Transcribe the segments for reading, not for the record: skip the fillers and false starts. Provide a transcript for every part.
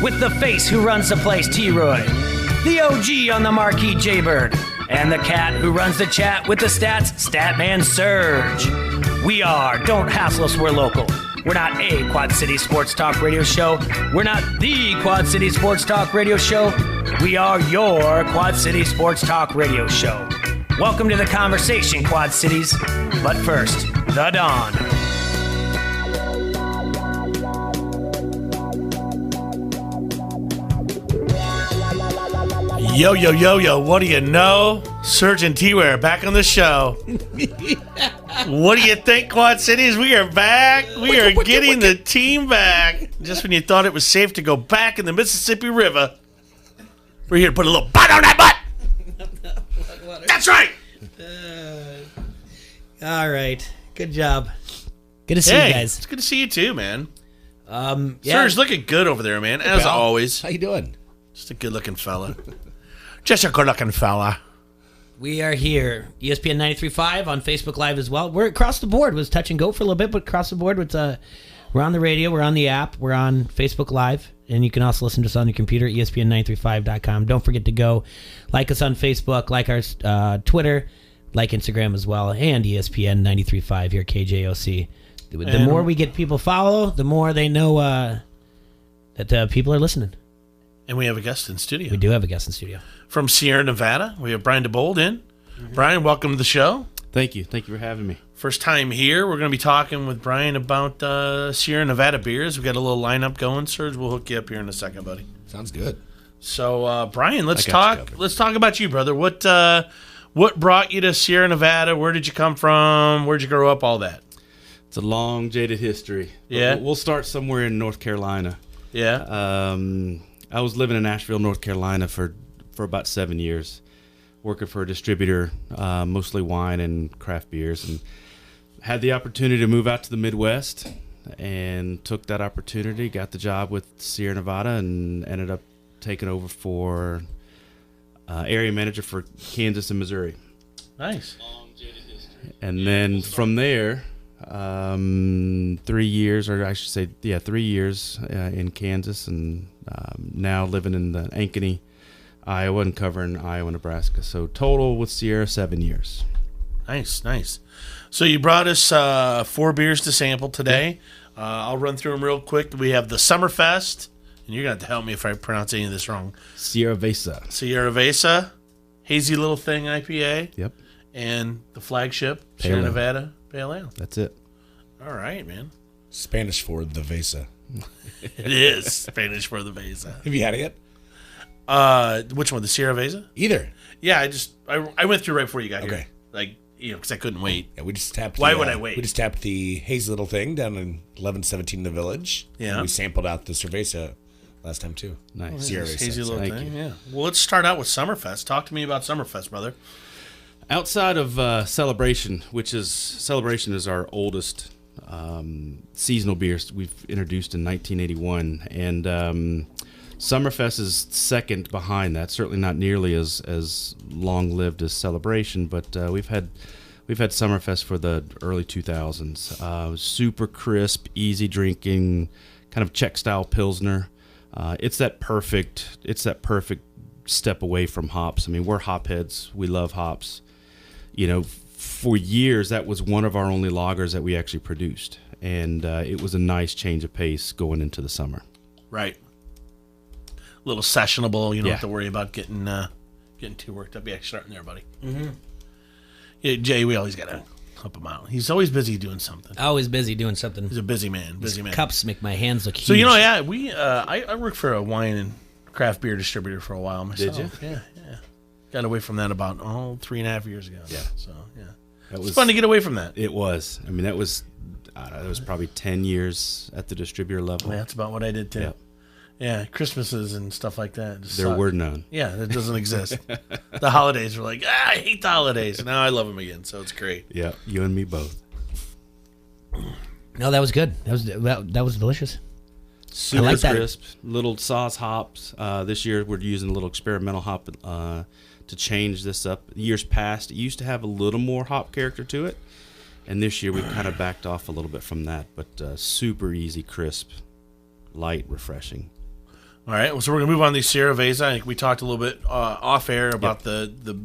with the face who runs the place, T-Roy, the OG on the marquee, Jaybird, and the cat who runs the chat with the stats, Statman Surge. We are Don't Hassle Us, We're Local. We're not a Quad City Sports Talk radio show. We're not the Quad City Sports Talk radio show. We are your Quad City Sports Talk radio show. Welcome to the conversation, Quad Cities. But first, the Dawn. Yo, yo, yo, yo, what do you know? Surge and T-Ware back on the show. What do you think, Quad Cities? We are back. We are getting the team back. Just when you thought it was safe to go back in the Mississippi River, we're here to put a little butt on that butt. That's right. All right. Good job. Good to see you guys. It's good to see you too, man. Yeah. Surge looking good over there, man, as always. How you doing? Just a good-looking fella. Just a good-looking fella. We are here, ESPN 93.5 on Facebook Live as well. We're across the board. It was touch and go for a little bit, but across the board, we're on the radio, we're on the app, we're on Facebook Live, and you can also listen to us on your computer, ESPN935.com. Don't forget to go like us on Facebook, like our Twitter, like Instagram as well, and ESPN 93.5 here, KJOC. The more we get people follow, the more they know that people are listening. And we have a guest in studio. We do have a guest in studio. From Sierra Nevada, we have Brian DeBold in. Mm-hmm. Brian, welcome to the show. Thank you. Thank you for having me. First time here. We're going to be talking with Brian about Sierra Nevada beers. We've got a little lineup going. Serge, we'll hook you up here in a second, buddy. Sounds good. So, Brian, let's talk about you, brother. What brought you to Sierra Nevada? Where did you come from? Where'd you grow up? All that. It's a long, jaded history. Yeah. We'll start somewhere in North Carolina. Yeah. I was living in Asheville, North Carolina for about 7 years, working for a distributor, mostly wine and craft beers, and had the opportunity to move out to the Midwest and took that opportunity, got the job with Sierra Nevada, and ended up taking over for area manager for Kansas and Missouri. Nice. And then from there, 3 years, or I should say, 3 years in Kansas, and now living in the Ankeny, Iowa, and covering Iowa, Nebraska. So total with Sierra, 7 years. Nice. So you brought us 4 beers to sample today. I'll run through them real quick. We have the Summerfest, and you're going to have to help me if I pronounce any of this wrong. Sierra Vesa, Hazy Little Thing IPA. Yep. And the flagship, Sierra Nevada Pale Ale. That's it. All right, man. Spanish for the Vesa. It is Spanish for the Vesa. Have you had it yet? Which one, the Sierra Vesa? Either. Yeah, I went through right before you got here. Okay. Like, because I couldn't wait. Yeah, we just tapped. Why would I wait? We just tapped the Hazy Little Thing down in 1117 in the Village. Yeah. And we sampled out the Cerveza last time too. Nice. Sierra Vesa. Hazy Little Thank Thing. you. Yeah. Well, let's start out with Summerfest. Talk to me about Summerfest, brother. Outside of Celebration, Celebration is our oldest seasonal beers we've introduced in 1981, and Summerfest is second behind that. Certainly not nearly as long-lived as Celebration, but we've had Summerfest for the early 2000s. Super crisp, easy drinking, kind of Czech-style Pilsner. It's that perfect step away from hops. I mean, we're hopheads. We love hops. You know, for years, that was one of our only lagers that we actually produced. And it was a nice change of pace going into the summer. Right. A little sessionable. You don't Yeah. have to worry about getting too worked up. Yeah, starting there, buddy. Mm-hmm. Yeah, Jay, we always got to help him out. He's always busy doing something. Always busy doing something. He's a busy man. Cups make my hands look huge. So, I worked for a wine and craft beer distributor for a while myself. Did you? Yeah. Got away from that about 3.5 years ago. Yeah. So, yeah. It was fun to get away from that. It was. I mean, that was probably 10 years at the distributor level. Yeah, that's about what I did, too. Yep. Yeah, Christmases and stuff like that. There were none. Yeah, that doesn't exist. The holidays were like, I hate the holidays. Now I love them again, so it's great. Yeah, you and me both. No, that was good. That was delicious. Super I like that. crisp, little sauce hops. This year we're using a little experimental hop to change this up. Years past, it used to have a little more hop character to it, and this year we've kind of backed off a little bit from that. But super easy, crisp, light, refreshing. All right, well, so we're gonna move on to the Cerveza. I think we talked a little bit off air about the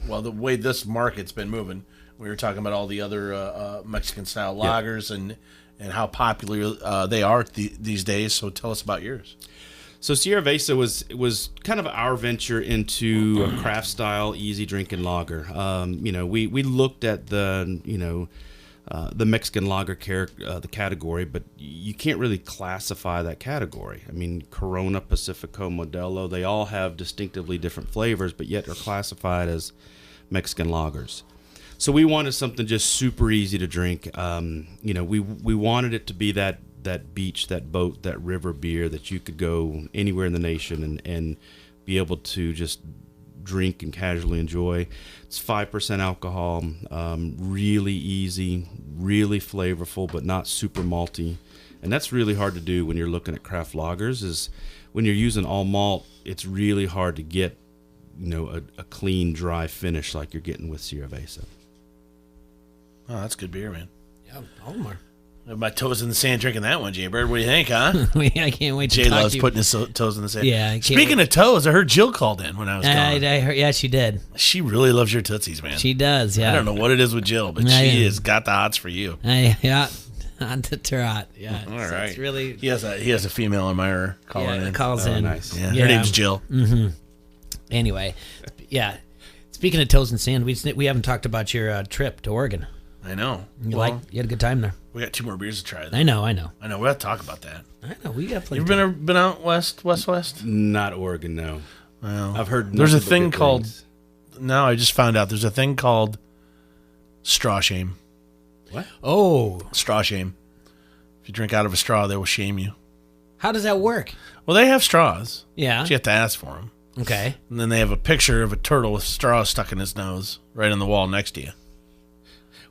way this market's been moving. We were talking about all the other Mexican style lagers and how popular they are these days. So tell us about yours. So Cerveza was kind of our venture into a craft style, easy drinking lager. We looked at the Mexican lager the category, but you can't really classify that category. I mean, Corona, Pacifico, Modelo, they all have distinctively different flavors, but yet are classified as Mexican lagers. So we wanted something just super easy to drink. We wanted it to be that beach, that boat, that river beer that you could go anywhere in the nation and be able to just drink and casually enjoy. It's 5% alcohol, really easy, really flavorful, but not super malty. And that's really hard to do when you're looking at craft lagers. Is when you're using all malt, it's really hard to get a clean, dry finish like you're getting with Cerveza. Oh, that's good beer, man. Yeah, all more. I have my toes in the sand drinking that one, Jay Bird. What do you think, huh? I can't wait to Jay talk loves to you. putting his toes in the sand. Yeah, I can't Speaking of toes, I heard Jill called in when I was gone. I heard, yeah, she did. She really loves your Tootsies, man. She does, yeah. I don't know what it is with Jill, but she has got the hots for you. Yeah, on the trot. Yeah. All right. It's really. He has a female admirer calling in. Calls in. Nice. Yeah, her name's Jill. Anyway, yeah. Speaking of toes in sand, we haven't talked about your trip to Oregon. I know. You had a good time there. We got 2 more beers to try. Though. I know. I know. We have to talk about that. I know. We got plenty. You ever been out west? Not Oregon, no. Well, I've heard there's a nothing but thing good called. things. No, I just found out there's a thing called straw shame. What? Oh, Straw shame. If you drink out of a straw, they will shame you. how does that work? Well, they have straws. Yeah. But you have to ask for them. Okay. And then they have a picture of a turtle with straw stuck in his nose right on the wall next to you.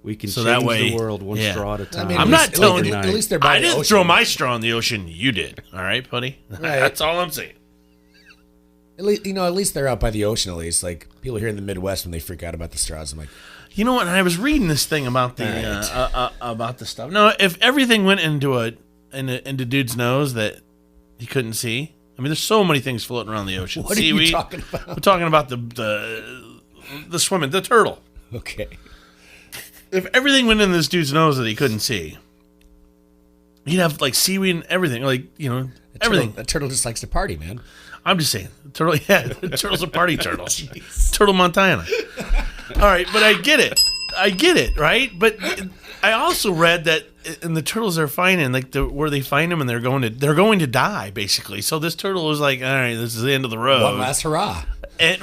We can So change that way- the world one yeah. straw at a time. mean, I'm at not least- telling at you. least they're by I the didn't ocean. throw my straw in the ocean. You did. All right, buddy? Right. That's all I'm saying. At least they're out by the ocean. At least, like people here in the Midwest, when they freak out about the straws, I'm like, You know what? I was reading this thing about the about the stuff. No, if everything went into dude's nose that he couldn't see. I mean, there's so many things floating around the ocean. what Seaweed. are you talking about? We're talking about the swimming, the turtle. Okay, If everything went in this dude's nose that he couldn't see, he'd have like seaweed and everything, like everything. That turtle just likes to party, man. I'm just saying, turtle. Yeah, the turtle's a party turtle. Turtle Montana. All right, but I get it, right? But I also read that in the turtles they're finding, like where they find them, and they're going to die basically. So this turtle was like, all right, this is the end of the road. One last hurrah. And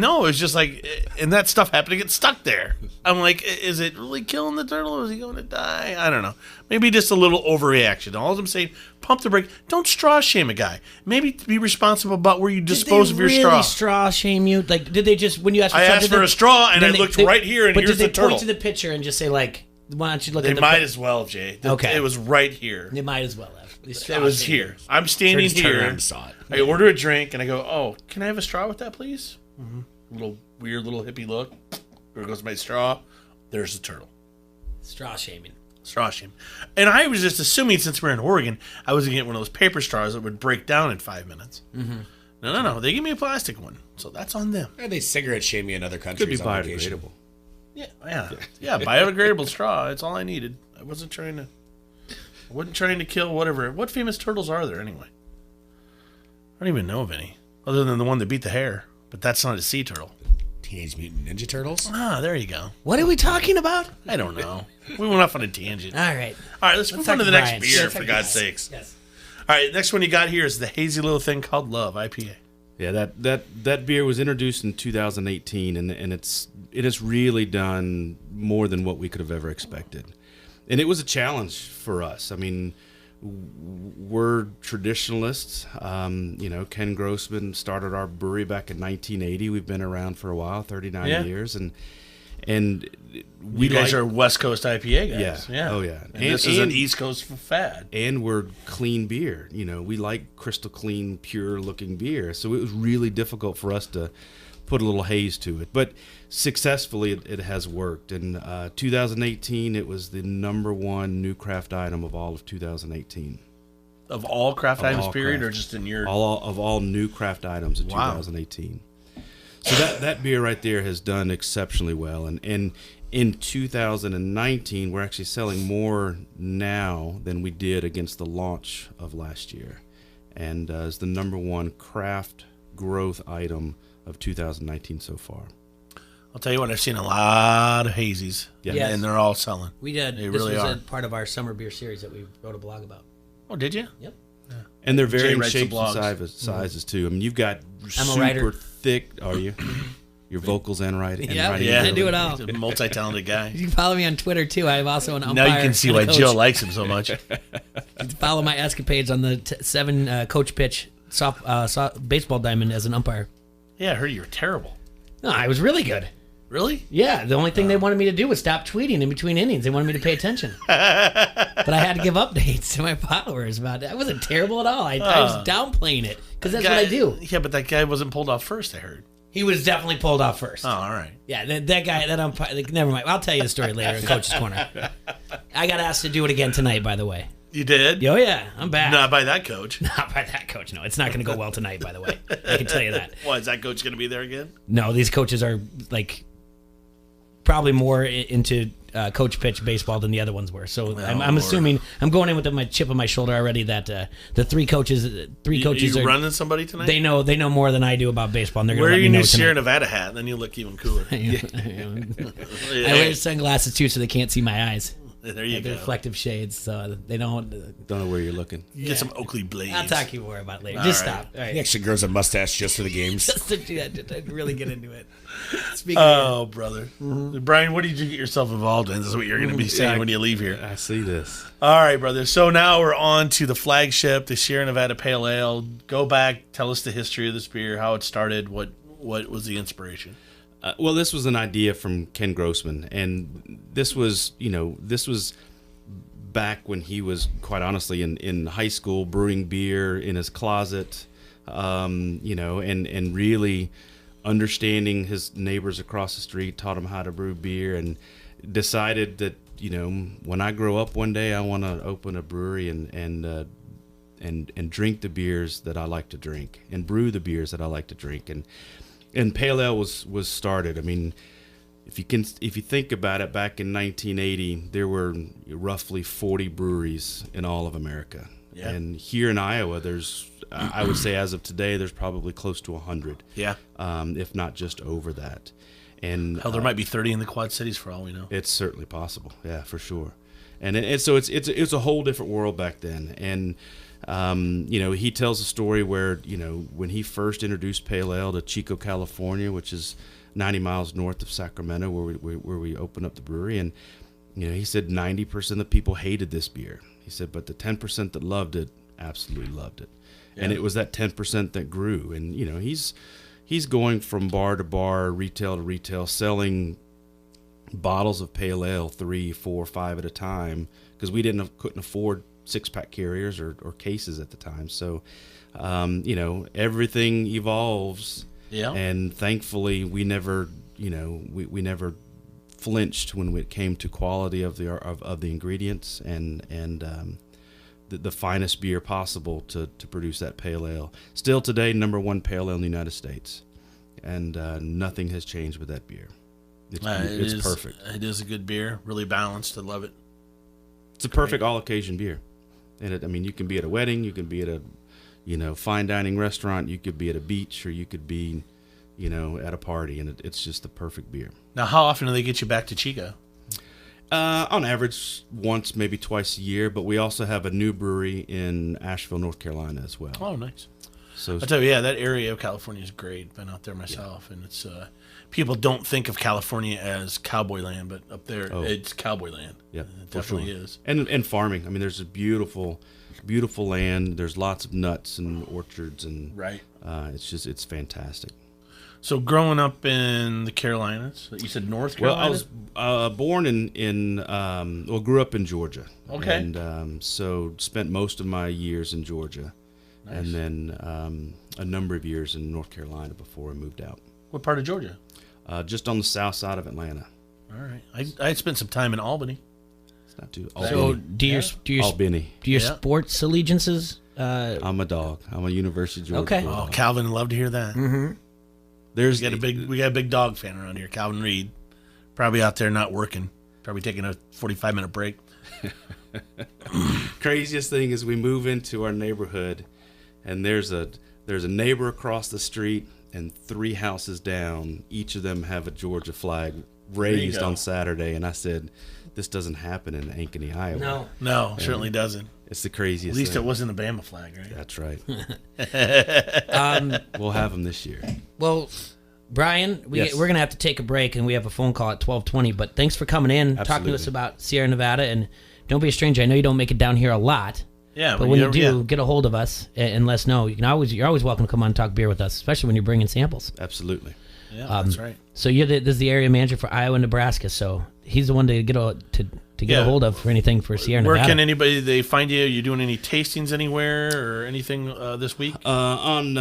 no, it's just like, and that stuff happened to get stuck there. I'm like, is it really killing the turtle, or is he going to die? I don't know. Maybe just a little overreaction. All I'm saying, pump the brake. Don't straw shame a guy. Maybe be responsible about where you dispose of your Did they straw. really straw shame you? Like, did they just when you asked for I straw, asked did for they- a straw, and I then looked right here, and but here's did they the turtle. point to the picture and just say like, why don't you look They at the might as well, Jay. Okay. It was right here. They might as well have. They straw It was shamed here. I'm standing Just turned around here. and saw it. I order a drink, and I go, oh, can I have a straw with that, please? Little weird little hippie look. There goes my straw. There's the turtle. straw shaming. Straw shame. And I was just assuming, since we're in Oregon, I was going to get one of those paper straws that would break down in 5 minutes. Mm-hmm. No. They give me a plastic one. So that's on them. They cigarette shame me in other Could countries be on vacation. biodegradable. Yeah, biodegradable straw. It's all I needed. I wasn't trying to kill whatever. What famous turtles are there anyway? I don't even know of any. Other than the one that beat the hare. But that's not a sea turtle. Teenage Mutant Ninja Turtles. Ah, there you go. What are we talking about? I don't know. We went off on a tangent. All right. All right, let's move talk on to the to next Brian. beer, Yeah, for talk God's to sakes. Yes. All right, next one you got here is the hazy little thing called Love IPA. Yeah, that beer was introduced in 2018, and it has really done more than what we could have ever expected, and it was a challenge for us. I mean, we're traditionalists. Ken Grossman started our brewery back in 1980. We've been around for a while, 39 years, and we You guys are West Coast IPA guys. Yeah. Oh, yeah. And this is an East Coast fad. and we're clean beer. We like crystal clean, pure looking beer. So it was really difficult for us to put a little haze to it, but successfully it has worked. In 2018, it was the #1 new craft item of all of 2018. Of all craft Of items, all period, craft. or just in your... All new craft items in Wow. 2018. So that beer right there has done exceptionally well, and in 2019 we're actually selling more now than we did against the launch of last year, and is the number one craft growth item of 2019 so far. I'll tell you what, I've seen a lot of hazies, Yes. and they're all selling. We did. They This really was are. a part of our summer beer series that we wrote a blog about. Oh, did you? Yep. And they're Jay varying writes the shapes and blogs. sizes too. I mean, you've got I'm a super writer. thick. Are you? Your vocals and writing. Yeah, writing yeah. I ability. do it all. He's a multi-talented guy. You can follow me on Twitter too. I'm also an Now umpire. you can see and a why coach. Jill likes him so much. You can follow my escapades on the 7 coach pitch baseball diamond as an umpire. Yeah, I heard you were terrible. No, I was really good. Really? Yeah, the only thing they wanted me to do was stop tweeting in between innings. They wanted me to pay attention. But I had to give updates to my followers about it. I wasn't terrible at all. I was downplaying it because that's what I do. Yeah, but that guy wasn't pulled off first, I heard. He was definitely pulled off first. Oh, all right. Yeah, that guy, that umpire, never mind. I'll tell you the story later in Coach's Corner. I got asked to do it again tonight, by the way. You did? Oh, yeah, I'm back. Not by that coach. Not by that coach, no. It's not going to go well tonight, by the way. I can tell you that. What, is that coach going to be there again? No, these coaches are, like, probably more into coach pitch baseball than the other ones were. So I'm Lord. assuming, I'm going in with my chip on my shoulder already that the three coaches You are running somebody tonight? they know more than I do about baseball, and they're going Wear to let your me new know Sierra tonight. Nevada hat, then you look even cooler. I wear sunglasses too, so they can't see my eyes. There you They're go. reflective shades, so they don't. Don't know where you're looking. You get some Oakley Blades. I'll talk to you more about it later. All Just right. stop. All He right. actually grows a mustache just for the games. Just to do that, to really get into it. Speaking Oh, brother. Brian, what did you get yourself involved in? This is what you're going to be saying when you leave here. I see this. All right, brother. So now we're on to the flagship, the Sierra Nevada Pale Ale. Go back, tell us the history of this beer, how it started, what was the inspiration? Well, this was an idea from Ken Grossman, and this was back when he was, quite honestly, in high school, brewing beer in his closet, and really understanding his neighbors across the street, taught him how to brew beer, and decided that, when I grow up one day, I want to open a brewery and drink the beers that I like to drink, and brew the beers that I like to drink, and Pale Ale was started. I mean, if you think about it, back in 1980, there were roughly 40 breweries in all of America. Yeah. And here in Iowa, there's, I would say as of today, there's probably close to 100. Yeah. If not just over that. And Hell, there might be 30 in the Quad Cities for all we know. it's certainly possible. Yeah, for sure. And so it's a whole different world back then. And he tells a story where, when he first introduced Pale Ale to Chico, California, which is 90 miles north of Sacramento, where we opened up the brewery, and he said 90% of the people hated this beer. He said, but the 10% that loved it absolutely loved it, and it was that 10% that grew. And he's going from bar to bar, retail to retail, selling bottles of Pale Ale, 3, 4, 5 at a time, because we couldn't afford 6-pack carriers or cases at the time. So, everything evolves. Yeah. And thankfully, we never, we never flinched when it came to quality of the ingredients and the finest beer possible to produce that Pale Ale. Still today, number 1 Pale Ale in the United States, and nothing has changed with that beer. It's perfect. It is a good beer, really balanced. I love it. It's a perfect all-occasion beer. And you can be at a wedding, you can be at a fine dining restaurant, you could be at a beach, or you could be at a party, and it's just the perfect beer. Now, how often do they get you back to Chico? On average, once, maybe twice a year, but we also have a new brewery in Asheville, North Carolina as well. Oh, nice. So I tell you, that area of California is great. Been out there myself, and it's people don't think of California as cowboy land, but up there it's cowboy land. yeah, It for definitely sure. is. And farming. I mean, there's a beautiful land. There's lots of nuts and orchards, and Right. it's fantastic. So growing up in the Carolinas, you said North Well, Carolina? I was born grew up in Georgia. Okay. And so spent most of my years in Georgia. Nice. And then a number of years in North Carolina before I moved out. What part of Georgia? Just on the south side of Atlanta. All right. I had spent some time in Albany. It's not too. So do your Albany. sports allegiances? I'm a dog. I'm a University of Georgia. Okay. Bulldog. Oh, Calvin, love to hear that. Mm-hmm. We got a big dog fan around here, Calvin Reed. Probably out there not working. Probably taking a 45-minute break. Craziest thing is we move into our neighborhood, and there's a neighbor across the street and 3 houses down. Each of them have a Georgia flag raised on Saturday, and I said, this doesn't happen in Ankeny, Iowa. No, certainly doesn't. It's the craziest At least thing. it wasn't a Bama flag, right? That's right. We'll have them this year. Well, Brian, Yes. we're going to have to take a break, and we have a phone call at 12:20. But thanks for coming in, talking to us Absolutely. about Sierra Nevada. And don't be a stranger. I know you don't make it down here a lot. Yeah, But when you do, get a hold of us and let us know. You're always welcome to come on and talk beer with us, especially when you're bringing samples. Absolutely. Yeah, that's right. So this is the area manager for Iowa and Nebraska. So he's the one to get a hold of for anything for Sierra Where Nevada. can anybody they find you? Are you doing any tastings anywhere or anything this week? On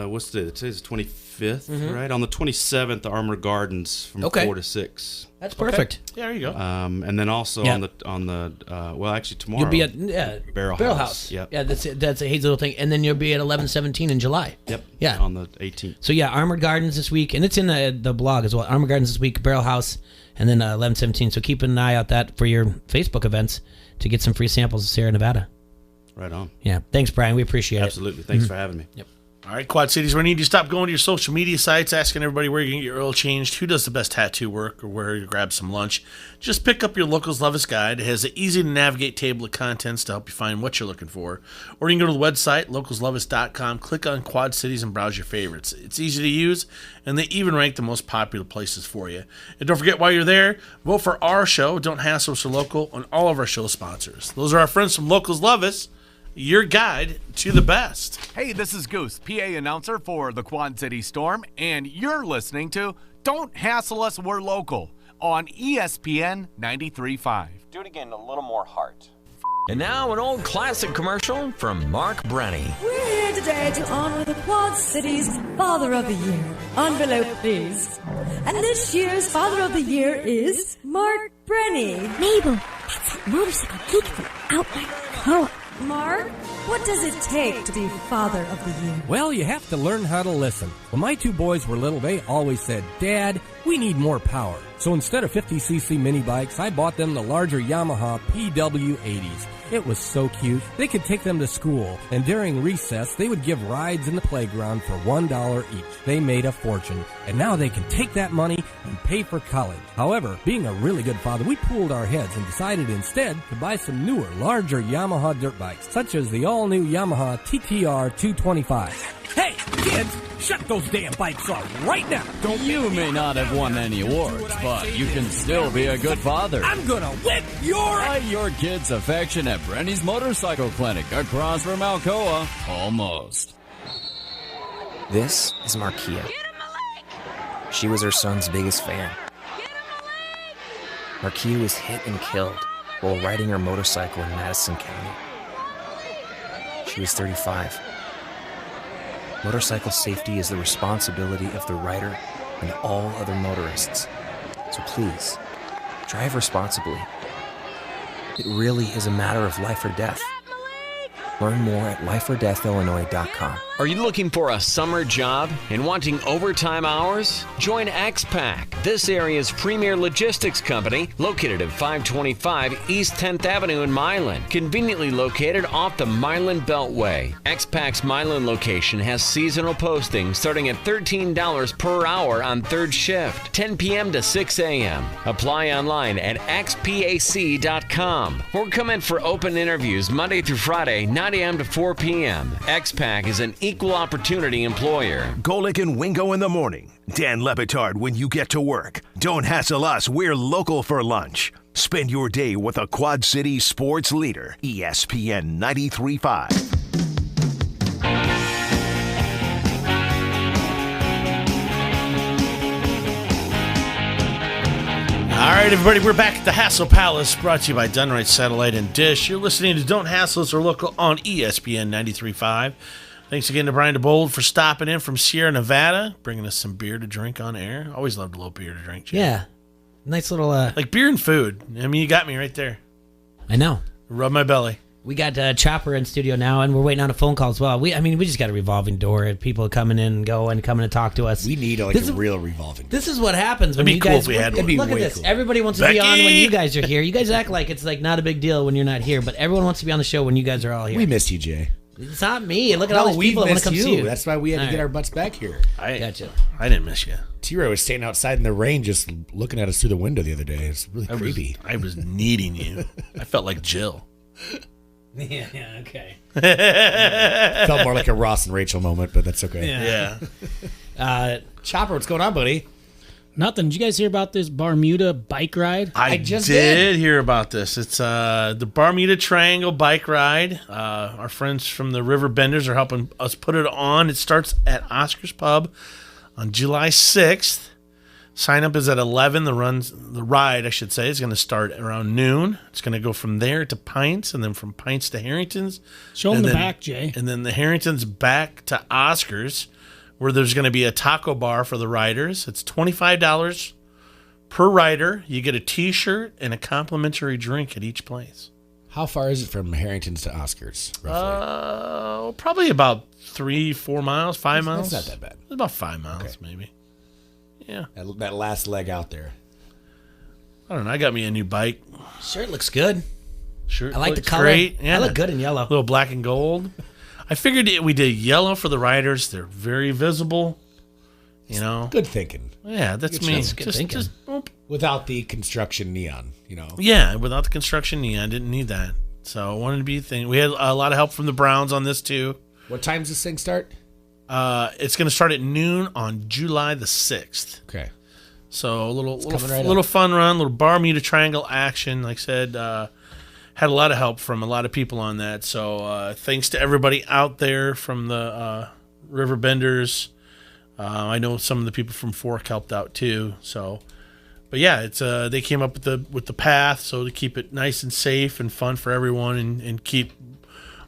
what's the today's the 25th, right? On the 27th, Armor Gardens from 4 to 6. That's perfect. Yeah, there you go. And then also Yeah. on the well, actually tomorrow You'll be at Barrel House. House. Yep. Yeah, that's a hazy little thing. And then you'll be at 11/17 in July. Yep. Yeah. On the 18th. So yeah, Armored Gardens this week, and it's in the blog as well. Armored Gardens this week, Barrel House, and then 11/17. So keep an eye out that for your Facebook events to get some free samples of Sierra Nevada. Right on. Yeah, thanks, Brian. We appreciate Absolutely. Thanks for having me. Yep. All right, Quad Cities, we need you to stop going to your social media sites, asking everybody where you can get your oil changed, who does the best tattoo work, or where you grab some lunch. Just pick up your Locals Love Us guide. It has an easy-to-navigate table of contents to help you find what you're looking for. Or you can go to the website, localsloveus.com, click on Quad Cities, and browse your favorites. It's easy to use, and they even rank the most popular places for you. And don't forget, while you're there, vote for our show, Don't Hassle Us or Local, on all of our show sponsors. Those are our friends from Locals Love Us, your guide to the best. Hey, this is Goose, PA announcer for the Quad City Storm, and you're listening to Don't Hassle Us, We're Local on ESPN 93.5. Do it again, a little more heart. And now an old classic commercial from Mark Brenny. We're here today to honor the Quad Cities Father of the Year. Envelope, please. And this year's Father of the Year is Mark Brenny. Mabel, that's that motorcycle geek from Outline Co-op. Mark, what does it take to be Father of the Year? Well, you have to learn how to listen. When my 2 boys were little, they always said, Dad, we need more power. So instead of 50cc mini bikes, I bought them the larger Yamaha PW80s. It was so cute. They could take them to school, and during recess, they would give rides in the playground for $1 each. They made a fortune, and now they can take that money and pay for college. However, being a really good father, we pooled our heads and decided instead to buy some newer, larger Yamaha dirt bikes, such as the all-new Yamaha TTR 225. Hey, kids, shut those damn bikes off right now. You may not have won any awards, but you can still be a good father. I'm gonna whip your... Buy your kids' affection at Brenny's Motorcycle Clinic across from Alcoa. Almost. This is Markia. She was her son's biggest fan. Markia was hit and killed while riding her motorcycle in Madison County. She was 35. Motorcycle safety is the responsibility of the rider and all other motorists. So please, drive responsibly. It really is a matter of life or death. Learn more at lifeordeathillinois.com. Are you looking for a summer job and wanting overtime hours? Join XPAC, this area's premier logistics company, located at 525 East 10th Avenue in Milan, conveniently located off the Milan Beltway. XPAC's Milan location has seasonal postings starting at $13 per hour on third shift, 10 p.m. to 6 a.m. Apply online at xpac.com or come in for open interviews Monday through Friday, 9 a.m. to 4 p.m. XPAC is an equal opportunity employer. Golick and Wingo in the morning. Dan Lebitard when you get to work. Don't hassle us. We're local for lunch. Spend your day with a Quad City sports leader. ESPN 93.5. All right, everybody, we're back at the Hassle Palace, brought to you by Dunright Satellite and Dish. You're listening to Don't Hassle Us or Local on ESPN 93.5. Thanks again to Brian DeBold for stopping in from Sierra Nevada, bringing us some beer to drink on air. Always loved a little beer to drink, Jim. Yeah. Nice little... Like beer and food. I mean, you got me right there. I know. Rub my belly. We got Chopper in studio now, and we're waiting on a phone call as well. We just got a revolving door. People coming in and going, coming to talk to us. We need a real revolving door. This is what happens when That'd be you cool guys. if we had one. Look at this. Cool. Everybody wants to be on when you guys are here. You guys act like it's like not a big deal when you're not here, but everyone wants to be on the show when you guys are all here. We miss you, Jay. It's not me. Look at all these people that want to come see you. That's why we had to get our butts back here. Gotcha. I didn't miss you. T-Roy was standing outside in the rain just looking at us through the window the other day. It's really creepy. I was needing you. I felt like Jill. Yeah, okay. Felt more like a Ross and Rachel moment, but that's okay. Yeah. Chopper, what's going on, buddy? Nothing. Did you guys hear about this Bermuda bike ride? I just did hear about this. It's the Bermuda Triangle bike ride. Our friends from the River Benders are helping us put it on. It starts at Oscar's Pub on July 6th. Sign up is at 11. The ride, I should say, is going to start around noon. It's going to go from there to Pints, and then from Pints to Harrington's. Show them the back, Jay. And then the Harrington's back to Oscar's, where there's going to be a taco bar for the riders. It's $25 per rider. You get a T-shirt and a complimentary drink at each place. How far is it from Harrington's to Oscar's, roughly? Probably about 3-4 miles, 5 miles. That's not that bad. It's about 5 miles, maybe. Yeah. That last leg out there. I don't know. I got me a new bike. Shirt looks good. Shirt I like the looks color. great. Yeah. I look good in yellow. A little black and gold. I figured we did yellow for the riders. They're very visible. You know. Good thinking. Yeah, that's me. Good thinking. Without the construction neon, you know. Yeah, without the construction neon, I didn't need that. So I wanted to be a thing. We had a lot of help from the Browns on this too. What time does this thing start? It's going to start at noon on July the 6th. Okay. So a little fun run, little Bermuda Triangle action. Like I said, had a lot of help from a lot of people on that. So thanks to everybody out there from the River Benders. I know some of the people from Fork helped out too. So, but yeah, it's they came up with the path so to keep it nice and safe and fun for everyone and keep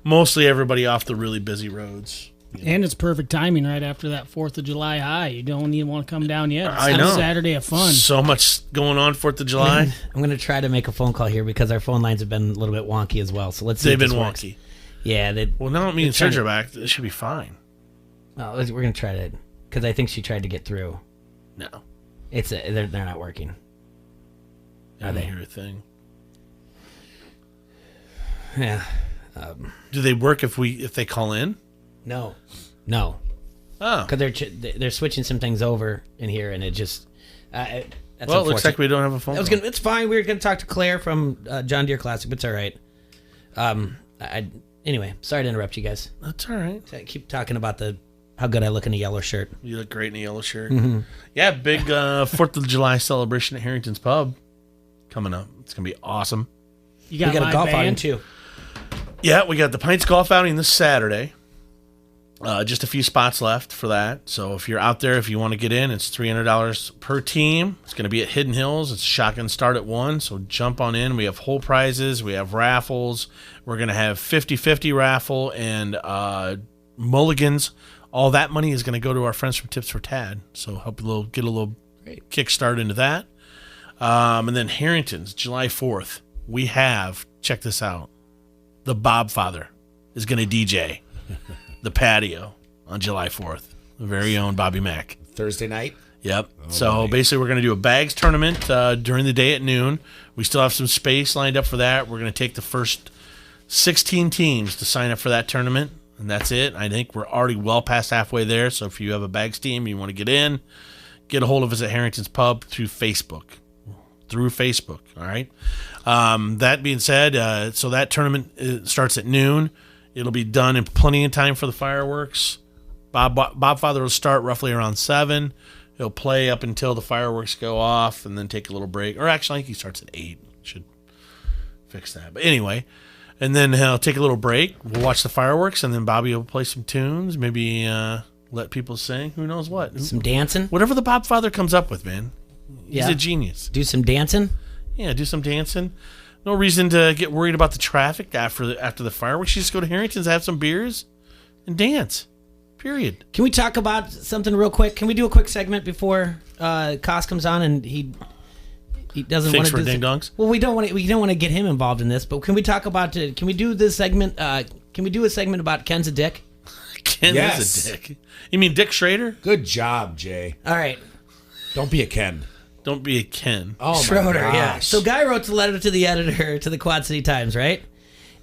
mostly everybody off the really busy roads. And it's perfect timing right after that 4th of July high. You don't even want to come down yet. It's I know. a Saturday of fun. So much going on 4th of July. I'm going to try to make a phone call here because our phone lines have been a little bit wonky as well. So let's see. They've if been this works. wonky. Yeah. Well, now me and Serge are back. It should be fine. Oh, we're going to try to, because I think she tried to get through. No. They're not working. Are they? Hear a thing. Yeah. Do they work if they call in? No. Oh. Because they're switching some things over in here, and it just. That's it looks like we don't have a phone call. It's fine. We were going to talk to Claire from John Deere Classic, but it's all right. Anyway, sorry to interrupt you guys. That's all right. I keep talking about how good I look in a yellow shirt. You look great in a yellow shirt. Mm-hmm. Yeah, big 4th of July celebration at Harrington's Pub coming up. It's going to be awesome. We got a golf outing, too. Yeah, we got the Pints Golf outing this Saturday. Just a few spots left for that. So if you're out there, if you want to get in, it's $300 per team. It's going to be at Hidden Hills. It's shotgun start at 1, so jump on in. We have whole prizes. We have raffles. We're going to have 50-50 raffle and mulligans. All that money is going to go to our friends from Tips for Tad. So help get a little kickstart into that. And then Harrington's, July 4th. We have, check this out, the Bob Father is going to DJ the patio on July 4th. The very own Bobby Mack. Thursday night? Yep. So basically we're going to do a bags tournament during the day at noon. We still have some space lined up for that. We're going to take the first 16 teams to sign up for that tournament, and that's it. I think we're already well past halfway there, so if you have a bags team, you want to get in, get a hold of us at Harrington's Pub through Facebook. All right. That being said, so that tournament starts at noon. It'll be done in plenty of time for the fireworks. Bob Father will start roughly around 7. He'll play up until the fireworks go off and then take a little break. Or actually, I think he starts at 8. Should fix that. But anyway, and then he'll take a little break. We'll watch the fireworks, and then Bobby will play some tunes, maybe let people sing. Who knows what? Some dancing? Whatever the Bob Father comes up with, man. He's a genius. Do some dancing? Yeah, do some dancing. No reason to get worried about the traffic after the fireworks. You just go to Harrington's, have some beers, and dance. Period. Can we talk about something real quick? Can we do a quick segment before Koss comes on and He doesn't Thanks want to for ding-dongs. Well, we don't want to get him involved in this, but can we talk about? Can we do this segment? Can we do a segment about Ken's a dick? Ken is a dick. You mean Dick Schrader? Good job, Jay. All right. Don't be a Ken. Don't be a Ken. Oh, Schroeder, my gosh. yeah. So Guy wrote a letter to the editor to the Quad City Times, right?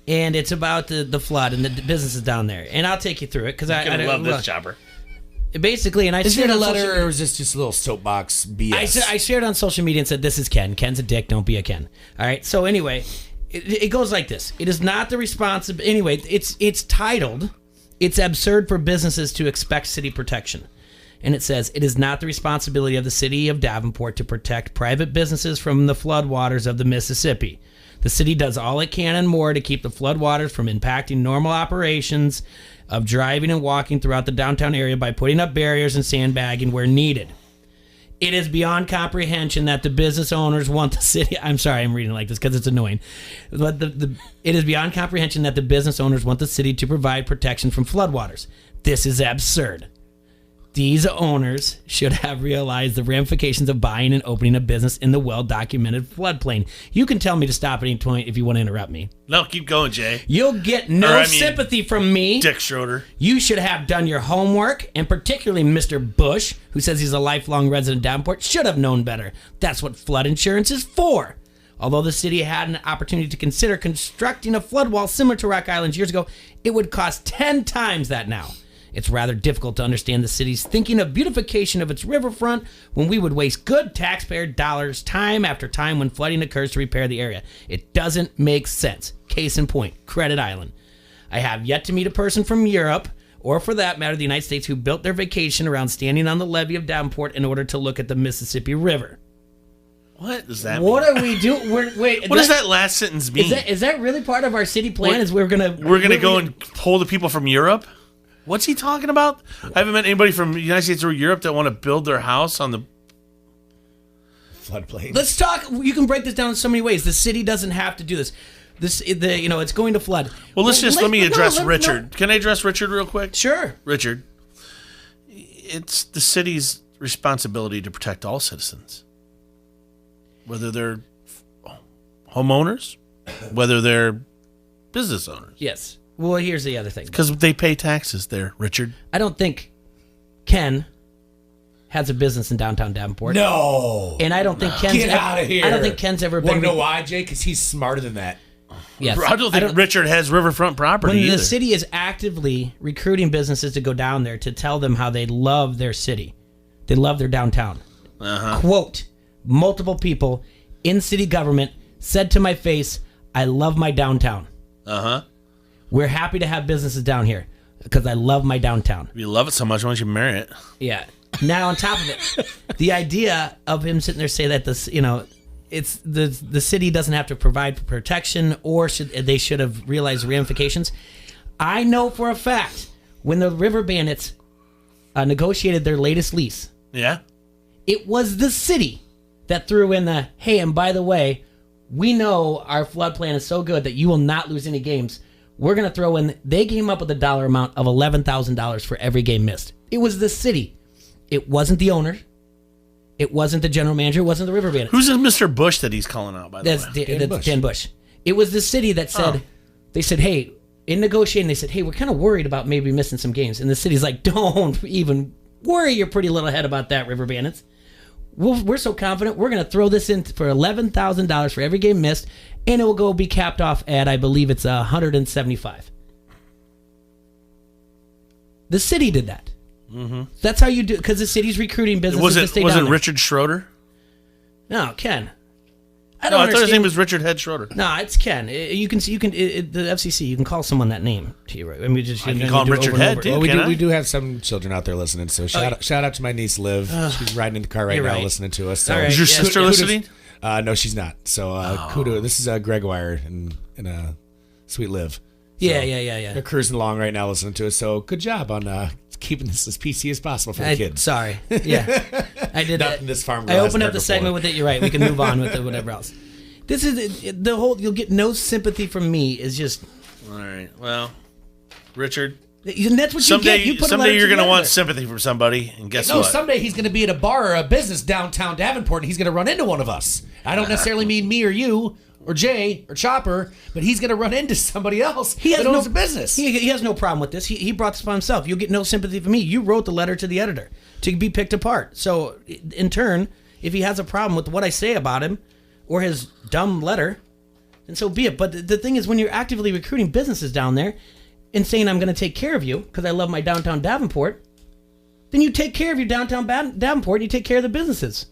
And it's about the flood and the businesses down there. And I'll take you through it because I love this jobber. Basically, and I Is shared it a on letter social- or is this just a little soapbox BS? I shared on social media and said, this is Ken. Ken's a dick. Don't be a Ken. All right. So anyway, it goes like this. It is not the responsibility. Anyway, it's titled, "It's absurd for businesses to expect city protection." And it says, it is not the responsibility of the city of Davenport to protect private businesses from the floodwaters of the Mississippi. The city does all it can and more to keep the floodwaters from impacting normal operations of driving and walking throughout the downtown area by putting up barriers and sandbagging where needed. It is beyond comprehension that the business owners want the city... I'm sorry, I'm reading like this because it's annoying. But it is beyond comprehension that the business owners want the city to provide protection from floodwaters. This is absurd. These owners should have realized the ramifications of buying and opening a business in the well-documented floodplain. You can tell me to stop at any point if you want to interrupt me. No, keep going, Jay. You'll get no sympathy from me. Dick Schroeder. You should have done your homework, and particularly Mr. Bush, who says he's a lifelong resident of Davenport, should have known better. That's what flood insurance is for. Although the city had an opportunity to consider constructing a flood wall similar to Rock Island years ago, it would cost 10 times that now. It's rather difficult to understand the city's thinking of beautification of its riverfront when we would waste good taxpayer dollars time after time when flooding occurs to repair the area. It doesn't make sense. Case in point, Credit Island. I have yet to meet a person from Europe, or for that matter the United States, who built their vacation around standing on the levee of Davenport in order to look at the Mississippi River. What does that What mean? are we doing? Wait, What does that last sentence mean? Is that really part of our city plan? Is we're gonna go and pull the people from Europe? What's he talking about? I haven't met anybody from the United States or Europe that want to build their house on the floodplain. Let's talk. You can break this down in so many ways. The city doesn't have to do this. It's going to flood. Well, let me address Richard. Can I address Richard real quick? Sure. Richard, it's the city's responsibility to protect all citizens, whether they're homeowners, whether they're business owners. Yes. Well, here's the other thing. Because they pay taxes there, Richard. I don't think Ken has a business in downtown Davenport. No. And I don't think Ken's... Get out of here. I don't think Ken's ever been... Want to know why, Jay? Because he's smarter than that. Yes. I don't think Richard has riverfront property When either. the city is actively recruiting businesses to go down there to tell them how they love their city. They love their downtown. Quote, multiple people in city government said to my face, I love my downtown. We're happy to have businesses down here because I love my downtown. If you love it so much, why don't you marry it? Yeah. Now, on top of it, the idea of him sitting there saying that it's the city doesn't have to provide protection, or they should have realized the ramifications. I know for a fact when the River Bandits negotiated their latest lease, it was the city that threw in the, hey, and by the way, we know our flood plan is so good that you will not lose any games. We're going to throw in, they came up with a dollar amount of $11,000 for every game missed. It was the city. It wasn't the owner. It wasn't the general manager. It wasn't the River Bandits. Who's this Mr. Bush that he's calling out, by the way? That's Dan Bush. It was the city that said, they said, hey, in negotiating, they said, hey, we're kind of worried about maybe missing some games. And the city's like, don't even worry your pretty little head about that, River Bandits. We're so confident, we're going to throw this in for $11,000 for every game missed, and it will go be capped off at, I believe it's 175. The city did that. That's how you do, because the city's recruiting businesses to stay down there. Was it Richard Schroeder? No, Ken. I thought his name was Richard Head Schroeder. No, it's Ken. The FCC. You can call someone that name to you, right? I mean, I can call him Richard Head too. Well, we do have some children out there listening. So shout out to my niece Liv. She's riding in the car right now, listening to us. So. Right. Is your sister listening? No, she's not. So kudos. This is Greg Wire and sweet Liv. So Yeah. They're cruising along right now, listening to us. So good job on keeping this as PC as possible for the kids. Sorry. Yeah, I did that. This farm. I opened up the segment with it. You're right. We can move on with it, whatever else. This is the whole. You'll get no sympathy from me. Is just. All right. Well, Richard, And that's what someday, you get. You put a someday letter you're to the going to want editor. sympathy from somebody, and guess No, what? someday he's going to be at a bar or a business downtown Davenport, and he's going to run into one of us. I don't necessarily mean me or you or Jay or Chopper, but he's going to run into somebody else that owns a business. He has no problem with this. He brought this upon himself. You'll get no sympathy from me. You wrote the letter to the editor to be picked apart. So, in turn, if he has a problem with what I say about him or his dumb letter, then so be it. But the thing is, when you're actively recruiting businesses down there and saying I'm going to take care of you because I love my downtown Davenport, then you take care of your downtown Davenport and you take care of the businesses.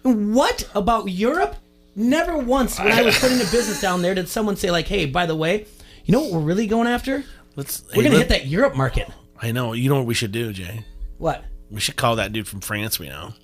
What about Europe? Never once when I was putting a business down there did someone say like, hey, by the way, you know what we're really going after? We're going to hit that Europe market. I know. You know what we should do, Jay? What? We should call that dude from France we know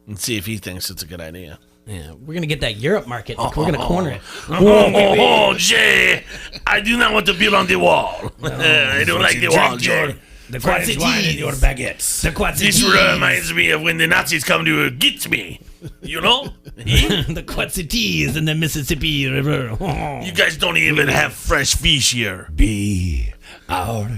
and see if he thinks it's a good idea. Yeah, we're going to get that Europe market. We're going to corner it. Oh, Jay, I do not want to be on the wall. I don't like the wall, Jay. The quantities. Your baguettes. The quantities. This reminds me of when the Nazis come to get me. You know? The quantities in the Mississippi River. You guys don't even have fresh fish here. Be our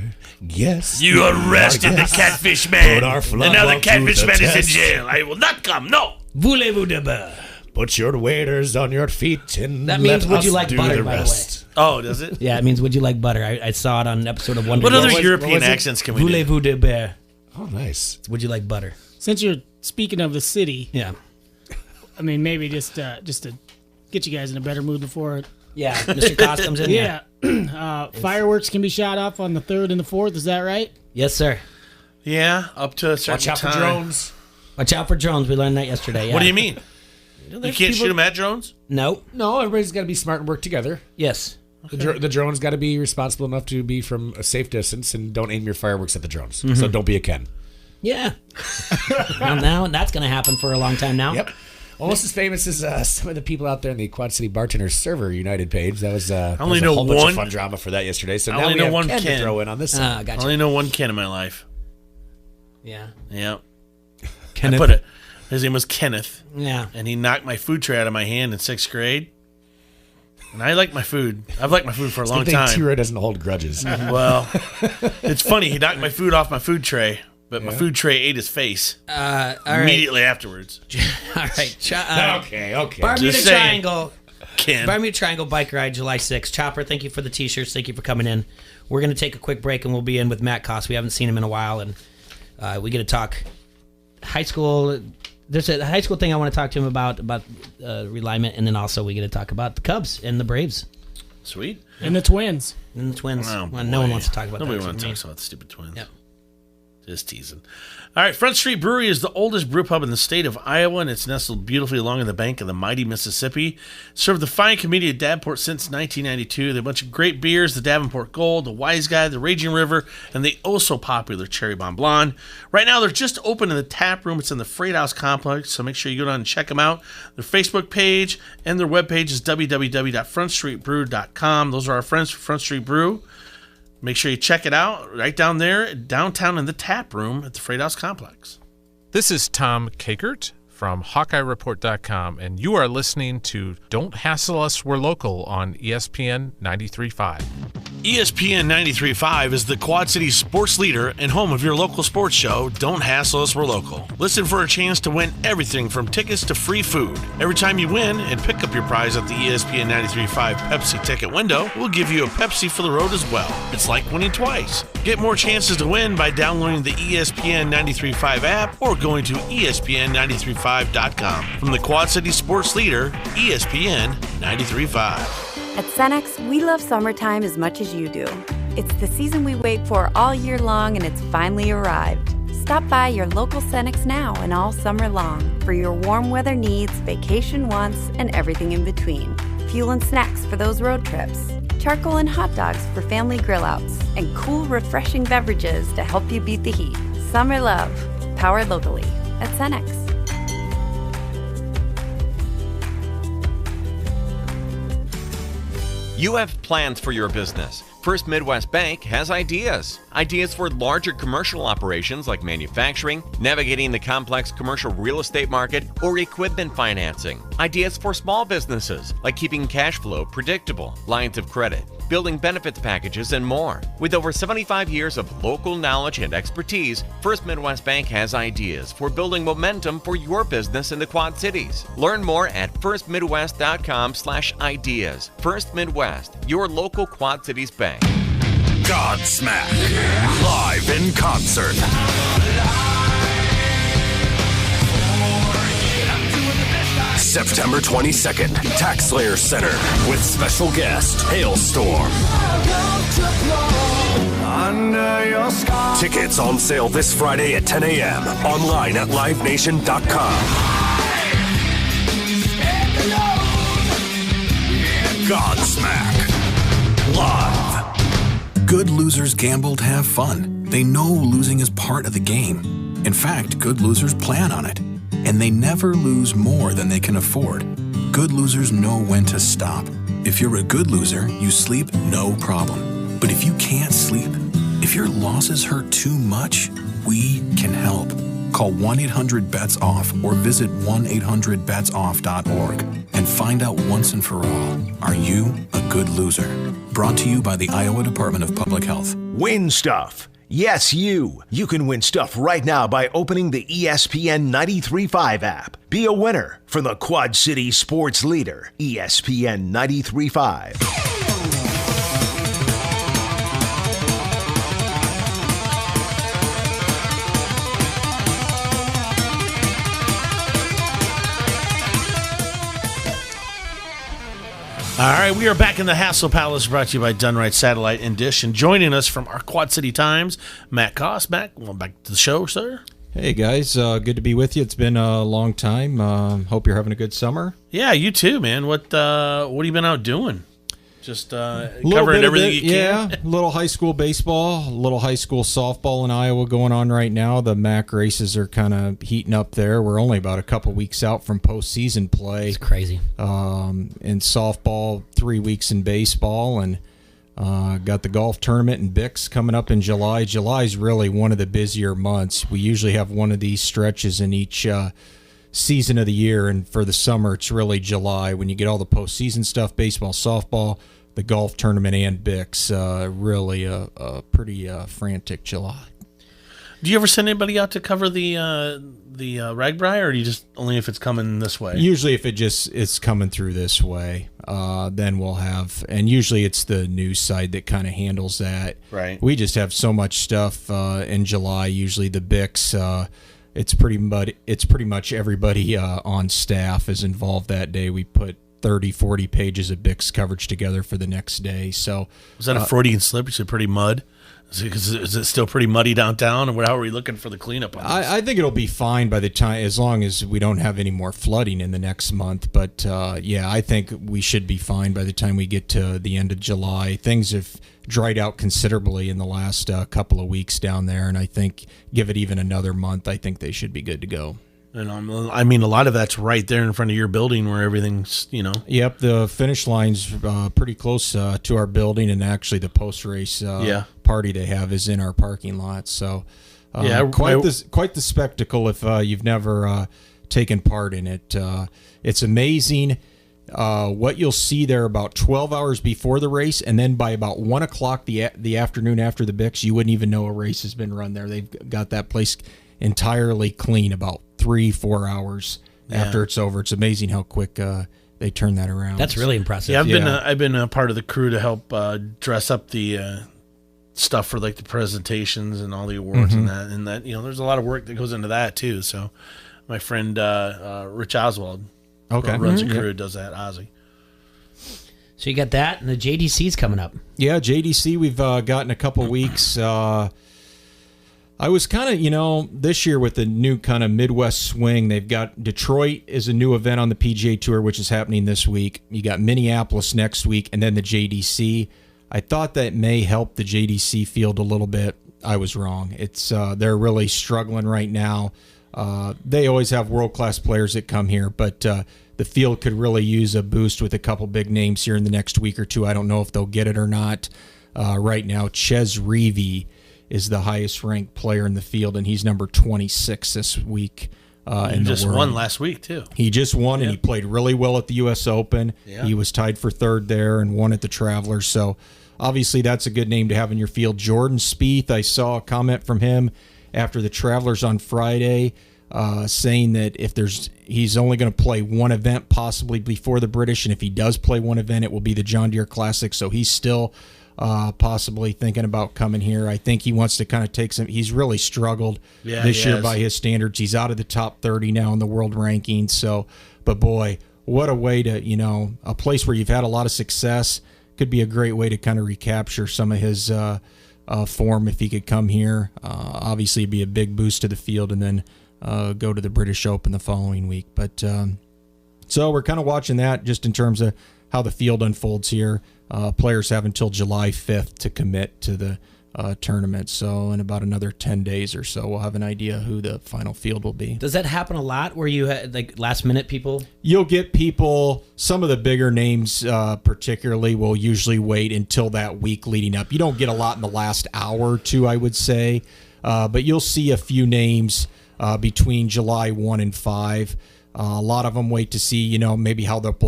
guest. You arrested the catfish man. Put our And now the flubber catfish to the man is in test. jail. I will not come. No. Voulez-vous de beurre? Put your waders on your feet and That means let would you us like do butter, the by the rest. Oh, does it? Yeah, it means would you like butter? I saw it on an episode of Wonder What other Years. European was it? accents can we do? Voulez-vous de beurre? Oh, nice. Would you like butter? Since you're speaking of the city, Yeah. I mean, maybe just to get you guys in a better mood before it. Yeah, Mr. Cost comes in. Yeah. Fireworks can be shot off on the 3rd and the 4th. Is that right? Yes, sir. Yeah, up to a certain Watch out for time. drones. Watch out for drones. We learned that yesterday. Yeah. What do you mean? You can't shoot them at drones? No. No, everybody's got to be smart and work together. Yes. The drone's got to be responsible enough to be from a safe distance, and don't aim your fireworks at the drones. So don't be a Ken. Yeah. Well, now that's going to happen for a long time now. Yep. Almost as famous as some of the people out there in the Quad City Bartenders Server United page. That was only that was a know whole bunch one. of fun drama for that yesterday. So I now only we know have one Ken to Ken. throw in on this side. I Gotcha. only know one Ken in my life. Yeah. Yeah. Kenneth. I put it. His name was Kenneth. Yeah. And he knocked my food tray out of my hand in 6th grade. And I like my food. I've liked my food for a long time. T-Roy doesn't hold grudges. Well, it's funny. He knocked my food off my food tray, but my food tray ate his face All right. immediately afterwards. All right. Okay. Just Bermuda saying. Triangle. Ken. Bermuda Triangle Bike Ride, July 6th. Chopper, thank you for the T-shirts. Thank you for coming in. We're going to take a quick break, and we'll be in with Matt Koss. We haven't seen him in a while, and we get to talk high school. There's a high school thing I want to talk to him about realignment, and then also we get to talk about the Cubs and the Braves. Sweet. And the Twins. And the Twins. Oh, Well, no one boy. wants to talk about Nobody that. wants to except talk about the stupid Twins. Yep. Just teasing. All right, Front Street Brewery is the oldest brew pub in the state of Iowa, and it's nestled beautifully along the bank of the mighty Mississippi. Served the fine community of Davenport since 1992. They have a bunch of great beers, the Davenport Gold, the Wise Guy, the Raging River, and the oh-so-popular Cherry Bomb Blonde. Right now, they're just open in the tap room. It's in the Freight House complex, so make sure you go down and check them out. Their Facebook page and their webpage is www.frontstreetbrew.com. Those are our friends from Front Street Brew. Make sure you check it out right down there, downtown in the tap room at the Freight House Complex. This is Tom Kakert from HawkeyeReport.com, and you are listening to Don't Hassle Us, We're Local on ESPN 93.5. ESPN 93.5 is the Quad Cities sports leader and home of your local sports show, Don't Hassle Us, We're Local. Listen for a chance to win everything from tickets to free food. Every time you win and pick up your prize at the ESPN 93.5 Pepsi ticket window, we'll give you a Pepsi for the road as well. It's like winning twice. Get more chances to win by downloading the ESPN 93.5 app or going to ESPN935.com. From the Quad Cities sports leader, ESPN 93.5. At Cenex, we love summertime as much as you do. It's the season we wait for all year long, and it's finally arrived. Stop by your local Cenex now and all summer long for your warm weather needs, vacation wants, and everything in between. Fuel and snacks for those road trips. Charcoal and hot dogs for family grill-outs. And cool, refreshing beverages to help you beat the heat. Summer love. Powered locally at Cenex. You have plans for your business. First Midwest Bank has ideas. Ideas for larger commercial operations like manufacturing, navigating the complex commercial real estate market, or equipment financing. Ideas for small businesses like keeping cash flow predictable, lines of credit, building benefits packages, and more. With over 75 years of local knowledge and expertise, First Midwest Bank has ideas for building momentum for your business in the Quad Cities. Learn more at firstmidwest.com/ideas. First Midwest, your local Quad Cities bank. Godsmack, live in concert. September 22nd, Tax Slayer Center with special guest Hailstorm. Tickets on sale this Friday at 10 a.m. Online at livenation.com. Godsmack, live. Good losers gamble to have fun. They know losing is part of the game. In fact, good losers plan on it. And they never lose more than they can afford. Good losers know when to stop. If you're a good loser, you sleep no problem. But if you can't sleep, if your losses hurt too much, we can help. Call 1-800-BETS-OFF or visit 1-800-BETSOFF.org and find out once and for all, are you a good loser? Brought to you by the Iowa Department of Public Health. Win stuff. Yes, you. You can win stuff right now by opening the ESPN 93.5 app. Be a winner from the Quad City sports leader, ESPN 93.5. All right, we are back in the Hassle Palace, brought to you by Dunright Satellite and Dish. And joining us from our Quad City Times, Matt Koss. Matt, welcome back to the show, sir. Hey, guys. Good to be with you. It's been a long time. Hope you're having a good summer. Yeah, you too, man. What have you been out doing? Just covering everything you can? Yeah, a little high school baseball, a little high school softball in Iowa going on right now. The MAC races are kind of heating up there. We're only about a couple weeks out from postseason play. It's crazy. In softball, 3 weeks in baseball, and got the golf tournament in Bix coming up in July. July is really one of the busier months. We usually have one of these stretches in each season of the year, and for the summer, it's really July when you get all the postseason stuff, baseball, softball, the golf tournament, and Bix. Really a pretty frantic July. Do you ever send anybody out to cover the Ragbri, or do you just only if it's coming this way? Usually if it's coming through this way, then we'll have, and usually it's the news side that kind of handles that. Right. We just have so much stuff in July. Usually the Bix, it's pretty much everybody on staff is involved that day. We put 30, 40 pages of Bix coverage together for the next day. So was that a Freudian slip? You said pretty mud. Is it still pretty muddy downtown, and how are we looking for the cleanup on this? I think it'll be fine by the time, as long as we don't have any more flooding in the next month. But yeah, I think we should be fine by the time we get to the end of July. Things have dried out considerably in the last couple of weeks down there, and I think give it even another month, I think they should be good to go. And I mean, a lot of that's right there in front of your building where everything's, Yep, the finish line's pretty close to our building, and actually the post-race party they have is in our parking lot. So quite the spectacle if you've never taken part in it. It's amazing what you'll see there about 12 hours before the race, and then by about 1 o'clock the afternoon after the Bix, you wouldn't even know a race has been run there. They've got that place entirely clean about 3-4 hours after it's over. It's amazing how quick they turn that around. That's really impressive. Yeah, I've been a part of the crew to help dress up the stuff for like the presentations and all the awards and that there's a lot of work that goes into that too. So my friend Rich Oswald runs the crew, does that. Ozzy. So you got that, and the JDC's coming up. Yeah, JDC we've got in a couple weeks. I was kind of, this year with the new kind of Midwest swing, they've got Detroit is a new event on the PGA Tour, which is happening this week. You got Minneapolis next week, and then the JDC. I thought that may help the JDC field a little bit. I was wrong. It's they're really struggling right now. They always have world-class players that come here, but the field could really use a boost with a couple big names here in the next week or two. I don't know if they'll get it or not. Right now, Ches Reavie is the highest ranked player in the field, and he's number 26 this week. And just won last week, too. He just won, and he played really well at the U.S. Open. Yeah. He was tied for third there and won at the Travelers. So, obviously, that's a good name to have in your field. Jordan Spieth, I saw a comment from him after the Travelers on Friday saying that he's only going to play one event possibly before the British, and if he does play one event, it will be the John Deere Classic. So he's still possibly thinking about coming here. I think he wants to kind of take some. He's really struggled this year by his standards. He's out of the top 30 now in the world rankings. So, but boy, what a way to, a place where you've had a lot of success could be a great way to kind of recapture some of his form if he could come here. Obviously, it'd be a big boost to the field, and then go to the British Open the following week. But so we're kind of watching that just in terms of how the field unfolds here. Players have until July 5th to commit to the tournament. So in about another 10 days or so, we'll have an idea who the final field will be. Does that happen a lot where you had like last minute people? You'll get people, some of the bigger names particularly will usually wait until that week leading up. You don't get a lot in the last hour or two, I would say. But you'll see a few names between July 1 and 5. A lot of them wait to see, maybe how they'll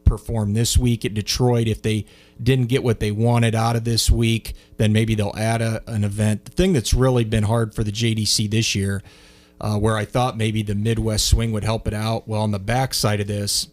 perform this week at Detroit. If they didn't get what they wanted out of this week, then maybe they'll add an event. The thing that's really been hard for the JDC this year, where I thought maybe the Midwest swing would help it out, well, on the backside of this,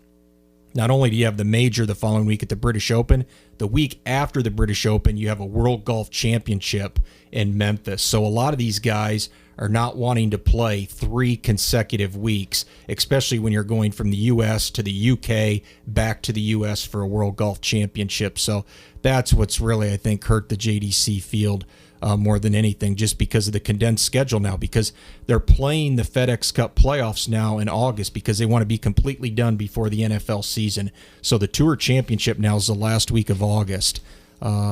not only do you have the major the following week at the British Open, the week after the British Open, you have a World Golf Championship in Memphis. So a lot of these guys are not wanting to play 3 consecutive weeks, especially when you're going from the U.S. to the U.K. back to the U.S. for a World Golf Championship. So that's what's really, I think, hurt the JDC field more than anything, just because of the condensed schedule now, because they're playing the FedEx Cup playoffs now in August because they want to be completely done before the NFL season. So the Tour Championship now is the last week of August.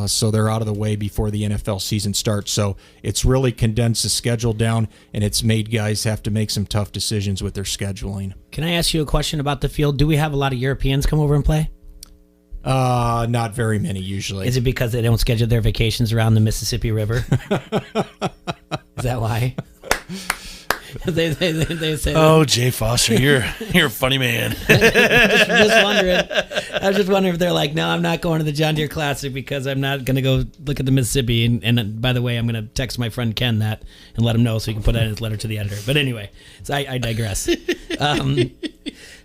So they're out of the way before the NFL season starts. So it's really condensed the schedule down, and it's made guys have to make some tough decisions with their scheduling. Can I ask you a question about the field? Do we have a lot of Europeans come over and play? Not very many usually. Is it because they don't schedule their vacations around the Mississippi River? Is that why? they say, "Oh, Jay Foster, you're a funny man." just wondering. I was just wondering if they're like, "No, I'm not going to the John Deere Classic because I'm not going to go look at the Mississippi." And by the way, I'm going to text my friend Ken that and let him know so he can put that in his letter to the editor. But anyway, so I digress.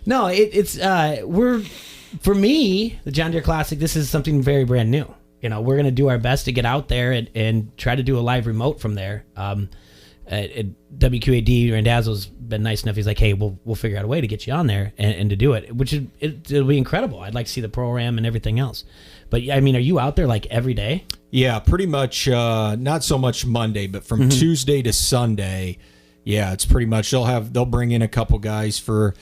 No, we're. For me, the John Deere Classic, this is something very brand new. We're going to do our best to get out there and try to do a live remote from there. WQAD Randazzo's been nice enough. He's like, hey, we'll figure out a way to get you on there and to do it, which it'll be incredible. I'd like to see the program and everything else. But I mean, are you out there like every day? Yeah, pretty much. Not so much Monday, but from Tuesday to Sunday. Yeah, it's pretty much they'll bring in a couple guys for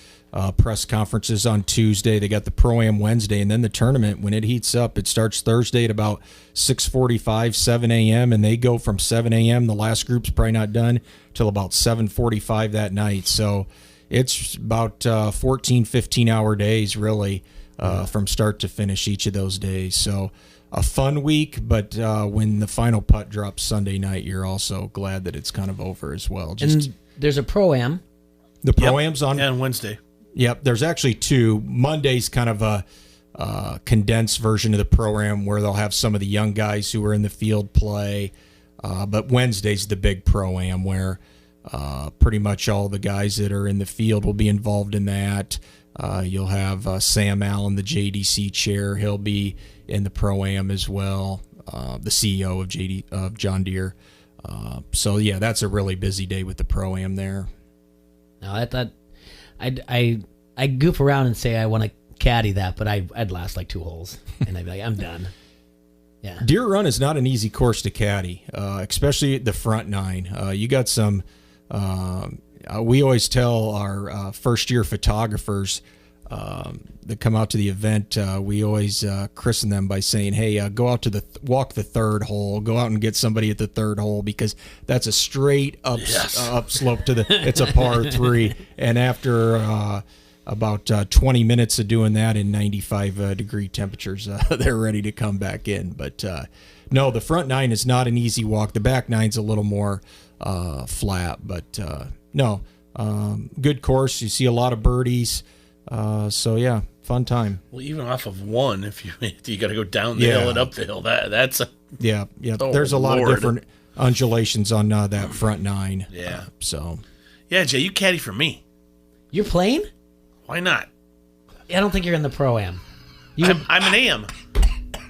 press conferences on Tuesday. They got the Pro-Am Wednesday, and then the tournament, when it heats up, it starts Thursday at about 6:45, 7 a.m., and they go from 7 a.m. The last group's probably not done till about 7:45 that night. So it's about 14, 15-hour days, really, from start to finish each of those days. So a fun week, but when the final putt drops Sunday night, you're also glad that it's kind of over as well. And there's a Pro-Am. The Pro-Am's on Wednesday. Yep, there's actually 2. Monday's kind of a condensed version of the program where they'll have some of the young guys who are in the field play. But Wednesday's the big Pro-Am where pretty much all the guys that are in the field will be involved in that. You'll have Sam Allen, the JDC chair. He'll be in the Pro-Am as well, the CEO of John Deere. So, yeah, that's a really busy day with the Pro-Am there. No, I thought I goof around and say I want to caddy that, but I'd last like 2 holes, and I'd be like, I'm done. Yeah, Deer Run is not an easy course to caddy, especially the front 9. You got some. We always tell our first-year photographers that come out to the event, we always christen them by saying, hey, go out to walk the 3rd hole, go out and get somebody at the 3rd hole, because that's a straight upslope to it's a par 3. And after about 20 minutes of doing that in 95 degree temperatures, they're ready to come back in. But No, the front 9 is not an easy walk. The back 9's a little more flat, but no, good course. You see a lot of birdies. So yeah, fun time. Well, even off of one, if you got to go down the hill and up the hill, that's a Oh, there's a lot Lord. of different undulations on that front 9. Yeah. Yeah, Jay, you caddy for me. You're playing? Why not? I don't think you're in the Pro-Am. I'm an AM.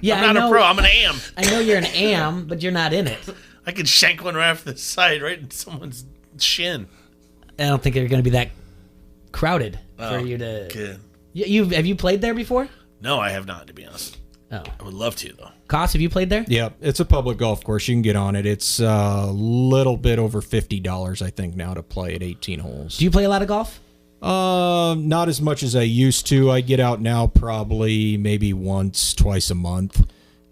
Yeah, I'm not a pro. I'm an AM. I know you're an AM, but you're not in it. I could shank one right off the side, right in someone's shin. I don't think they're going to be that crowded for you to. Good. Have you played there before? No, I have not, to be honest. Oh, I would love to though. Koss, have you played there? Yeah, it's a public golf course. You can get on it. It's a little bit over $50, I think, now to play at 18 holes. Do you play a lot of golf? Not as much as I used to. I get out now probably maybe once, twice a month.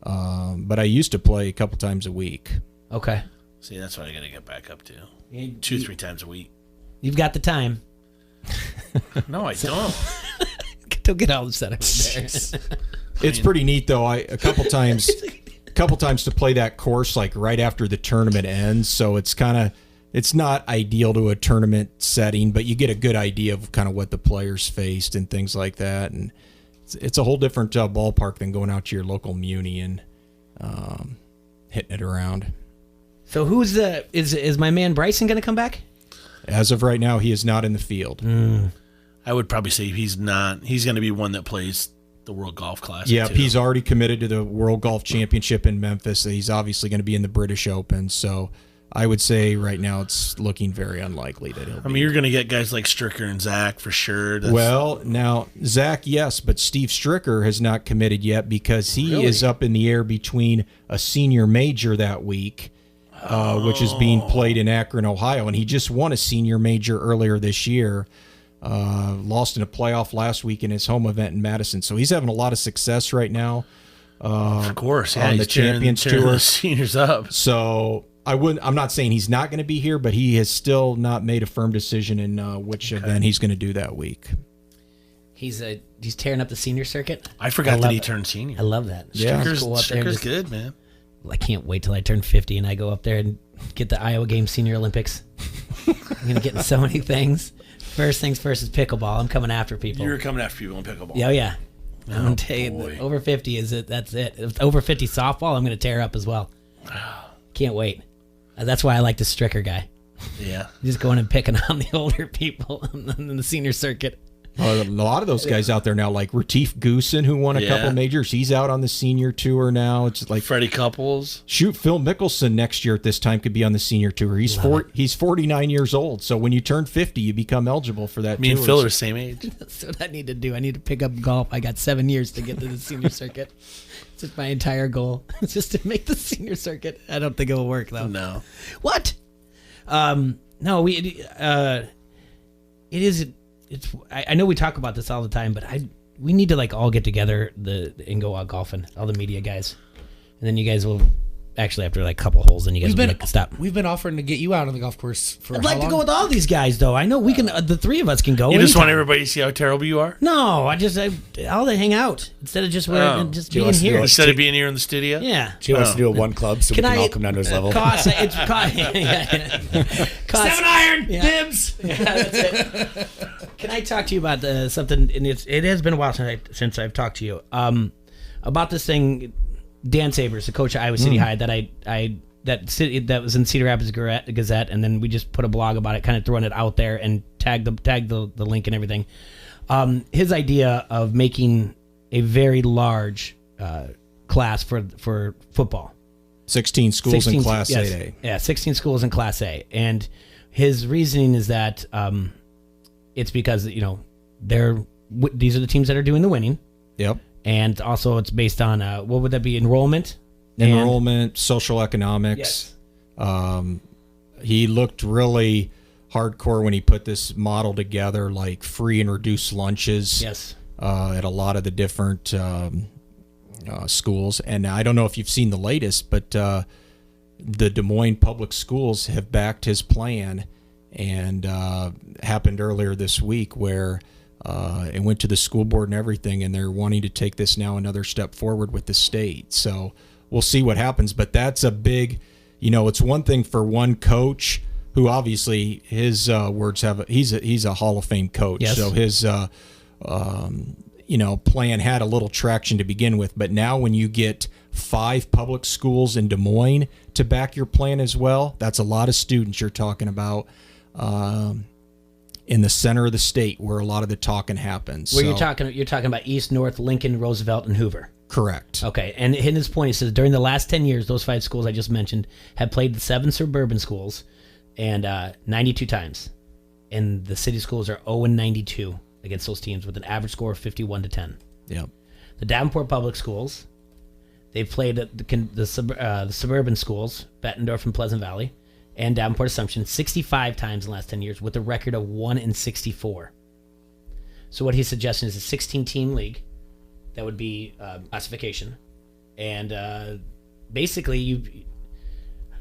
But I used to play a couple times a week. Okay. See, that's what I got to get back up to. 2-3 times a week. You've got the time. No, I don't. Don't get all upset there. It's pretty neat though. A couple times to play that course like right after the tournament ends. So it's not ideal to a tournament setting, but you get a good idea of kind of what the players faced and things like that. And it's a whole different ballpark than going out to your local muni and hitting it around. So is my man Bryson going to come back? As of right now, he is not in the field. I would probably say he's not. He's going to be one that plays the World Golf Classic. Yeah, too. he's already committed to the World Golf Championship in Memphis. He's obviously going to be in the British Open. So I would say right now it's looking very unlikely that he'll be. I mean, you're going to get guys like Stricker and Zach for sure. Well, now, Zach, yes, but Steve Stricker has not committed yet because he is up in the air between a senior major that week, which is being played in Akron, Ohio, and he just won a senior major earlier this year. Lost in a playoff last week in his home event in Madison. So he's having a lot of success right now. Of course, yeah, on the he's tearing Champions Tour. the seniors up. So I'm not saying he's not going to be here, but he has still not made a firm decision in which event he's going to do that week. He's tearing up the senior circuit. I forgot that he turned senior. I love that. Yeah, Stricker's good, man. I can't wait till I turn 50 and I go up there and get the Iowa Games Senior Olympics. I'm going to get in so many things. First things first is pickleball. I'm coming after people. You're coming after people in pickleball. Oh, yeah. I'm going to tell you, over 50 is it. That's it. If over 50 softball, I'm going to tear up as well. Can't wait. That's why I like the Stricker guy. Yeah. Just going and picking on the older people in the senior circuit. A lot of those guys out there now, like Retief Goosen, who won a couple majors, he's out on the senior tour now. It's like Freddie Couples. Shoot, Phil Mickelson next year at this time could be on the senior tour. He's 49 years old, so when you turn 50, you become eligible for that. Me and Phil are the same age. That's what I need to do. I need to pick up golf. I got 7 years to get to the senior circuit. It's just my entire goal. It's just to make the senior circuit. I don't think it will work though. No. What? No, it is. I know we talk about this all the time, but we need to all get together and go out golfing, all the media guys, and then you guys will actually after a couple holes, and you guys will be like, stop. We've been offering to get you out on the golf course for. I'd like to go with all these guys, though. I know we can. The three of us can go. You just want everybody to see how terrible you are? No, I'll they hang out instead of just being here. Instead of being here in the studio. Yeah. Jay wants to do a one club, so we can all come down to his level. Cost. 7-iron dibs. Yeah, that's it. Can I talk to you about something? And it has been a while since I've talked to you about this thing. Dan Sabers, the coach at Iowa City High, that was in Cedar Rapids Gazette, and then we just put a blog about it, kind of throwing it out there and tagged the link and everything. His idea of making a very large class for football. 16 schools in Class 8A. Yeah, 16 schools in Class A. And his reasoning is that it's because, these are the teams that are doing the winning. Yep. And also it's based on, what would that be, enrollment? Social economics. Yes. He looked really hardcore when he put this model together, like free and reduced lunches. Yes. At a lot of the different schools. And I don't know if you've seen the latest, but the Des Moines Public Schools have backed his plan, and happened earlier this week where it went to the school board and everything, and they're wanting to take this now another step forward with the state. So we'll see what happens. But that's a big, it's one thing for one coach who obviously his words have he's a Hall of Fame coach. Yes. So his plan had a little traction to begin with. But now when you get 5 public schools in Des Moines to back your plan as well, that's a lot of students you're talking about in the center of the state where a lot of the talking happens. Where you're talking about East, North, Lincoln, Roosevelt, and Hoover. Correct. Okay, and in his point, he says during the last 10 years, those 5 schools I just mentioned have played the 7 suburban schools and 92 times. And the city schools are 0-92 against those teams with an average score of 51-10. Yep. The Davenport Public Schools, they've played the suburban schools, Bettendorf and Pleasant Valley, and Davenport Assumption 65 times in the last 10 years with a record of 1-64. So what he's suggesting is a 16-team league. That would be classification. And basically,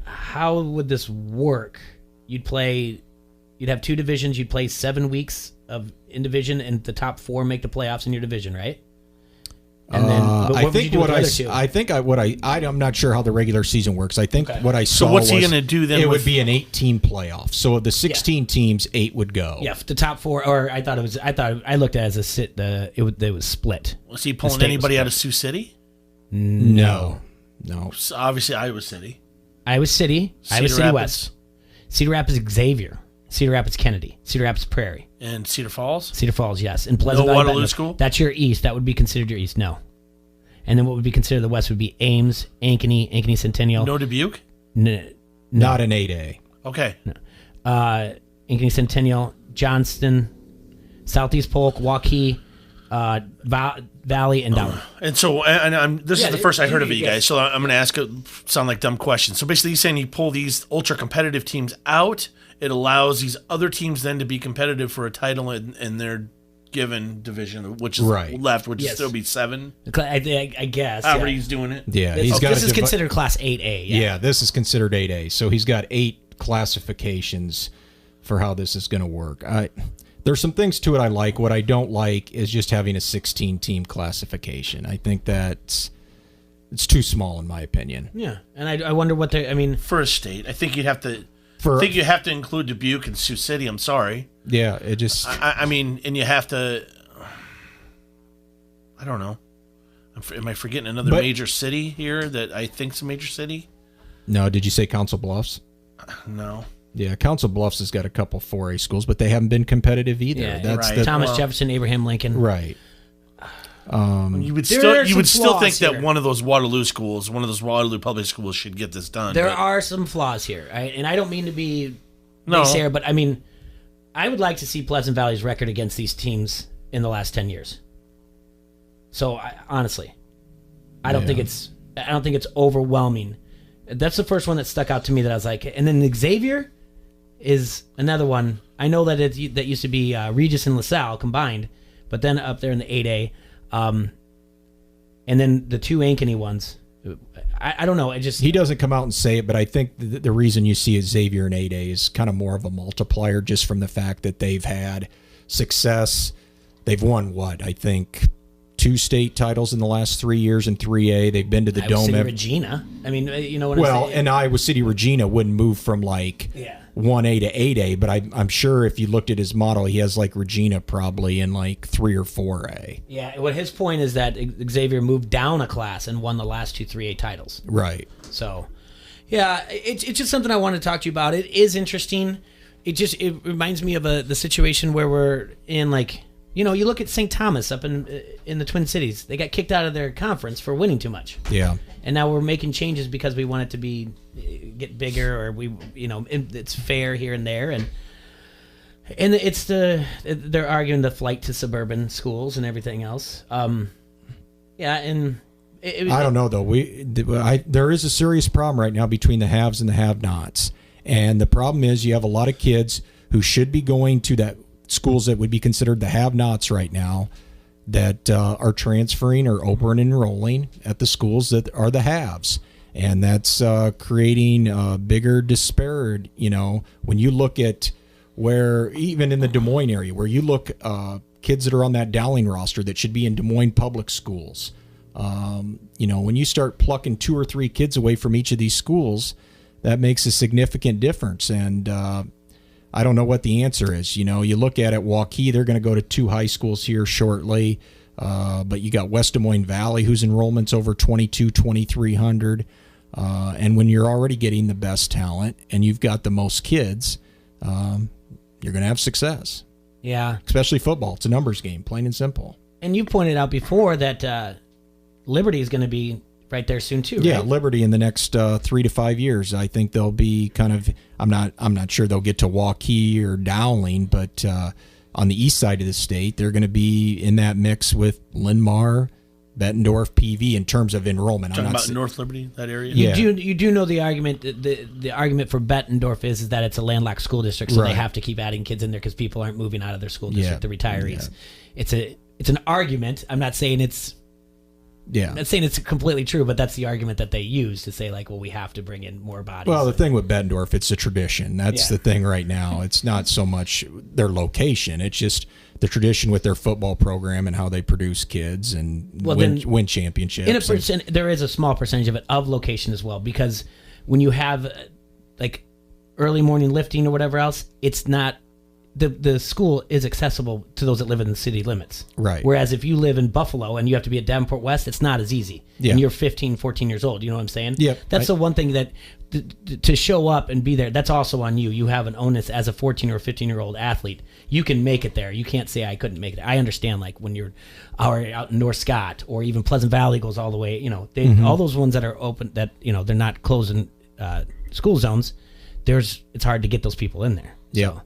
how would this work? You'd have 2 divisions. You'd play 7 weeks in division, and the top 4 make the playoffs in your division, right? And then, I'm not sure how the regular season works. I think what I saw. So what's he going to do then? It would be an 8-team playoff. So of the 16 teams, 8 would go. Yeah, the top 4. Or I looked at it as it was split. Was he pulling anybody out of Sioux City? No. So obviously Iowa City. Iowa City Rapids. West. Cedar Rapids Xavier. Cedar Rapids Kennedy. Cedar Rapids Prairie. And Cedar Falls? Cedar Falls, yes. And Pleasant No Valley, Waterloo Bettendorf. School? That's your east. That would be considered your east. No. And then what would be considered the west would be Ames, Ankeny Centennial. No Dubuque? No. Not an 8A. Okay. No. Ankeny Centennial, Johnston, Southeast Polk, Waukee, Valley, and Down. And so, this is the first I heard of it, you guys. So I'm going to ask sound like dumb questions. So basically, he's saying you pull these ultra competitive teams out. It allows these other teams then to be competitive for a title in their given division, which is left, which would still be 7. I guess. However he's doing it. Yeah, this is considered Class 8A. Yeah, this is considered 8A. So he's got 8 classifications for how this is going to work. There's some things to it I like. What I don't like is just having a 16-team classification. I think it's too small in my opinion. Yeah, and I wonder what for a state, I think you'd have to. You have to include Dubuque and Sioux City. I'm sorry. Yeah, it just. And you have to. I don't know. Am I forgetting another major city here that I think's a major city? No, did you say Council Bluffs? No. Yeah, Council Bluffs has got a couple 4A schools, but they haven't been competitive either. Yeah, that's right. Thomas Jefferson, Abraham Lincoln. Right. You would still think that one of those Waterloo schools, one of those Waterloo public schools, should get this done. There are some flaws here, right? And I don't mean to be No. naysayer, but I would like to see Pleasant Valley's record against these teams in the last 10 years. So honestly, I don't think it's overwhelming. That's the first one that stuck out to me that I was like, and then Xavier is another one. I know that that used to be Regis and LaSalle combined, but then up there in the 8A. And then the 2 Ankeny ones, I don't know. He doesn't come out and say it, but I think the reason you see Xavier in 8A is kind of more of a multiplier, just from the fact that they've had success. They've won I think 2 state titles in the last 3 years in 3A. They've been to the Dome. City Regina. I mean, you know what I'm saying? Well, and Iowa City Regina wouldn't move from 1A to 8A, but I'm sure if you looked at his model, he has Regina probably in 3 or 4A. Yeah, what his point is that Xavier moved down a class and won the last 2 3A titles. Right. So, yeah, it's just something I wanted to talk to you about. It is interesting. It reminds me of the situation where we're in you look at St. Thomas up in the Twin Cities. They got kicked out of their conference for winning too much. Yeah. And now we're making changes because we want it to get bigger, or it's fair here and there, and it's they're arguing the flight to suburban schools and everything else. Yeah, and I don't know though. There is a serious problem right now between the haves and the have-nots, and the problem is you have a lot of kids who should be going to that schools that would be considered the have-nots right now that are transferring or open enrolling at the schools that are the haves. And that's creating a bigger disparity. When you look at where, even in the Des Moines area, where you look kids that are on that Dowling roster that should be in Des Moines public schools, When you start plucking 2 or 3 kids away from each of these schools, that makes a significant difference. And I don't know what the answer is. You look at it, Waukee, they're going to go to 2 high schools here shortly. But you got West Des Moines Valley, whose enrollment's over 2,300. And when you're already getting the best talent and you've got the most kids, you're going to have success. Yeah. Especially football. It's a numbers game, plain and simple. And you pointed out before that Liberty is going to be right there soon too, right? Yeah, Liberty in the next 3 to 5 years. I think they'll be kind of, I'm not sure they'll get to Waukee or Dowling, but on the east side of the state, they're going to be in that mix with Linn-Mar, Bettendorf, PV in terms of enrollment. Talking about North Liberty, that area? You do know the argument. The argument for Bettendorf is that it's a landlocked school district, so Right. they have to keep adding kids in there because people aren't moving out of their school district, Yeah. the retirees. Yeah. It's an argument. I'm not saying it's completely true, but that's the argument that they use to say, like, well, we have to bring in more bodies. Well, the thing with Bettendorf, it's a tradition. That's the thing right now. It's not so much their location. It's just the tradition with their football program and how they produce kids and win championships. There is a small percentage of it of location as well, because when you have like early morning lifting or whatever else, it's not the school is accessible to those that live in the city limits. Right. Whereas if you live in Buffalo and you have to be at Davenport West, it's not as easy. Yeah. And you're 15, 14 years old. You know what I'm saying? Yep. That's the one thing that to show up and be there, that's also on you. You have an onus as a 14 or 15-year-old athlete. You can make it there. You can't say I couldn't make it. I understand, like when you're out in North Scott or even Pleasant Valley goes all the way, all those ones that are open, that, they're not closing school zones, it's hard to get those people in there. Yeah. So,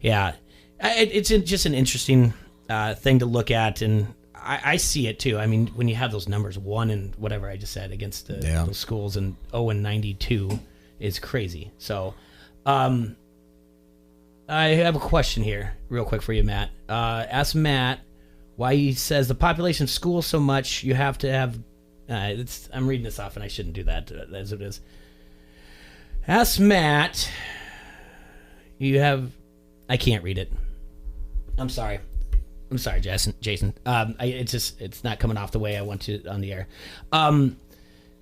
yeah. It's just an interesting thing to look at, and I see it too. I mean, when you have those numbers, 1 and whatever I just said against those schools, and 0-92 is crazy. So, I have a question here, real quick for you, Matt. Ask Matt why he says the population of schools so much you have to have. I'm reading this off, and I shouldn't do that as it is. Ask Matt. I can't read it. I'm sorry, Jason. It's not coming off the way I want to on the air.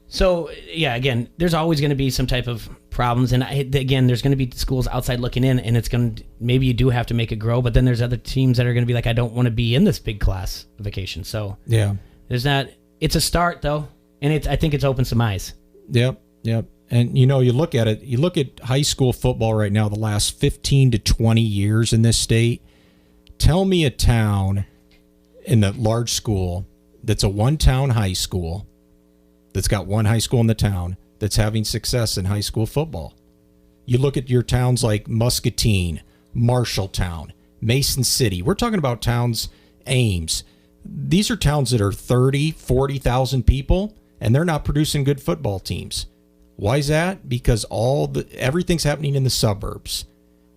So yeah, again, there's always going to be some type of problems, and again, there's going to be schools outside looking in, and maybe you do have to make it grow, but then there's other teams that are going to be like, I don't want to be in this big classification. So yeah, there's that. It's a start though, and I think it's opened some eyes. Yep. And, you look at it, you look at high school football right now, the last 15 to 20 years in this state. Tell me a town in the large school that's a one-town high school, that's got one high school in the town, that's having success in high school football. You look at your towns like Muscatine, Marshalltown, Mason City. We're talking about towns, Ames. These are towns that are 30, 40,000 people, and they're not producing good football teams. Why is that? Because everything's happening in the suburbs,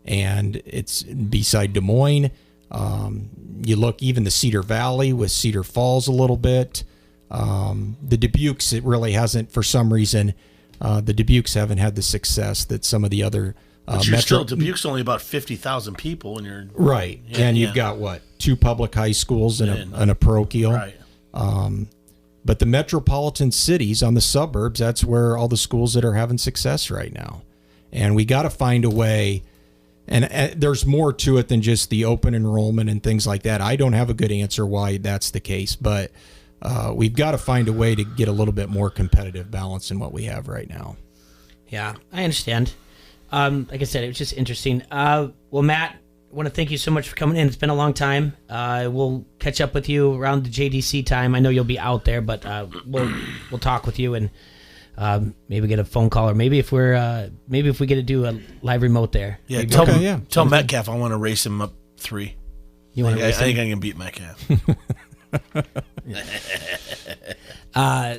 and it's beside Des Moines. You look even the Cedar Valley with Cedar Falls a little bit. The Dubukes, it really hasn't, for some reason, the Dubukes haven't had the success that some of the other Dubuque's only about 50,000 people, and you're right. Yeah, and you've got 2 public high schools and a parochial. Right. But the metropolitan cities on the suburbs, that's where all the schools that are having success right now. And we got to find a way, and there's more to it than just the open enrollment and things like that. I don't have a good answer why that's the case, but we've got to find a way to get a little bit more competitive balance than what we have right now. Yeah, I understand. Like I said, it was just interesting. Well, Matt, I want to thank you so much for coming in. It's been a long time. We'll catch up with you around the JDC time. I know you'll be out there, but we'll talk with you and maybe get a phone call, or maybe if we get to do a live remote there. Yeah, tell Metcalf I want to race him up 3. You want to race him? I think I can beat Metcalf.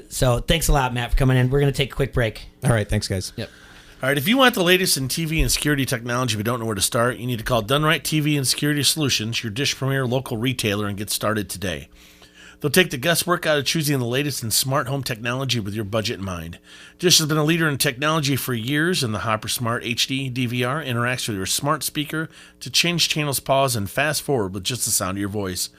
So thanks a lot, Matt, for coming in. We're going to take a quick break. All right, thanks, guys. Yep. All right, if you want the latest in TV and security technology but don't know where to start, you need to call Dunright TV and Security Solutions, your Dish Premier local retailer, and get started today. They'll take the guesswork out of choosing the latest in smart home technology with your budget in mind. Dish has been a leader in technology for years, and the Hopper Smart HD DVR interacts with your smart speaker to change channels, pause, and fast forward with just the sound of your voice.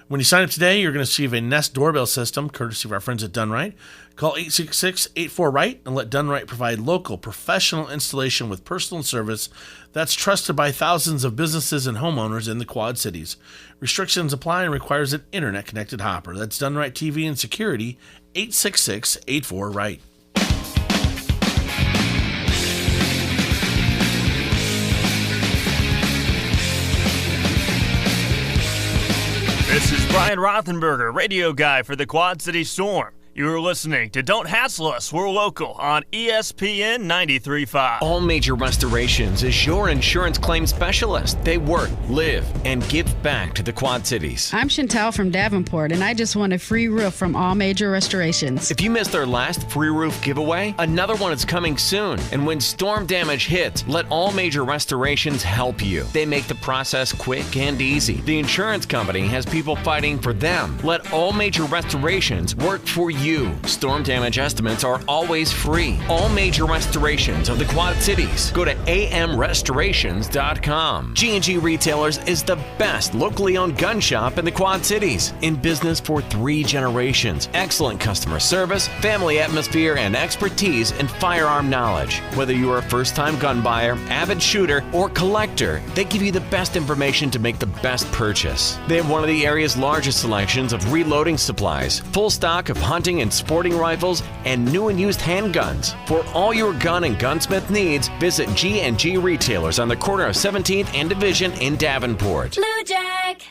When you sign up today, you're going to receive a Nest doorbell system, courtesy of our friends at Done Right. Call 866-84-RIGHT and let Done Right provide local, professional installation with personal service that's trusted by thousands of businesses and homeowners in the Quad Cities. Restrictions apply and requires an internet-connected hopper. That's Done Right TV and Security, 866-84-RIGHT. This is Brian Rothenberger, radio guy for the Quad City Storm. You're listening to Don't Hassle Us, We're Local on ESPN 93.5. All Major Restorations is your insurance claim specialist. They work, live, and give back to the Quad Cities. I'm Chantal from Davenport, and I just won a free roof from All Major Restorations. If you missed their last free roof giveaway, another one is coming soon. And when storm damage hits, let All Major Restorations help you. They make the process quick and easy. The insurance company has people fighting for them. Let All Major Restorations work for you. Storm damage estimates are always free. All Major Restorations of the Quad Cities. Go to amrestorations.com. G&G Retailers is the best locally owned gun shop in the Quad Cities. In business for 3 generations. Excellent customer service, family atmosphere, and expertise in firearm knowledge. Whether you are a first-time gun buyer, avid shooter, or collector, they give you the best information to make the best purchase. They have one of the area's largest selections of reloading supplies, full stock of hunting and sporting rifles, and new and used handguns. For all your gun and gunsmith needs, visit G&G Retailers on the corner of 17th and Division in Davenport. Blue Jack.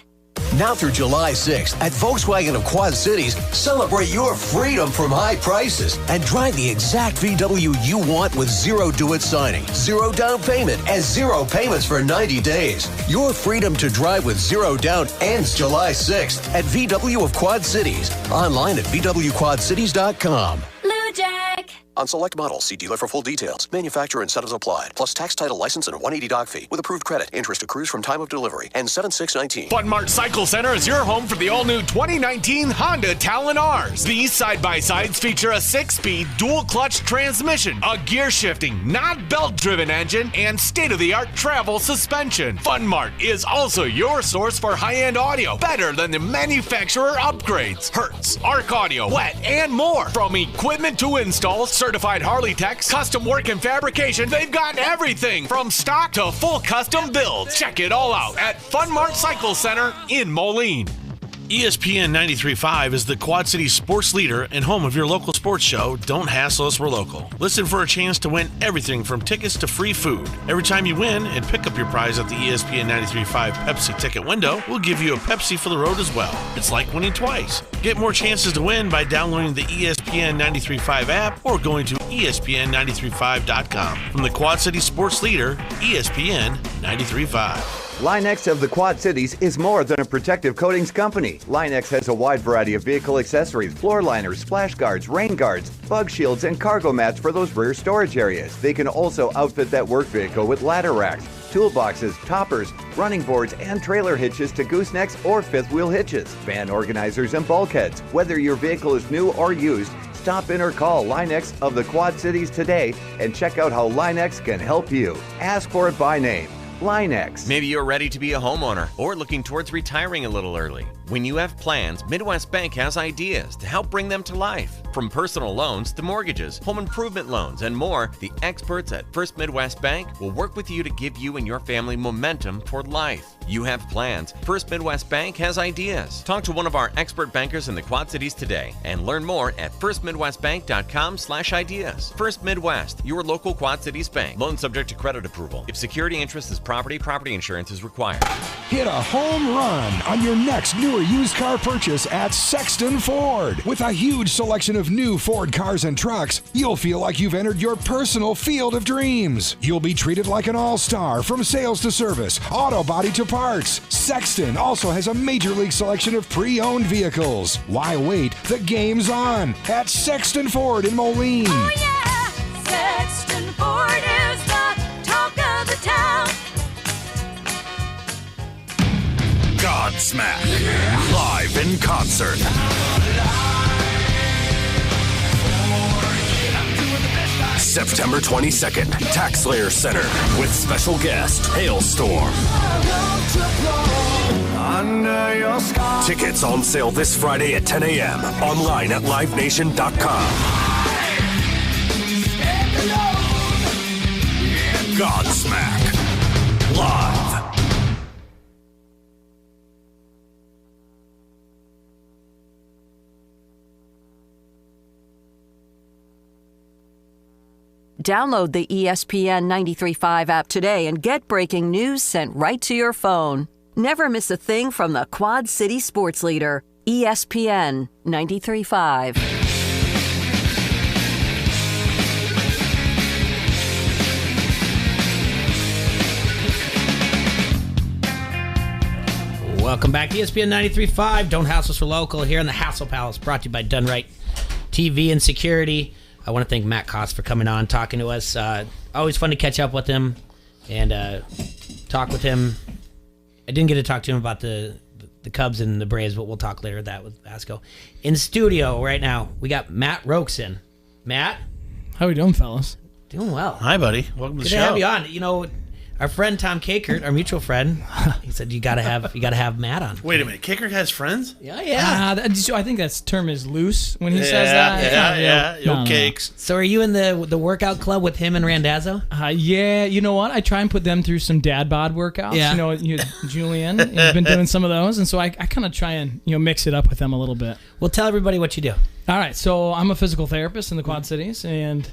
Now through July 6th at Volkswagen of Quad Cities, celebrate your freedom from high prices and drive the exact VW you want with zero do-it signing, zero down payment, and zero payments for 90 days. Your freedom to drive with zero down ends July 6th at VW of Quad Cities. Online at VWQuadCities.com. Blue Jack. On select models, see dealer for full details. Manufacturer incentives applied, plus tax, title, license, and a 180 doc fee. With approved credit, interest accrues from time of delivery. And 7619. Fun Mart Cycle Center is your home for the all-new 2019 Honda Talon Rs. These side-by-sides feature a 6-speed dual-clutch transmission, a gear-shifting, not belt-driven engine, and state-of-the-art travel suspension. Fun Mart is also your source for high-end audio, better than the manufacturer upgrades. Hertz, Arc Audio, Wet, and more. From equipment to installs, certified Harley techs, custom work and fabrication, they've got everything from stock to full custom builds. Check it all out at Fun Mart Cycle Center in Moline. ESPN 93.5 is the Quad Cities sports leader and home of your local sports show, Don't Hassle Us, We're Local. Listen for a chance to win everything from tickets to free food. Every time you win and pick up your prize at the ESPN 93.5 Pepsi ticket window, we'll give you a Pepsi for the road as well. It's like winning twice. Get more chances to win by downloading the ESPN 93.5 app or going to ESPN935.com. From the Quad Cities sports leader, ESPN 93.5. Line-X of the Quad Cities is more than a protective coatings company. Line-X has a wide variety of vehicle accessories, floor liners, splash guards, rain guards, bug shields, and cargo mats for those rear storage areas. They can also outfit that work vehicle with ladder racks, toolboxes, toppers, running boards, and trailer hitches to goosenecks or fifth wheel hitches, van organizers, and bulkheads. Whether your vehicle is new or used, stop in or call Line-X of the Quad Cities today and check out how Line-X can help you. Ask for it by name. Line-X. Maybe you're ready to be a homeowner or looking towards retiring a little early. When you have plans, Midwest Bank has ideas to help bring them to life. From personal loans to mortgages, home improvement loans, and more, the experts at First Midwest Bank will work with you to give you and your family momentum for life. You have plans. First Midwest Bank has ideas. Talk to one of our expert bankers in the Quad Cities today and learn more at firstmidwestbank.com/ideas. First Midwest, your local Quad Cities bank. Loan subject to credit approval. If security interest is property insurance is required. Hit a home run on your next new or used car purchase at Sexton Ford. With a huge selection of new Ford cars and trucks, you'll feel like you've entered your personal field of dreams. You'll be treated like an all-star from sales to service, auto body to parts. Sexton also has a major league selection of pre-owned vehicles. Why wait? The game's on at Sexton Ford in Moline. Oh yeah! Sexton Ford is the talk of the town. Godsmack, live in concert. September 22nd, Tax Slayer Center with special guest Hailstorm. Under your sky. Tickets on sale this Friday at 10 a.m. Online at livenation.com. Godsmack. Live. Download the ESPN 93.5 app today and get breaking news sent right to your phone. Never miss a thing from the Quad City sports leader, ESPN 93.5. Welcome back to ESPN 93.5. Don't Hassle Us for Local here in the Hassle Palace, brought to you by Done Right TV and Security. I want to thank Matt Koss for coming on, talking to us. Always fun to catch up with him and talk with him. I didn't get to talk to him about the Cubs and the Braves, but we'll talk later that with Vasco. In studio right now, we got Matt Rokeson. Matt? How we doing, fellas? Doing well. Hi, buddy. Welcome to the show. Good to have you on. You know, our friend Tom Kakert, our mutual friend, he said you gotta have Matt on. Wait a minute, Kakert has friends? Yeah. I think that term is loose when he says that. Yeah. Cakes. So are you in the workout club with him and Randazzo? Yeah. You know what? I try and put them through some dad bod workouts. Yeah. Julian, you've been doing some of those, and so I kind of try and mix it up with them a little bit. Well, tell everybody what you do. All right. So I'm a physical therapist in the Quad Cities, and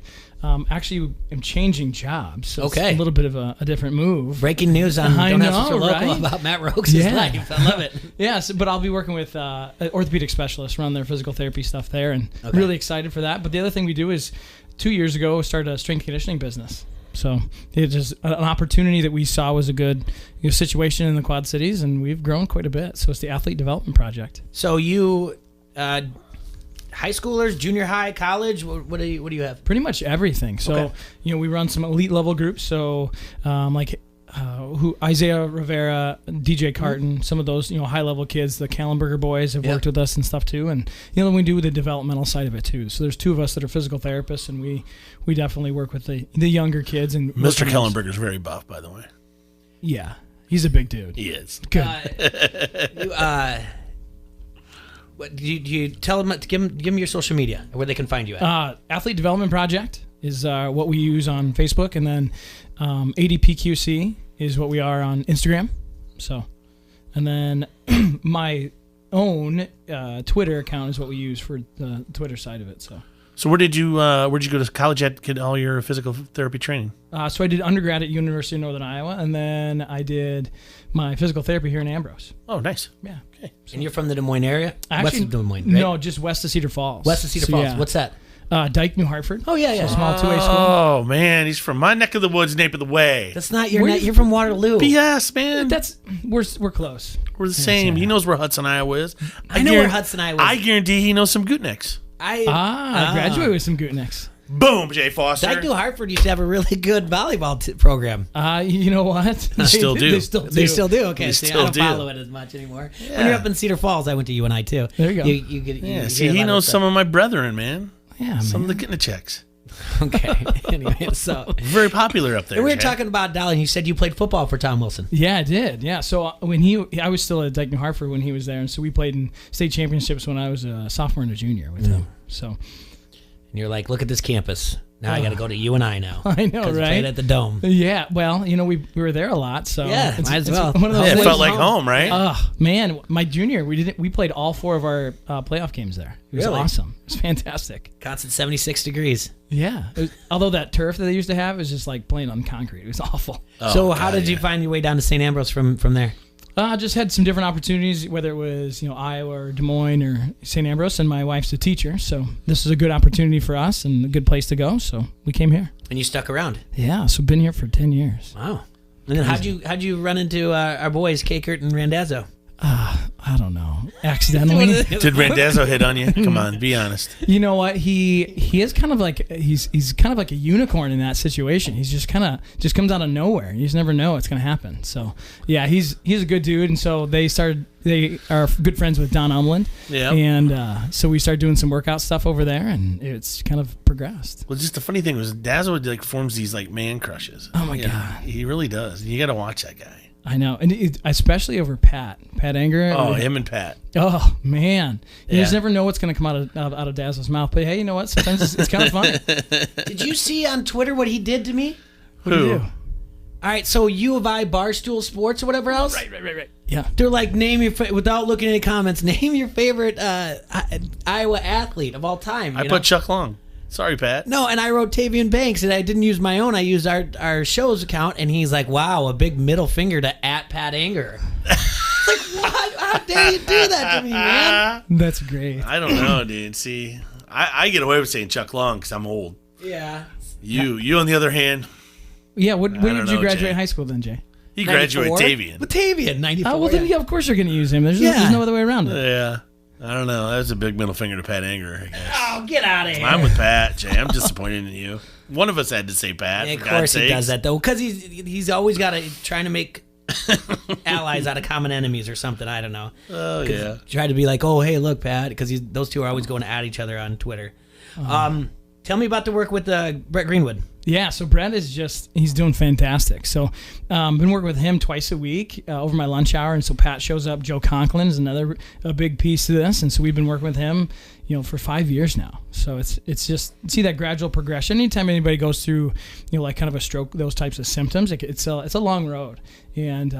actually I'm changing jobs. So okay. It's a little bit of a different move. Breaking news on Don't Hassle for Local about Matt Roke's life. I love it. Yes, but I'll be working with orthopedic specialists, run their physical therapy stuff there, and really excited for that. But the other thing we do is 2 years ago started a strength conditioning business. So it's just an opportunity that we saw was a good situation in the Quad Cities, and we've grown quite a bit. So it's the Athlete Development Project. So you... high schoolers, junior high, college? What do you have? Pretty much everything. So, we run some elite level groups. So, Isaiah Rivera, DJ Carton, some of those, high level kids, the Kallenberger boys have worked with us and stuff too. And, we do the developmental side of it too. So there's two of us that are physical therapists, and we definitely work with the younger kids. And Mr. Kallenberger is very buff, by the way. Yeah. He's a big dude. He is. Good. Do you tell them to give them your social media where they can find you at? Athlete Development Project is what we use on Facebook, and then ADPQC is what we are on Instagram. So, and then my own Twitter account is what we use for the Twitter side of it. So where'd you go to college at, get all your physical therapy training? So I did undergrad at University of Northern Iowa, and then I did my physical therapy here in Ambrose. Oh, nice. Yeah. Okay. So. And you're from the Des Moines area? Actually, west of Des Moines, right? No, just west of Cedar Falls. West of Cedar Falls. Yeah. What's that? Dyke, New Hartford. Oh, yeah. So small 2A school. Oh, man. He's from my neck of the woods, nape of the way. That's not your neck. You're from Waterloo. BS, man. We're close. We're the same. He knows where Hudson, Iowa is. I know where Hudson, Iowa is. I guarantee he knows some Gootnicks. I graduated with some Gootnicks. Boom, Jay Foster. Dyke, New Hartford used to have a really good volleyball program. You know what? They still do. They still do. Okay, I don't follow it as much anymore. Yeah. When you're up in Cedar Falls, I went to UNI too. There you go. You see, he knows some of my brethren, man. Yeah, some of the Gootnichecks. Okay. Anyway, so very popular up there. And we were talking about Dolly, and you said you played football for Tom Wilson. Yeah, I did. Yeah. So I was still at Dyke, New Hartford when he was there, and so we played in state championships when I was a sophomore and a junior with him. So, and you're like, look at this campus. Now I got to go to UNI now. I know, right? Played at the Dome. Yeah. Well, we were there a lot, so yeah, might as well. One of those it felt like home, right? Oh man, my junior, we played all 4 of our playoff games there. It was awesome. It was fantastic. Constant 76 degrees. Yeah. Although that turf that they used to have is just like playing on concrete. It was awful. So how did you find your way down to St. Ambrose from there? Just had some different opportunities, whether it was Iowa or Des Moines or St. Ambrose, and my wife's a teacher, so this was a good opportunity for us and a good place to go, so we came here. And you stuck around? Yeah, so been here for 10 years. Wow. And then how'd you run into our boys, Kakert and Randazzo? I don't know. Accidentally. Did Randazzo hit on you? Come on, be honest. You know what? He is kind of like he's kind of like a unicorn in that situation. He's just comes out of nowhere. You just never know what's gonna happen. So yeah, he's a good dude, and so they are good friends with Don Umland. Yeah. And so we started doing some workout stuff over there, and it's kind of progressed. Well, just the funny thing was Dazzle forms these man crushes. Oh my god, he really does. You got to watch that guy. I know, and especially over Pat Anger. Oh, him and Pat. Oh man, you Yeah. just never know what's going to come out of Dazzle's mouth. But hey, you know what? Sometimes it's kind of fun. Did you see on Twitter what he did to me? What do you do? All right, so U of I Barstool Sports or whatever else. Right. Yeah. They're like, without looking at any comments, name your favorite Iowa athlete of all time. I put Chuck Long. Sorry, Pat. No, and I wrote Tavian Banks, and I didn't use my own. I used our show's account, and he's like, wow, a big middle finger to @Pat Anger. Like, what? How dare you do that to me, man? That's great. I don't know, dude. See, I get away with saying Chuck Long because I'm old. Yeah. You on the other hand. Yeah, when don't did you know, graduate Jay. high school then, Jay? You graduated Tavian. With Tavian, 94. Oh, well, then, yeah, of course you're going to use him. There's no other way around it. Yeah. I don't know. That was a big middle finger to Pat Anger, I guess. Oh, get out of here. I'm with Pat, Jay. I'm disappointed in you. One of us had to say Pat. Yeah, of for course God's he sakes. does that, though, because he's always trying to make allies out of common enemies or something. I don't know. Oh, yeah. Try to be like, oh, hey, look, Pat, because those two are always going at each other on Twitter. Tell me about the work with Brett Greenwood. Yeah, so Brett is he's doing fantastic. So been working with him twice a week over my lunch hour. And so Pat shows up. Joe Conklin is a big piece of this. And so we've been working with him, for 5 years now. So it's just, see that gradual progression. Anytime anybody goes through, like kind of a stroke, those types of symptoms, it's a long road. And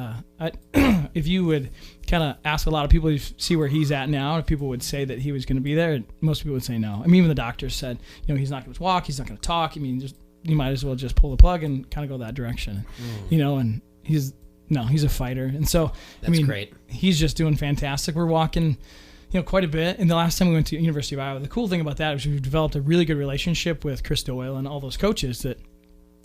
if you would kind of ask a lot of people to see where he's at now, if people would say that he was going to be there, most people would say no. I mean, even the doctors said, he's not going to walk, he's not going to talk. I mean, you might as well just pull the plug and kind of go that direction, and he's a fighter. And so, That's great. He's just doing fantastic. We're walking, quite a bit. And the last time we went to University of Iowa, the cool thing about that is we've developed a really good relationship with Chris Doyle and all those coaches that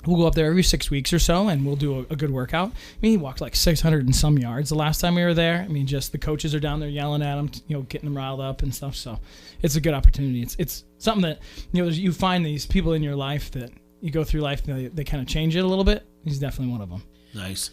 we'll go up there every 6 weeks or so, and we'll do a good workout. I mean, he walked like 600 and some yards the last time we were there. I mean, just the coaches are down there yelling at him, getting him riled up and stuff. So it's a good opportunity. It's something that, you find these people in your life that you go through life, they kind of change it a little bit. He's definitely one of them. Nice.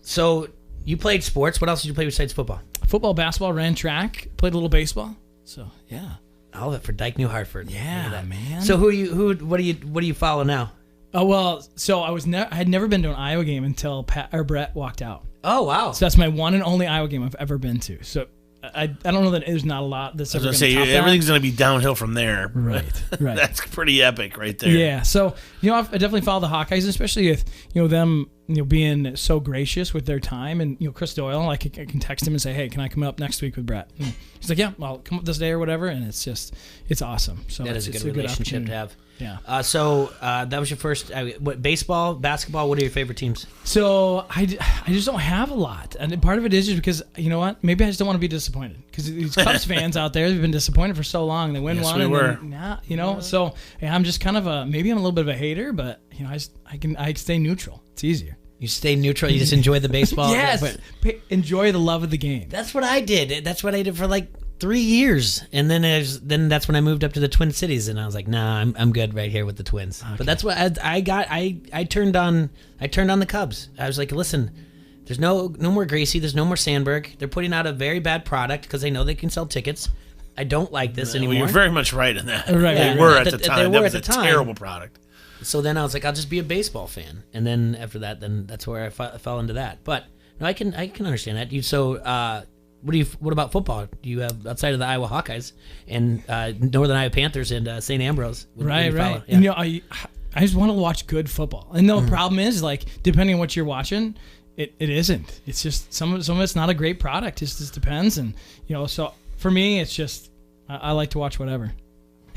So you played sports. What else did you play besides football? Football, basketball, ran track, played a little baseball. So yeah, all of it for Dyke New Hartford. Yeah, man. So what do you follow now? Oh well, so I had never been to an Iowa game until Brett walked out. Oh wow! So that's my one and only Iowa game I've ever been to. So I don't know that there's not a lot that's ever going to top that. Everything's going to be downhill from there. Right. That's pretty epic right there. Yeah. So I definitely follow the Hawkeyes, especially with them being so gracious with their time. And Chris Doyle, I can text him and say, hey, can I come up next week with Brett? And he's like, yeah, I'll come up this day or whatever. And it's awesome. So that is a good relationship to have. Yeah. So that was your first. What, baseball, basketball? What are your favorite teams? So I just don't have a lot, and part of it is just because you know what? Maybe I just don't want to be disappointed because these Cubs fans out there have been disappointed for so long. They win one, we and were. then, So I'm just kind of maybe I'm a little bit of a hater, but I stay neutral. It's easier. You stay neutral. You just enjoy the baseball. Yes. Enjoy the love of the game. That's what I did. That's what I did for like 3 years, and then that's when I moved up to the Twin Cities, and I was like, nah, I'm good right here with the Twins. Okay. But that's what I got. I turned on the Cubs. I was like, listen, there's no more Gracie, there's no more Sandberg. They're putting out a very bad product because they know they can sell tickets. I don't like this anymore. You're very much right in that. Right. They were at the time. That was a terrible product. So then I was like, I'll just be a baseball fan, and then after that, that's where I fell into that. But no, I can understand that. What about football? Do you have outside of the Iowa Hawkeyes and Northern Iowa Panthers and St. Ambrose? Right. Yeah. And, I just want to watch good football. And the problem is, like, depending on what you're watching, it isn't. It's just some of it's not a great product. It just depends. And so for me, it's just I like to watch whatever.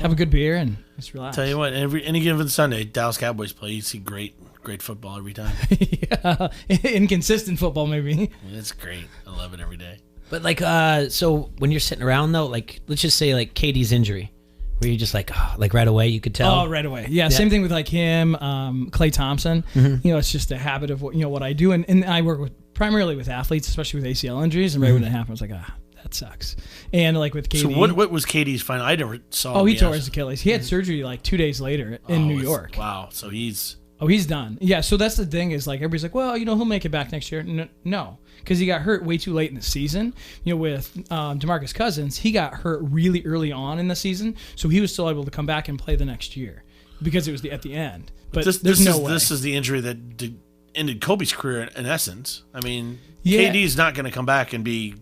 Have a good beer and just relax. Tell you what, any given Sunday, Dallas Cowboys play, you see great football every time. Yeah, inconsistent football maybe. It's great. I love it every day. But like, so when you're sitting around though, like, let's just say like Katie's injury, where you just like right away you could tell. Oh, right away. Yeah. Same thing with like him, Clay Thompson. Mm-hmm. It's just a habit of what I do, and I work primarily with athletes, especially with ACL injuries. And right when it happened, I was like, that sucks. And like with Katie. So what was Katie's final? I never saw. Oh, he tore his Achilles. He had surgery like 2 days later in New York. Wow. So he's. Oh, he's done. Yeah. So that's the thing is like everybody's like, well, he'll make it back next year. No. Because he got hurt way too late in the season. With DeMarcus Cousins, he got hurt really early on in the season, so he was still able to come back and play the next year because it was at the end. But there's no way. This is the injury that ended Kobe's career in essence. I mean, Yeah. KD's not going to come back and be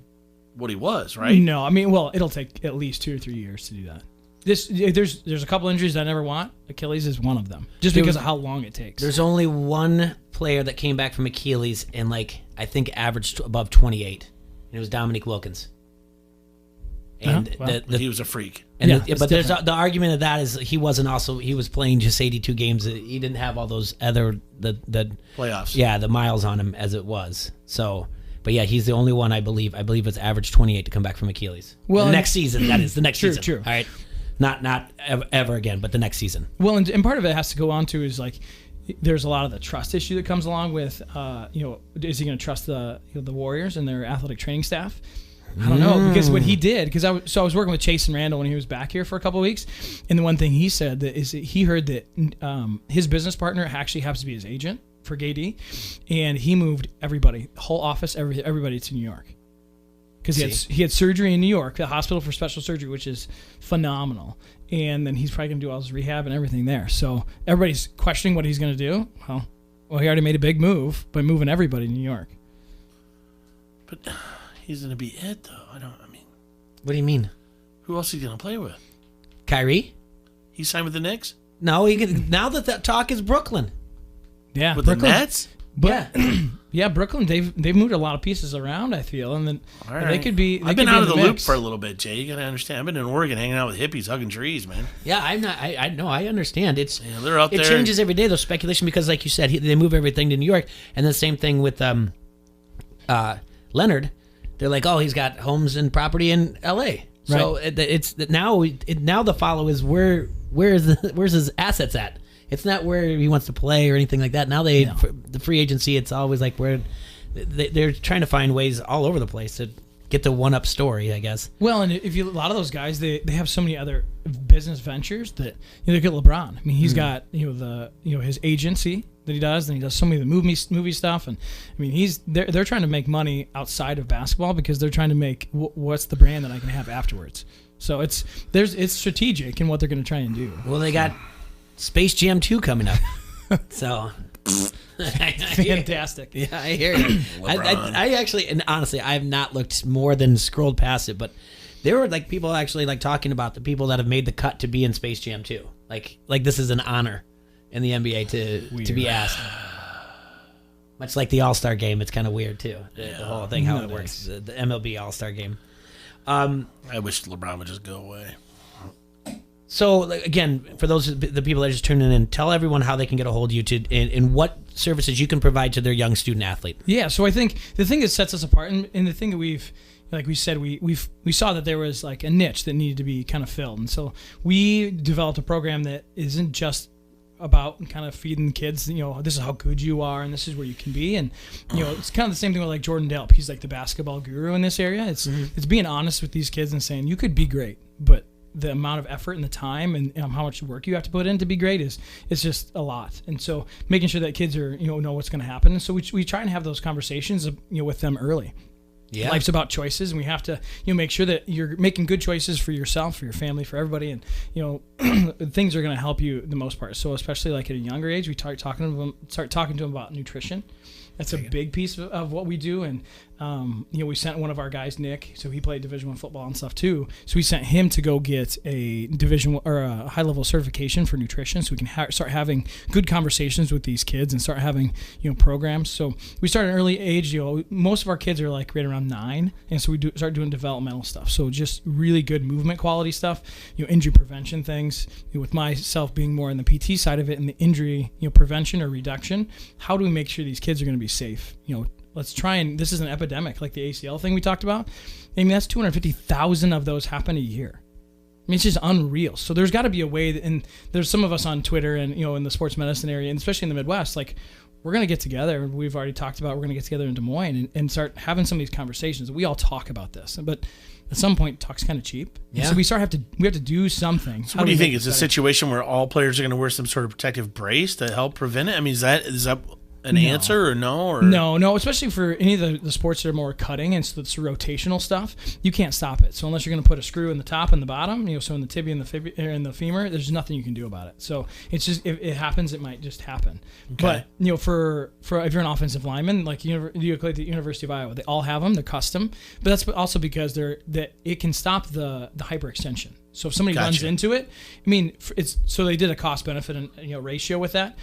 what he was, right? No, I mean, well, it'll take at least 2 or 3 years to do that. There's a couple injuries I never want. Achilles is one of them, just because of how long it takes. There's only one player that came back from Achilles and I think averaged above 28, and it was Dominique Wilkins. And he was a freak. And but there's the argument of that is he was playing just 82 games. He didn't have all those other the playoffs. Yeah, the miles on him as it was. So, but yeah, he's the only one I believe it's average 28 to come back from Achilles. Well, the next season, that is the next season. True. All right, not ever again, but the next season. Well, and part of it has to go on to is there's a lot of the trust issue that comes along with is he going to trust the Warriors and their athletic training staff? I don't know, because what he did, I was working with Chase and Randall when he was back here for a couple of weeks, and the one thing he said is that he heard that his business partner actually happens to be his agent for KD, and he moved everybody, the whole office, everybody to New York, because he had surgery in New York, the hospital for special surgery, which is phenomenal, and then he's probably going to do all his rehab and everything there. So everybody's questioning what he's going to do. Well, he already made a big move by moving everybody to New York. But he's going to be it, though. What do you mean? Who else is he going to play with? Kyrie? He signed with the Knicks? No, now that talk is Brooklyn. Yeah, with Brooklyn, the Nets? But yeah, Brooklyn. They've moved a lot of pieces around. I feel, and then they could be. I've been out of the loop for a little bit, Jay. You got to understand. I've been in Oregon hanging out with hippies, hugging trees, man. Yeah, I'm not. I know. I understand. They're out there. It changes every day. There's speculation because, like you said, they move everything to New York, and the same thing with Leonard. They're like, oh, he's got homes and property in L.A. So it's now the follow is where's his assets at? It's not where he wants to play or anything like that. Now the free agency, it's always like where they're trying to find ways all over the place to get the one-up story, I guess. Well, and a lot of those guys, they have so many other business ventures that look at LeBron. I mean, he's got his agency that he does, and he does so many of the movie stuff, and I mean they're trying to make money outside of basketball because they're trying to make what's the brand that I can have afterwards. So it's strategic in what they're going to try and do. Well, they got Space Jam 2 coming up, so fantastic. Yeah, I hear you. I actually, and honestly, I have not looked more than scrolled past it, but there were people actually talking about the people that have made the cut to be in Space Jam 2. Like this is an honor in the NBA to be asked. Much like the All-Star game, it's kind of weird too. The whole thing, how it works, the MLB All-Star game. I wish LeBron would just go away. So again, for the people that are just tuning in, tell everyone how they can get a hold of you and what services you can provide to their young student athlete. Yeah, so I think the thing that sets us apart, and the thing that we've, like we said, we saw that there was a niche that needed to be kind of filled, and so we developed a program that isn't just about kind of feeding kids, this is how good you are and this is where you can be, and it's kind of the same thing with Jordan Delp. He's the basketball guru in this area. It's being honest with these kids and saying you could be great, but the amount of effort and the time and how much work you have to put in to be great is just a lot. And so making sure that kids are know what's going to happen, and so we try and have those conversations with them early. Yeah. Life's about choices, and we have to make sure that you're making good choices for yourself, for your family, for everybody, and things are going to help you the most part. So especially at a younger age, we start talking to them about nutrition. That's a big piece of what we do, and we sent one of our guys, Nick, so he played Division I football and stuff too. So we sent him to go get a Division or a high level certification for nutrition, so we can start having good conversations with these kids and start having programs. So we start at an early age. Most of our kids are right around 9, and so we start doing developmental stuff. So just really good movement quality stuff, injury prevention things. With myself being more in the PT side of it and the injury prevention or reduction, how do we make sure these kids are going to be safe? Let's try, and this is an epidemic like the ACL thing we talked about. I mean, that's 250,000 of those happen a year. I mean, it's just unreal. So there's got to be a way and there's some of us on Twitter and in the sports medicine area, and especially in the Midwest, we're going to get together. We've already talked about we're going to get together in Des Moines and start having some of these conversations. We all talk about this, but at some point, talk's kind of cheap. Yeah. So we have to do something. So what do you think? Is a situation where all players are going to wear some sort of protective brace to help prevent it? I mean, is that an answer or no? Or No, especially for any of the sports that are more cutting and so it's rotational stuff, you can't stop it. So unless you're going to put a screw in the top and the bottom, so in the tibia and the femur, there's nothing you can do about it. So it's just, if it happens, it might just happen. Okay. But, for if you're an offensive lineman, like the University of Iowa, they all have them, they're custom, but that's also because it can stop the hyperextension. So if somebody runs into it, so they did a cost benefit and ratio with that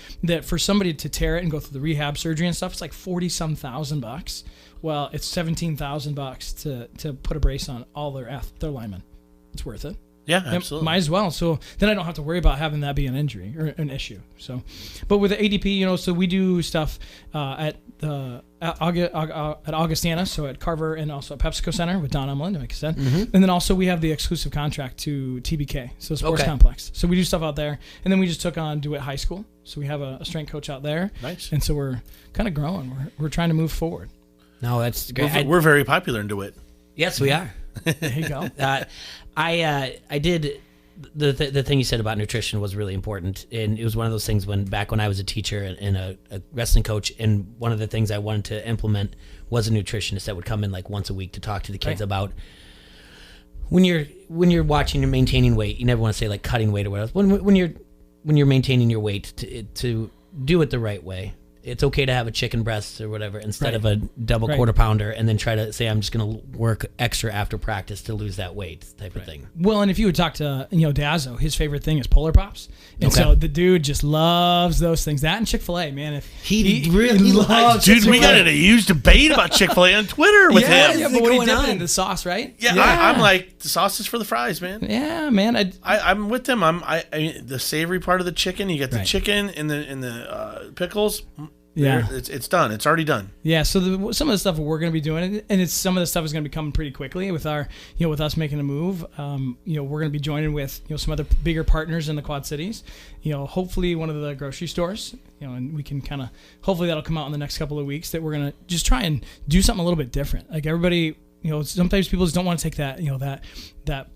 for somebody to tear it and go through the rehab surgery and stuff, it's like $40-some thousand. Well, it's $17,000 to put a brace on all their linemen. It's worth it. Yeah, absolutely. Might as well. So then I don't have to worry about having that be an injury or an issue. So, but with the ADP, so we do stuff at Augustana, so at Carver and also at PepsiCo Center with Don Umland, like I said. Mm-hmm. And then also we have the exclusive contract to TBK, so Sports Complex. So we do stuff out there. And then we just took on DeWitt High School. So we have a strength coach out there. Nice. And so we're kind of growing. We're trying to move forward. No, that's great. We're very popular in DeWitt. Yes, we are. There you go. I did the thing you said about nutrition was really important, and it was one of those things back when I was a teacher and a wrestling coach, and one of the things I wanted to implement was a nutritionist that would come in like once a week to talk to the kids about when you're watching and maintaining weight. You never want to say like cutting weight or whatever. When you're maintaining your weight, to do it the right way. It's okay to have a chicken breast or whatever instead of a double quarter pounder, and then try to say I'm just going to work extra after practice to lose that weight type of thing. Well, and if you would talk to Dazzo, his favorite thing is Polar Pops, and so the dude just loves those things. That and Chick-fil-A, man. If he really loves, dude, we got in a huge debate about Chick-fil-A on Twitter with him. Yeah, but what do you dip it in? The sauce, right? Yeah, I'm like, the sauce is for the fries, man. Yeah, man. I'm with them. I the savory part of the chicken. You get the chicken and the pickles. Yeah, it's done. It's already done. Yeah, so some of the stuff we're going to be doing, and some of the stuff is going to be coming pretty quickly with our, with us making a move. We're going to be joining with some other bigger partners in the Quad Cities. Hopefully one of the grocery stores. And we can kind of hopefully that'll come out in the next couple of weeks. That we're going to just try and do something a little bit different. Like everybody, sometimes people just don't want to take that, that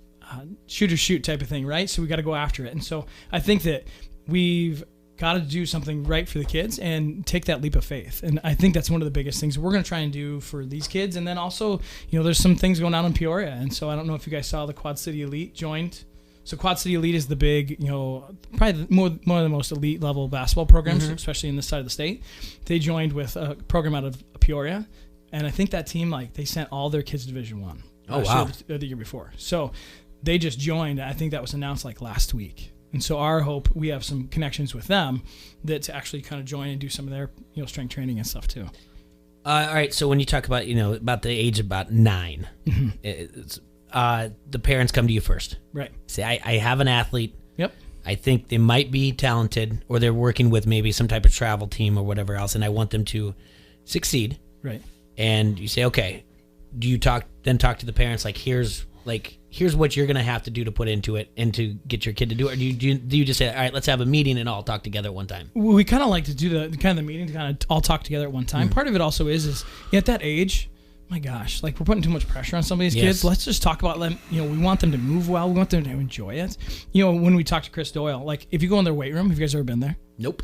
shoot or shoot type of thing, right? So we got to go after it. And so I think that we've got to do something right for the kids and take that leap of faith. And I think that's one of the biggest things we're going to try and do for these kids. And then also, there's some things going on in Peoria. And so I don't know if you guys saw the Quad City Elite joined. So Quad City Elite is the big, probably one of the most elite level basketball programs, especially in this side of the state. They joined with a program out of Peoria. And I think that team, they sent all their kids to Division I. Oh, wow. The year before. So they just joined. I think that was announced last week. And so our hope, we have some connections with them that to actually kind of join and do some of their strength training and stuff too. All right. So when you talk about about the age of about 9, the parents come to you first, right? Say I have an athlete. Yep. I think they might be talented, or they're working with maybe some type of travel team or whatever else, and I want them to succeed. Right. And you say, okay, do you talk to the parents here's what you're going to have to do to put into it and to get your kid to do it? Or do you just say, all right, let's have a meeting and all talk together at one time? We kind of like to do the meeting to kind of all talk together at one time. Part of it also is at that age, my gosh, we're putting too much pressure on some of these kids. Let's just talk about them. We want them to move well. We want them to enjoy it. When we talk to Chris Doyle, if you go in their weight room, have you guys ever been there? Nope.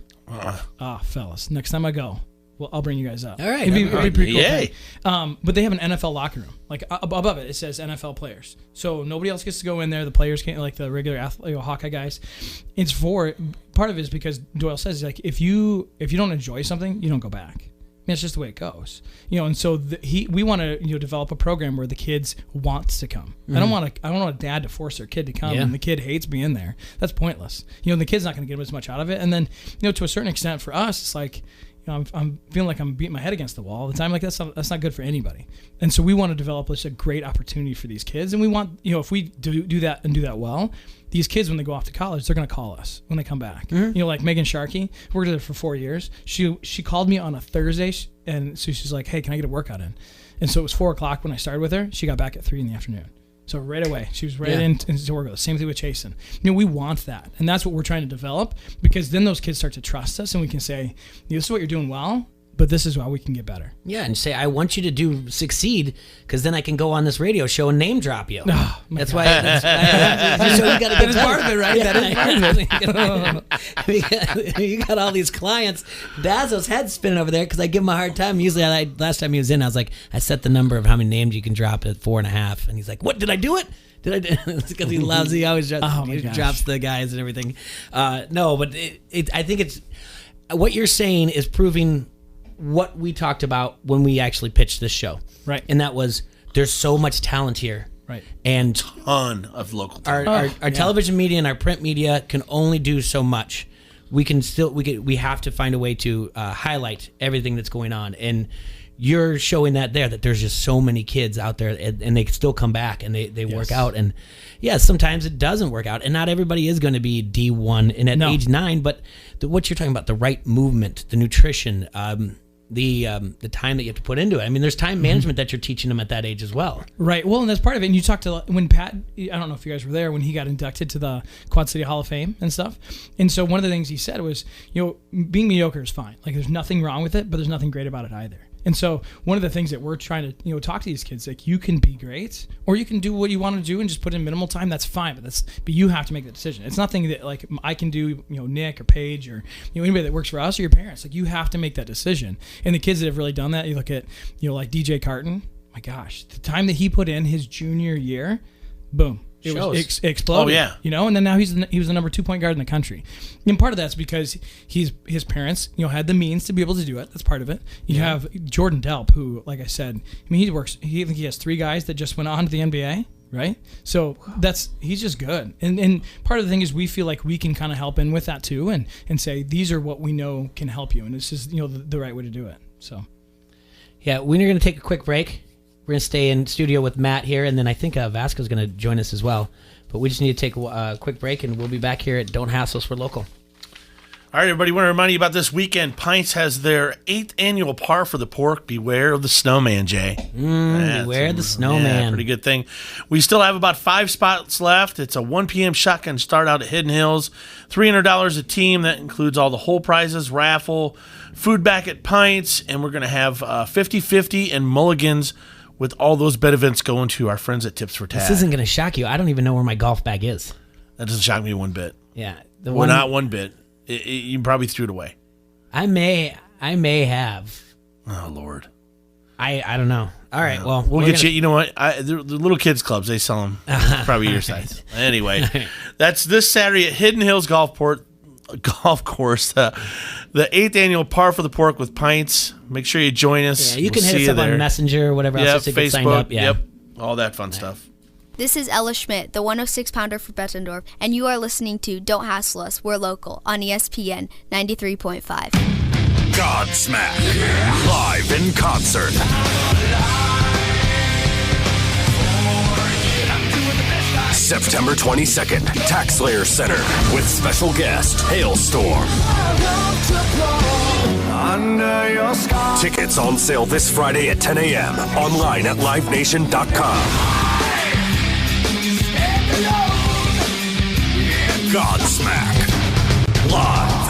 Fellas, next time I go, well, I'll bring you guys up. All right. It'd be pretty cool. Yay. But they have an NFL locker room. Above it says NFL players. So nobody else gets to go in there. The players can't, the regular athlete, Hawkeye guys. Part of it is because Doyle says, if you don't enjoy something, you don't go back. It's just the way it goes, And so we want to develop a program where the kids wants to come. I don't want a dad to force their kid to come, and the kid hates being there. That's pointless. The kid's not going to get as much out of it. And then to a certain extent for us, it's I'm feeling like I'm beating my head against the wall all the time. That's not good for anybody. And so we want to develop a great opportunity for these kids. And we want, if we do that and do that well, these kids, when they go off to college, they're going to call us when they come back. Like Megan Sharkey, worked with her for 4 years. She called me on a Thursday, and so she's like, hey, can I get a workout in? And so it was 4 o'clock when I started with her. She got back at 3 in the afternoon. So right away, she was into work with us. Same thing with Chasen. We want that. And that's what we're trying to develop, because then those kids start to trust us, and we can say, this is what you're doing well. but this is how we can get better. Yeah, and say, I want you to succeed, because then I can go on this radio show and name drop you. Oh, that's God. why. So you got to get part of it, right? Yeah. That is part of it. You got all these clients. Dazzo's head's spinning over there because I give him a hard time. Usually, last time he was in, I was like, I set the number of how many names you can drop at 4.5, and he's like, "What, did I do it? Did I do it?" Because he loves. He always drops the guys and everything. No, but I think it's what you're saying is proving what we talked about when we actually pitched this show. Right. And that was, there's so much talent here. Right. And ton of local talent. Our television media and our print media can only do so much. We have to find a way to highlight everything that's going on. And you're showing that there's just so many kids out there, and they still come back and they work out. And sometimes it doesn't work out, and not everybody is going to be D1 and at age 9, but what you're talking about, the right movement, the nutrition, the time that you have to put into it. I mean, there's time management that you're teaching them at that age as well. Right. Well, and that's part of it. And you talked to, when Pat, I don't know if you guys were there, when he got inducted to the Quad City Hall of Fame and stuff. And so one of the things he said was, being mediocre is fine. Like, there's nothing wrong with it, but there's nothing great about it either. And so one of the things that we're trying to, talk to these kids, like, you can be great, or you can do what you want to do and just put in minimal time. That's fine, but you have to make the decision. It's nothing that, like, I can do, Nick or Paige or anybody that works for us or your parents. Like, you have to make that decision. And the kids that have really done that, you look at like DJ Carton. My gosh, the time that he put in his junior year, boom. It was exploded. Oh, yeah. And then now he was the number 2 point guard in the country. And part of that's because his parents, had the means to be able to do it. That's part of it. You have Jordan Delp, who, like I said, I think he has 3 guys that just went on to the NBA, right? So he's just good. And part of the thing is we feel like we can kind of help in with that too, and say, these are what we know can help you. And this is, the right way to do it. So. Yeah, we're going to take a quick break. We're going to stay in studio with Matt here, and then I think Vasco's going to join us as well. But we just need to take a quick break, and we'll be back here at Don't Hassle Us, We're Local. All right, everybody, want to remind you about this weekend. Pints has their 8th annual Par for the Pork. Beware of the Snowman, Jay. Beware of the Snowman. Yeah, pretty good thing. We still have about 5 spots left. It's a 1 p.m. shotgun start out at Hidden Hills. $300 a team. That includes all the whole prizes, raffle, food back at Pints, and we're going to have 50-50 and mulligans with all those bet events going to our friends at Tips for Tag. This isn't going to shock you. I don't even know where my golf bag is. That doesn't shock me one bit. Yeah. Not one bit. You probably threw it away. I may have. Oh, Lord. I don't know. All right, well. We'll get you. You know what? The little kids clubs, they sell them probably your size. Anyway, that's this Saturday at Hidden Hills Golf Course. The 8th annual Par for the Pork with Pints. Make sure you join us. Yeah, you can hit us up on Messenger or whatever else to get signed up. Yeah. Yep, all that fun stuff. This is Ella Schmidt, the 106-pounder for Bettendorf, and you are listening to Don't Hassle Us, We're Local on ESPN 93.5. Godsmack, live in concert. September 22nd, Taxslayer Center with special guest Hailstorm. Tickets on sale this Friday at 10 a.m. Online at livenation.com. Godsmack live.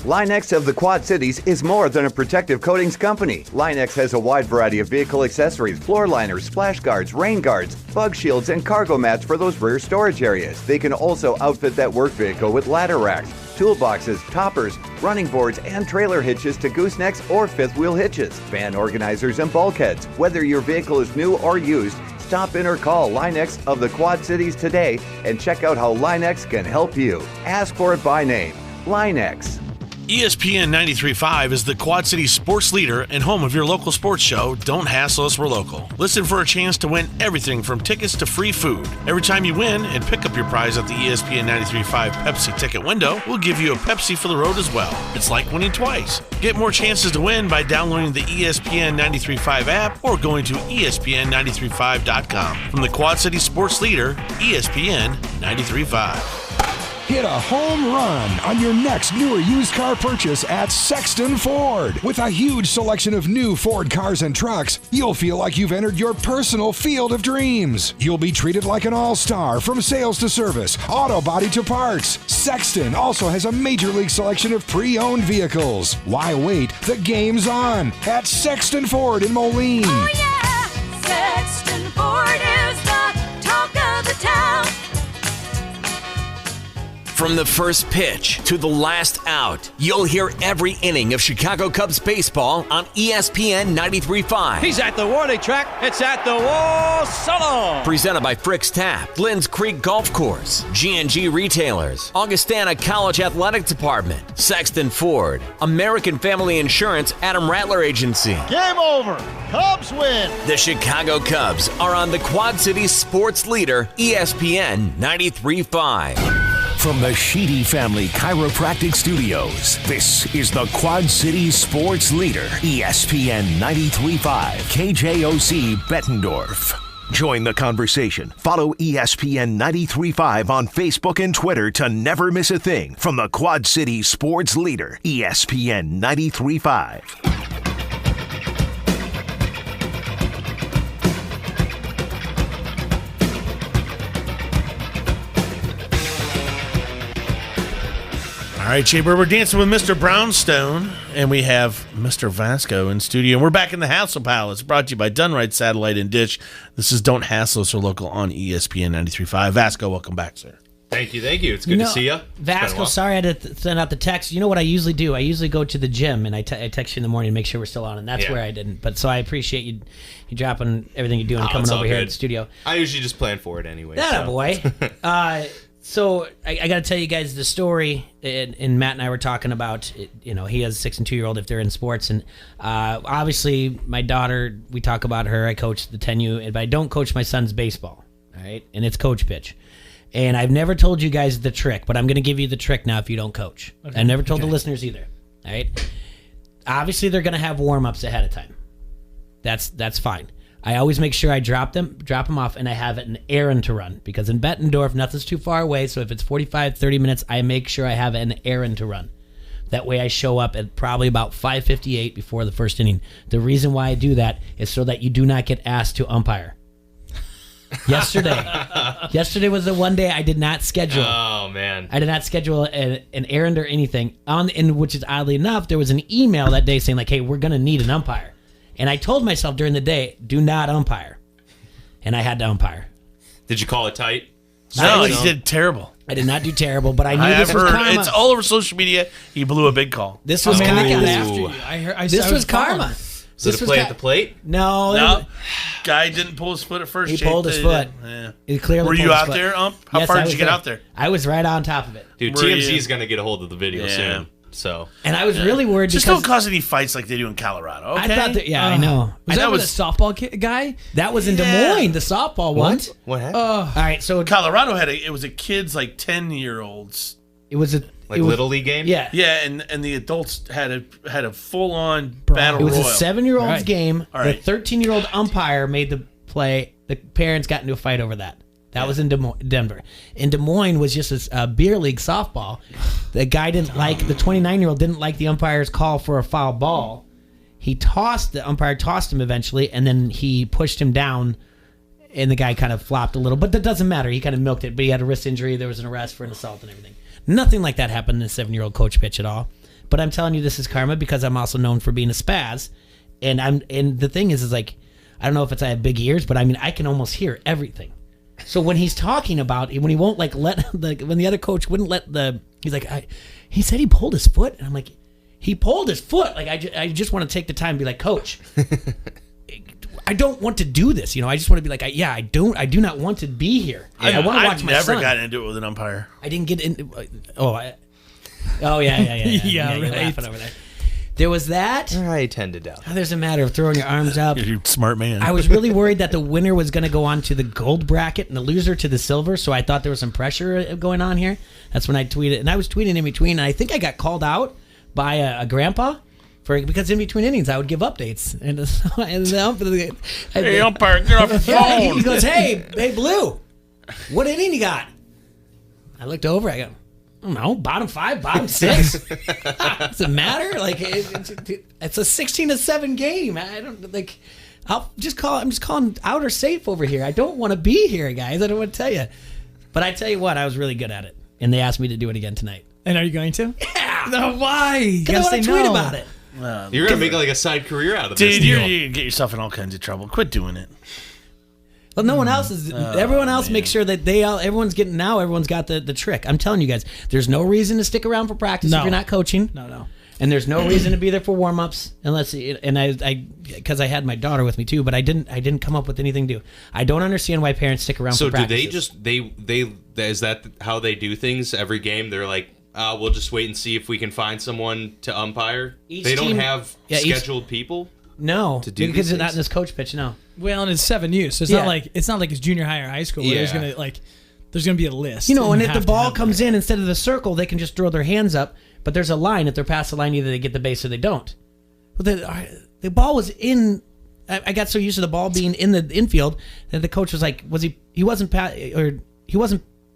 Line-X of the Quad Cities is more than a protective coatings company. Line-X has a wide variety of vehicle accessories, floor liners, splash guards, rain guards, bug shields, and cargo mats for those rear storage areas. They can also outfit that work vehicle with ladder racks, toolboxes, toppers, running boards, and trailer hitches to goosenecks or fifth-wheel hitches, van organizers, and bulkheads. Whether your vehicle is new or used, stop in or call Line-X of the Quad Cities today and check out how Line-X can help you. Ask for it by name. Line-X. ESPN 93.5 is the Quad City sports leader and home of your local sports show, Don't Hassle Us, We're Local. Listen for a chance to win everything from tickets to free food. Every time you win and pick up your prize at the ESPN 93.5 Pepsi ticket window, we'll give you a Pepsi for the road as well. It's like winning twice. Get more chances to win by downloading the ESPN 93.5 app or going to ESPN935.com. From the Quad City sports leader, ESPN 93.5. Hit a home run on your next new or used car purchase at Sexton Ford. With a huge selection of new Ford cars and trucks, you'll feel like you've entered your personal field of dreams. You'll be treated like an all-star from sales to service, auto body to parts. Sexton also has a major league selection of pre-owned vehicles. Why wait? The game's on at Sexton Ford in Moline. Oh yeah, Sexton Ford is the talk of the town. From the first pitch to the last out, you'll hear every inning of Chicago Cubs baseball on ESPN 93.5. He's at the warning track. It's at the wall. So long. Presented by Frick's Tap, Glens Creek Golf Course, G&G Retailers, Augustana College Athletic Department, Sexton Ford, American Family Insurance, Adam Rattler Agency. Game over. Cubs win. The Chicago Cubs are on the Quad Cities sports leader, ESPN 93.5. From the Sheedy Family Chiropractic Studios, this is the Quad Cities sports leader, ESPN 93.5, KJOC Bettendorf. Join the conversation. Follow ESPN 93.5 on Facebook and Twitter to never miss a thing from the Quad Cities sports leader, ESPN 93.5. All right, Jay Bird, we're dancing with Mr. Brownstone, and we have Mr. Vasco in studio. And we're back in the Hassle Palace, brought to you by Dunright Satellite and Dish. This is Don't Hassle Us or Local on ESPN 93.5. Vasco, welcome back, sir. Thank you. It's good to see you. Vasco, sorry I had to send out the text. You know what I usually do? I usually go to the gym, and I text you in the morning to make sure we're still on, and that's where I didn't. But so I appreciate you dropping everything you're doing and coming over here in the studio. I usually just plan for it anyway. That boy. So I got to tell you guys the story, and Matt and I were talking about, he has a 6 and 2-year-old if they're in sports, and obviously my daughter, we talk about her. I coach the 10U, but I don't coach my son's baseball, all right? And it's coach pitch. And I've never told you guys the trick, but I'm going to give you the trick now if you don't coach. Okay. I never told the listeners either, all right? Obviously they're going to have warm-ups ahead of time. That's fine. I always make sure I drop them off, and I have an errand to run. Because in Bettendorf, nothing's too far away, so if it's 45, 30 minutes, I make sure I have an errand to run. That way I show up at probably about 5:58 before the first inning. The reason why I do that is so that you do not get asked to umpire. Yesterday was the one day I did not schedule. Oh, man. I did not schedule an errand or anything, which is oddly enough, there was an email that day saying, like, hey, we're going to need an umpire. And I told myself during the day, do not umpire. And I had to umpire. Did you call it tight? No, he did terrible. I did not do terrible, but I knew this was karma. It's all over social media. He blew a big call. This was karma. This was karma. Did it play at the plate? No. Guy didn't pull his foot at first. He pulled his foot. Yeah. He clearly Were you pulled his out foot. there, Ump? How far did you get out there? I was right on top of it. Dude, TMZ's going to get a hold of the video soon. So, and I was really worried just because don't cause any fights like they do in Colorado. Okay? I thought that, I know. Was that with a softball guy? That was in Des Moines, the softball one. What happened? All right, so Colorado it was a kids like 10-year-olds. It was a Little League game. Yeah, and the adults had a full on battle. It was royal. a 7-year-old's game. All right. The 13-year-old umpire made the play. The parents got into a fight over that. That was in Denver. In Des Moines was just a beer league softball. The guy the 29-year-old didn't like the umpire's call for a foul ball. The umpire tossed him eventually, and then he pushed him down, and the guy kind of flopped a little. But that doesn't matter. He kind of milked it, but he had a wrist injury. There was an arrest for an assault and everything. Nothing like that happened in a 7-year-old coach pitch at all. But I'm telling you, this is karma because I'm also known for being a spaz. And the thing is like, I don't know if it's I have big ears, but I mean, I can almost hear everything. So when he's talking about, when he won't when the other coach wouldn't he's like, he said he pulled his foot. And I'm like, he pulled his foot. Like, I just want to take the time and be like, coach, I don't want to do this. I just want to be like, I do not want to be here. I want to watch my son. I've never got into it with an umpire. I didn't get in. Yeah. You're laughing over there. There was that. I tend to doubt. There's a matter of throwing your arms up. You're a smart man. I was really worried that the winner was going to go on to the gold bracket and the loser to the silver, so I thought there was some pressure going on here. That's when I tweeted, and I was tweeting in between, and I think I got called out by a grandpa because in between innings I would give updates, and hey umpire, get off the phone. He goes, hey Blue, what inning you got? I looked over, I go, don't know, bottom 5, bottom 6. Does it matter? Like it's a 16-7 game. I don't like. I'm just calling outer safe over here. I don't want to be here, guys. I don't want to tell you, but I tell you what, I was really good at it, and they asked me to do it again tonight. And are you going to? Yeah. No, why? Because I want to tweet about it. You're gonna make like a side career out of this. Dude, you get yourself in all kinds of trouble. Quit doing it. Well, no one else is. Everyone else makes sure that everyone's got the trick. I'm telling you guys, there's no reason to stick around for practice if you're not coaching. No. And there's no reason to be there for warm-ups unless. And I because I had my daughter with me too, but I didn't come up with anything to do. I don't understand why parents stick around. So for practices. do they is that how they do things every game? They're like, we'll just wait and see if we can find someone to umpire. They don't have scheduled people. No, to do because it's not in this coach pitch. No. Well, and it's 7U, so it's not like it's junior high or high school where there's gonna be a list. And if the ball comes in instead of the circle, they can just throw their hands up. But there's a line. If they're past the line, either they get the base or they don't. Well, the ball was in. I got so used to the ball being in the infield that the coach was like, he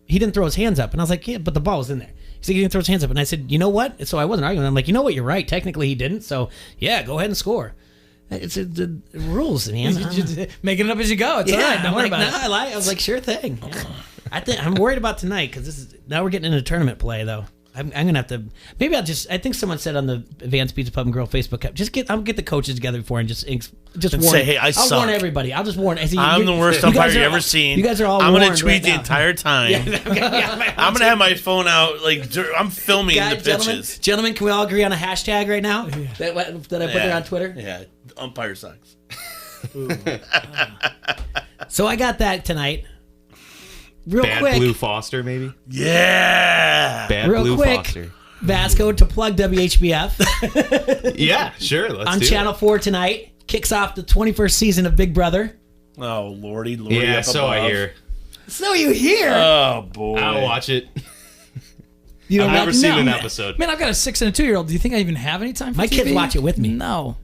didn't throw his hands up, and I was like, yeah, but the ball was in there. He said he didn't throw his hands up, and I said, you know what? So I wasn't arguing. I'm like, you know what? You're right. Technically, he didn't. So yeah, go ahead and score. It's the rules, man. Just making it up as you go. It's all right. Don't worry about it. I was like, sure thing. Yeah. I'm worried about tonight because now we're getting into tournament play though. I'm gonna have to. Maybe I think someone said on the Advanced Pizza Pub and Grill Facebook. I'll get the coaches together before and just warn. Say, hey, I'll warn everybody. I'll just warn. I'm the worst umpire you've ever seen. You guys are all. I'm gonna tweet right the entire time. I'm gonna have my phone out. Like I'm filming the pitches. Gentlemen, can we all agree on a hashtag right now that I put there on Twitter? Yeah, umpire sucks. So I got that tonight. Bad Quick. Blue Foster, maybe? Yeah. Bad Real Blue quick, Foster. Vasco, to plug WHBF. Yeah, sure. Let's on do Channel 4 tonight. Kicks off the 21st season of Big Brother. Oh, Lordy. Yeah, so I hear. So you hear. Oh, boy. I'll watch it. I've never seen an episode. Man, I've got a 6 and a 2-year-old. Do you think I even have any time for My TV? kids watch it with me. No.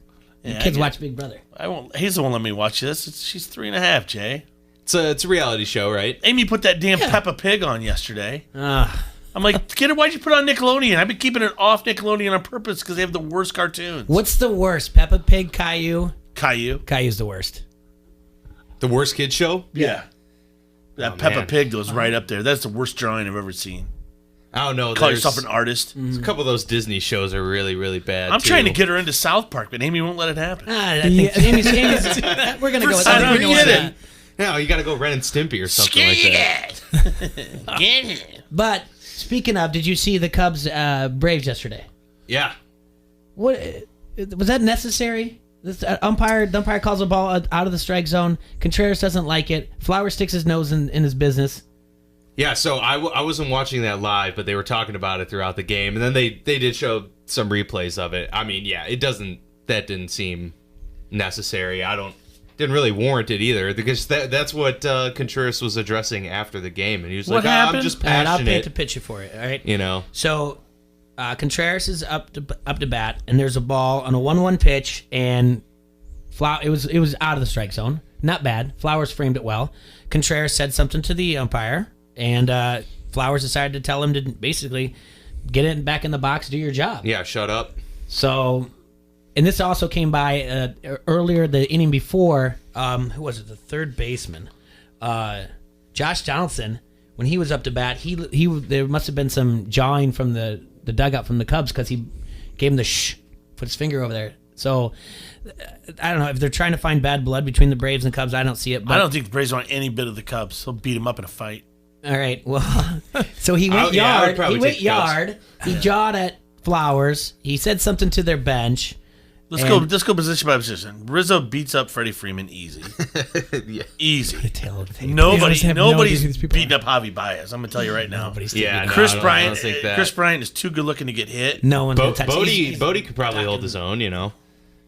Yeah, kids watch Big Brother. I won't. Hazel won't let me watch this. She's 3.5, Jay. It's a reality show, right? Amy put that damn Peppa Pig on yesterday. I'm like, kid, why'd you put it on Nickelodeon? I've been keeping it off Nickelodeon on purpose because they have the worst cartoons. What's the worst? Peppa Pig, Caillou? Caillou's the worst. The worst kid show? Yeah. That Peppa Pig goes right up there. That's the worst drawing I've ever seen. I don't know. Call yourself an artist. A couple of those Disney shows are really, really bad. I'm trying to get her into South Park, but Amy won't let it happen. I think Amy's we're going to go with that. No, you got to go Ren and Stimpy or something like that. Get it. But speaking of, did you see the Cubs Braves yesterday? Yeah. What was that necessary? The umpire calls a ball out of the strike zone. Contreras doesn't like it. Flower sticks his nose in his business. Yeah, so I wasn't watching that live, but they were talking about it throughout the game, and then they did show some replays of it. I mean, yeah, that didn't seem necessary. Didn't really warrant it either, because that's what Contreras was addressing after the game, and he was what like, happened? I'm just passionate. I'll paint the picture for it, all right? You know. So Contreras is up to bat, and there's a ball on a 1-1 pitch, and it was out of the strike zone. Not bad. Flowers framed it well. Contreras said something to the umpire, and Flowers decided to tell him to basically get it back in the box, do your job. Yeah, shut up. So, and this also came by earlier the inning before. Who was it? The third baseman, Josh Donaldson. When he was up to bat, there must have been some jawing from the dugout from the Cubs because he gave him the put his finger over there. So I don't know if they're trying to find bad blood between the Braves and Cubs. I don't see it. But I don't think the Braves want any bit of the Cubs. They'll beat them up in a fight. All right. Well, so he went yard. He went yard. He jawed at Flowers. He said something to their bench. Let's go position by position. Rizzo beats up Freddie Freeman easy. Yeah. Easy. Nobody's Nobody's beating up Javi Baez. I'm gonna tell you right now. Chris Bryant is too good looking to get hit. No one's gonna touch Bodie could probably hold his own, you know.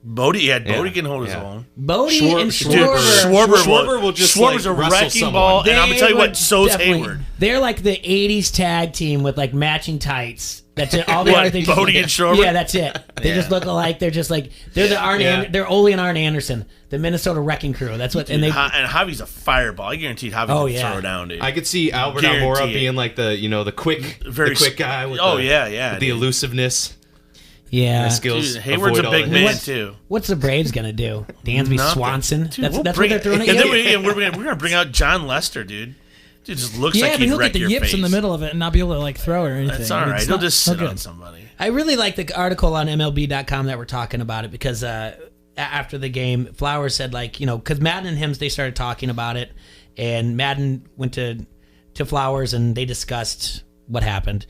Bodie can hold his own. Bodie and Schwarber will just Schwarber's a wrestle wrecking someone. ball, and I'm gonna tell you what, so's Definitely. Hayward. They're like the '80s tag team with like matching tights. That's it. All the What, other things. Bodie and Schwarber? Yeah, that's it. They just look alike. They're just like they're Ole and Arn Anderson, the Minnesota Wrecking Crew. That's what. And Javi's a fireball. I guarantee Javi can throw down, dude. I could see Albert Almora being like the quick guy with with the elusiveness. Yeah, skills. Dude, Hayward's a big man too. What's the Braves gonna do? Dansby Swanson. Dude, that's we'll what they're throwing at you. And we're gonna bring out John Lester, dude. Dude just looks like but he'd he'll wreck get the your yips face. in the middle of it and not be able to like throw it or anything. That's all right. He'll just sit on somebody. I really like the article on MLB.com that we're talking about it because after the game, Flowers said because Madden and him they started talking about it, and Madden went to Flowers and they discussed what happened.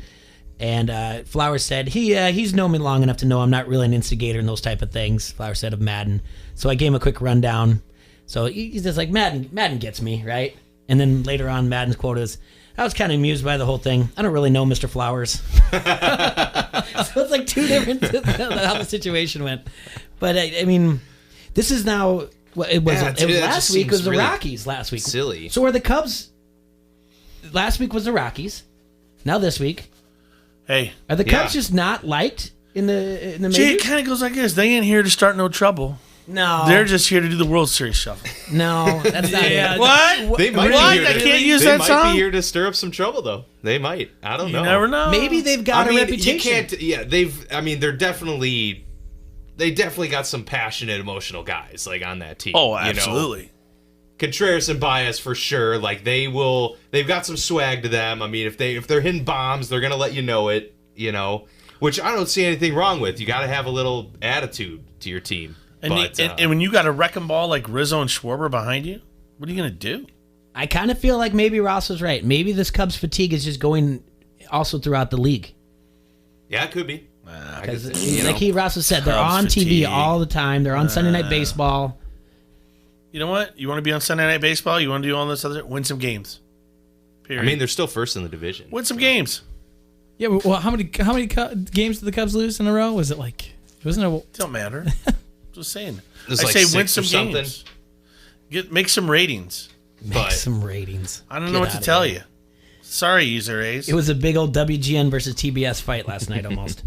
And Flowers said, he's known me long enough to know I'm not really an instigator in those type of things, Flowers said of Madden. So I gave him a quick rundown. So he's just like, Madden gets me, right? And then later on, Madden's quote is, I was kind of amused by the whole thing. I don't really know Mr. Flowers. So it's like two different how the situation went. But, I mean, this is now, it was last week was the Rockies last week. Silly. So are the Cubs, last week was the Rockies. Now this week. Hey, are the Cubs just not liked in the majors? Jay, it kind of goes like this. They ain't here to start no trouble. No, they're just here to do the World Series shuffle. No, that's not it. What? They might What? be here. I can't use they that might song? be here to stir up some trouble, though. They might. I don't know. You never know. Maybe they've got a reputation. You can't. Yeah, they've. I mean, they definitely got some passionate, emotional guys like on that team. Oh, absolutely. You know? Contreras and Baez for sure. Like they've got some swag to them. I mean, if they're hitting bombs, they're gonna let you know it. You know, which I don't see anything wrong with. You got to have a little attitude to your team. And, and when you got a wrecking ball like Rizzo and Schwarber behind you, what are you going to do? I kind of feel like maybe Ross was right. Maybe this Cubs fatigue is just going also throughout the league. Yeah, it could be. Because Ross has said, they're on TV all the time. They're on Sunday Night Baseball. You know what? You want to be on Sunday Night Baseball? You want to do all this other? Win some games. Period. I mean, they're still first in the division. Win some games. Yeah, well, how many games did the Cubs lose in a row? Was it like? Wasn't it? Don't matter. Just saying. There's I like say win 6 or some games. Make some ratings. Make some ratings. I don't know what to tell you. Sorry, user A's. It was a big old WGN versus TBS fight last night almost.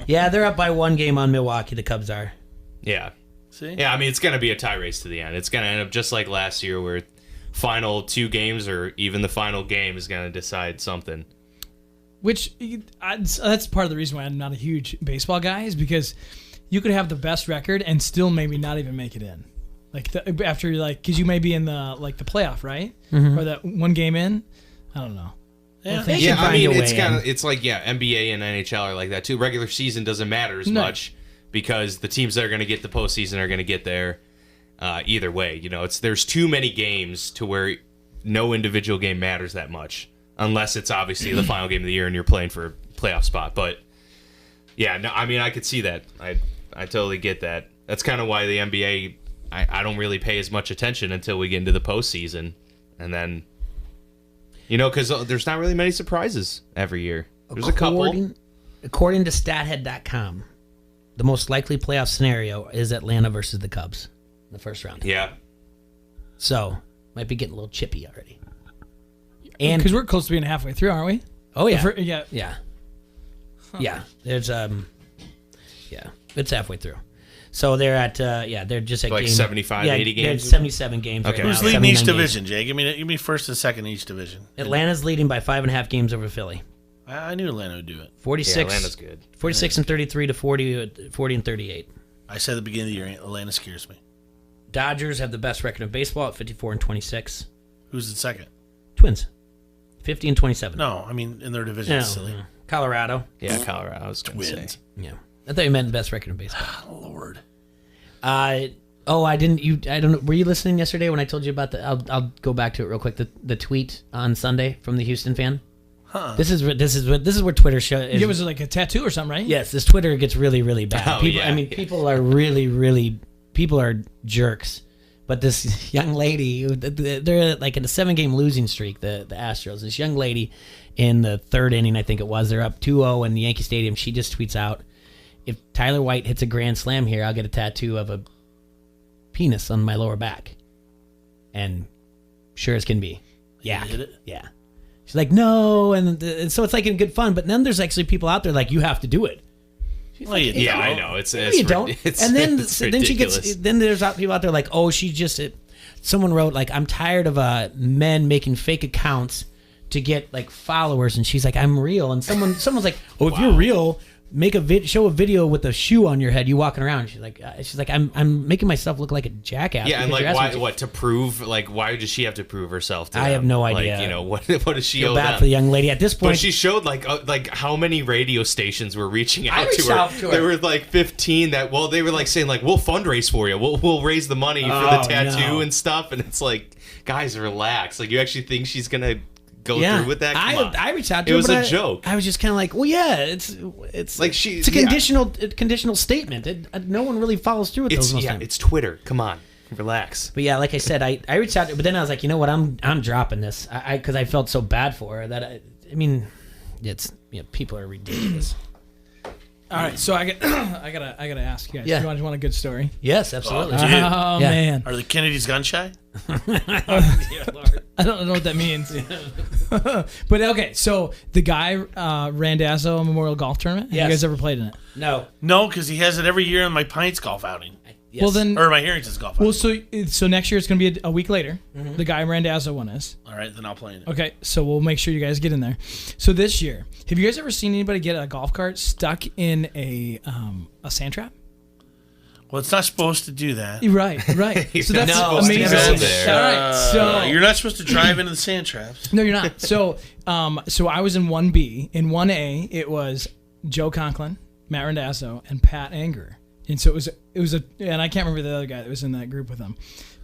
Yeah, they're up by 1 game on Milwaukee, the Cubs are. Yeah. See? Yeah, I mean, it's going to be a tie race to the end. It's going to end up just like last year where final 2 games or even the final game is going to decide something. Which, that's part of the reason why I'm not a huge baseball guy is because you could have the best record and still maybe not even make it in. After you're because you may be in the playoff, right? Mm-hmm. Or that 1 game in. I don't know. Yeah, I mean, it's like NBA and NHL are like that too. Regular season doesn't matter as much because the teams that are going to get the postseason are going to get there either way. You know, there's too many games to where no individual game matters that much, unless it's obviously the final game of the year and you're playing for a playoff spot. But yeah, no, I mean, I could see that. I totally get that. That's kind of why the NBA, I don't really pay as much attention until we get into the postseason, and then. You know, because there's not really many surprises every year. There's a couple. According to StatHead.com, the most likely playoff scenario is Atlanta versus the Cubs in the first round. Yeah. So, might be getting a little chippy already. And because we're close to being halfway through, aren't we? Oh, yeah. Yeah. Huh. Yeah. There's, it's halfway through. So they're at, they're just at like game, 75, 80 games? 77 games. Okay. Right Who's now, leading each 79 division, games. Jay? Give me first and second in each division. Atlanta's leading by 5.5 games over Philly. I knew Atlanta would do it. 46. Yeah, Atlanta's good. 46 and 33 to 40 and 38. I said at the beginning of the year, Atlanta scares me. Dodgers have the best record in baseball at 54 and 26. Who's in second? Twins. 50 and 27. No, I mean in their division. No, Silly. no. Colorado. Yeah, Colorado. I was going to Twins. say. Yeah. I thought you meant best record in baseball. Lord. I didn't. I don't know. Were you listening yesterday when I told you about the? I'll go back to it real quick. The tweet on Sunday from the Houston fan. Huh. This is where Twitter shows. It was like a tattoo or something, right? Yes, this Twitter gets really, really bad. Oh, People, yeah. I mean, people are really people are jerks. But this young lady, they're like in a 7-game losing streak. The Astros. This young lady in the 3rd inning, I think it was. They're up 2-0 in the Yankee Stadium. She just tweets out, if Tyler White hits a grand slam here, I'll get a tattoo of a penis on my lower back. And sure as can be. Yeah. You did it? Yeah. She's like, no. And so it's like in good fun. But then there's actually people out there like, you have to do it. Well, like, yeah, I know. It's you don't. And then then she gets. Then there's people out there like, oh, she just. Someone wrote like, I'm tired of men making fake accounts to get like followers, and she's like, I'm real. And someone's like, oh, if you're real, make show a video with a shoe on your head, you walking around. She's like, I'm making myself look like a jackass. Yeah, and like why to prove? Like, why does she have to prove herself to I them? have no idea. Like, you know, what does she feel owe bad them? for the young lady at this point. But she showed like how many radio stations were reaching out to her. There were like 15 that they were like saying like, we'll fundraise for you, we'll raise the money for the tattoo and stuff, and it's like, guys, relax. Like, you actually think she's gonna go through with that? Come on. I reached out to her. her. It was a joke. I was just kind of like, well, yeah, it's like it's a conditional statement. No one really follows through with those. It's Twitter. Come on, relax. But yeah, like I said, I reached out to her, but then I was like, you know what, I'm dropping this. Because I felt so bad for her that I mean, it's people are ridiculous. All right, so I gotta ask you guys. Yeah. You want a good story? Yes, absolutely. Oh man, are the Kennedys gun shy? I don't know what that means. But okay, so the guy Randazzo Memorial Golf Tournament. Have you guys ever played in it? No, because he has it every year in my Pints golf outing. Yes. Well then, or my Harrington's golf outing. Well, so next year it's gonna be a week later. Mm-hmm. The guy Randazzo one is. All right, then I'll play in it. Okay, so we'll make sure you guys get in there. So this year, have you guys ever seen anybody get a golf cart stuck in a sand trap? Well, it's not supposed to do that. Right. So that's amazing. There. All right, so you're not supposed to drive into the sand traps. No, you're not. So, so I was in 1B. In 1A, it was Joe Conklin, Matt Randazzo, and Pat Anger. And so it was and I can't remember the other guy that was in that group with them,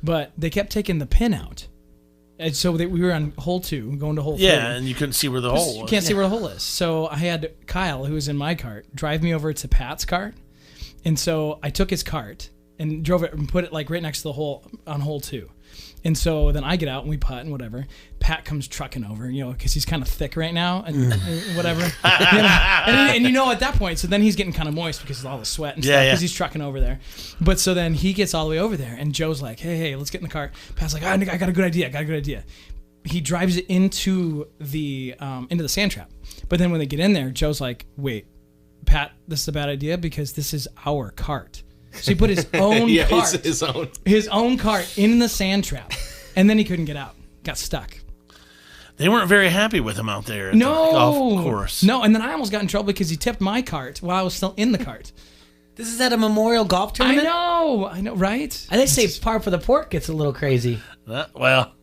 but they kept taking the pin out. And so we were on hole 2, going to hole 3. Yeah, and you couldn't see where the hole was. You can't see where the hole is. So I had Kyle, who was in my cart, drive me over to Pat's cart. And so I took his cart and drove it and put it like right next to the hole on hole 2. And so then I get out and we putt and whatever. Pat comes trucking over, because he's kind of thick right now and whatever. and at that point, so then he's getting kind of moist because of all the sweat and stuff because he's trucking over there. But so then he gets all the way over there and Joe's like, hey, let's get in the car. Pat's like, I got a good idea. He drives it into the sand trap. But then when they get in there, Joe's like, wait, Pat, this is a bad idea because this is our cart. So he put his own cart, his own cart in the sand trap, and then he couldn't get out. Got stuck. They weren't very happy with him out there at the golf course. No, and then I almost got in trouble because he tipped my cart while I was still in the cart. This is at a Memorial Golf Tournament? I know, right? And they say par for the port gets a little crazy. Well...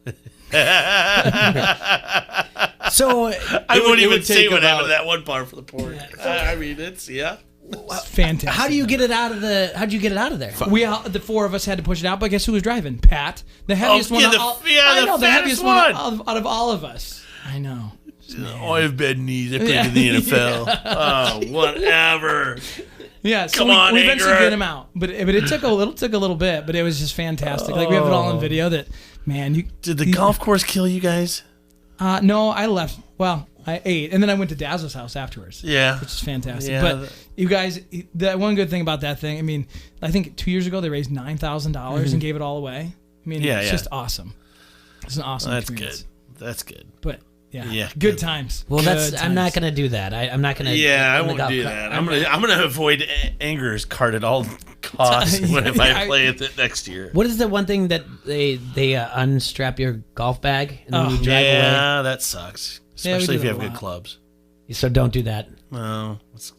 So I wouldn't even say what happened to that one par for the port. I mean, it's fantastic. How do you get it out of How'd you get it out of there? The 4 of us had to push it out, but guess who was driving? Pat, the heaviest one. The heaviest one out of all of us. I know. I have bad knees. I played in the NFL. Oh, whatever. Yeah, so we eventually get him out, but it took a little bit, but it was just fantastic. Like we have it all on video. That man, did the golf course kill you guys? No, I left. Well, I ate, and then I went to Dazzle's house afterwards. Yeah, which is fantastic. Yeah, but you guys, that one good thing about that thing. I mean, I think 2 years ago they raised $9,000 and gave it all away. I mean, it's just awesome. It's an awesome. That's experience. good. That's good. But yeah, good times. Well, I'm not gonna do that. I'm not gonna. Yeah, I won't do that. I'm gonna avoid Anger's cart at all costs if I play it next year. What is the one thing that they unstrap your golf bag and then you drive away? Yeah, that sucks. Especially if you have good clubs. So don't do that. No, it's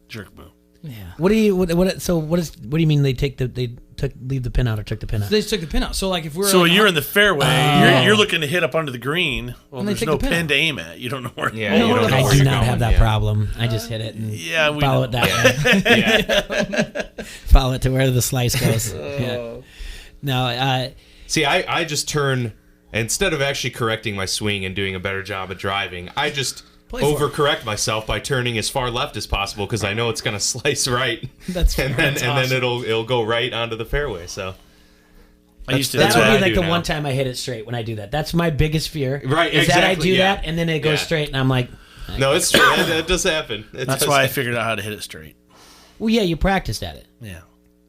jerk move. Yeah. What do you mean leave the pin out or took the pin out? They just took the pin out. So like if we're you're in the fairway, you're looking to hit up under the green. Well, there's no pin to aim at. You don't know where. Yeah, you don't know I where do you're not going. have that problem. I just hit it and we follow it that way. Follow it to where the slice goes. No. See, I just turn instead of actually correcting my swing and doing a better job at driving. I just overcorrect myself by turning as far left as possible because I know it's going to slice right. That's and then it'll go right onto the fairway. So that would be like the one time I hit it straight when I do that. That's my biggest fear. Right, is exactly, that I do that and then it goes straight and I'm like, no, it's true. That does happen. That's why I figured out how to hit it straight. Well, yeah, you practiced at it. Yeah.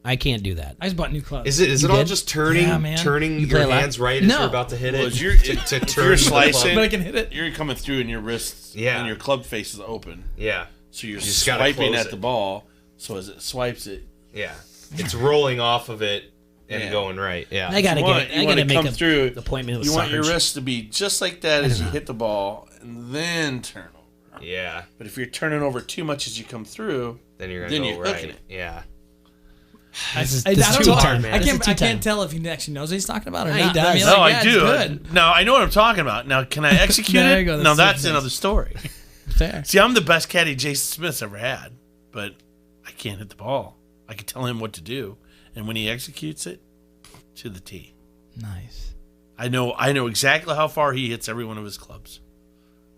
I can't do that. I just bought new clubs. Is it all just turning You your play a lot? hands right as you're about to hit it? Well, If you're slicing, but I can hit it. You're coming through and your wrists and your club face is open. Yeah. So you're You just gotta swiping close at it. the ball. So as it swipes it, Yeah. It's rolling off of it and going right. Yeah. I gotta you want to make come an through. appointment with You want your Sarge. wrist to be just like that as you hit the ball, and then turn over. Yeah. But if you're turning over too much as you come through, Then you're gonna go hooking right. it. Yeah. I This is don't too know. hard, man. I This is can't. too I can't tight. tell if he actually knows what he's talking about or Yeah, he not. does. I mean, No, like, I yeah, do. it's good. No, I know what I'm talking about. Now, can I execute There it? you go. No, that's different. another story. Fair. See, I'm the best caddy Jason Smith's ever had, but I can't hit the ball. I can tell him what to do, and when he executes it, to the T. Nice. I know exactly how far he hits every one of his clubs.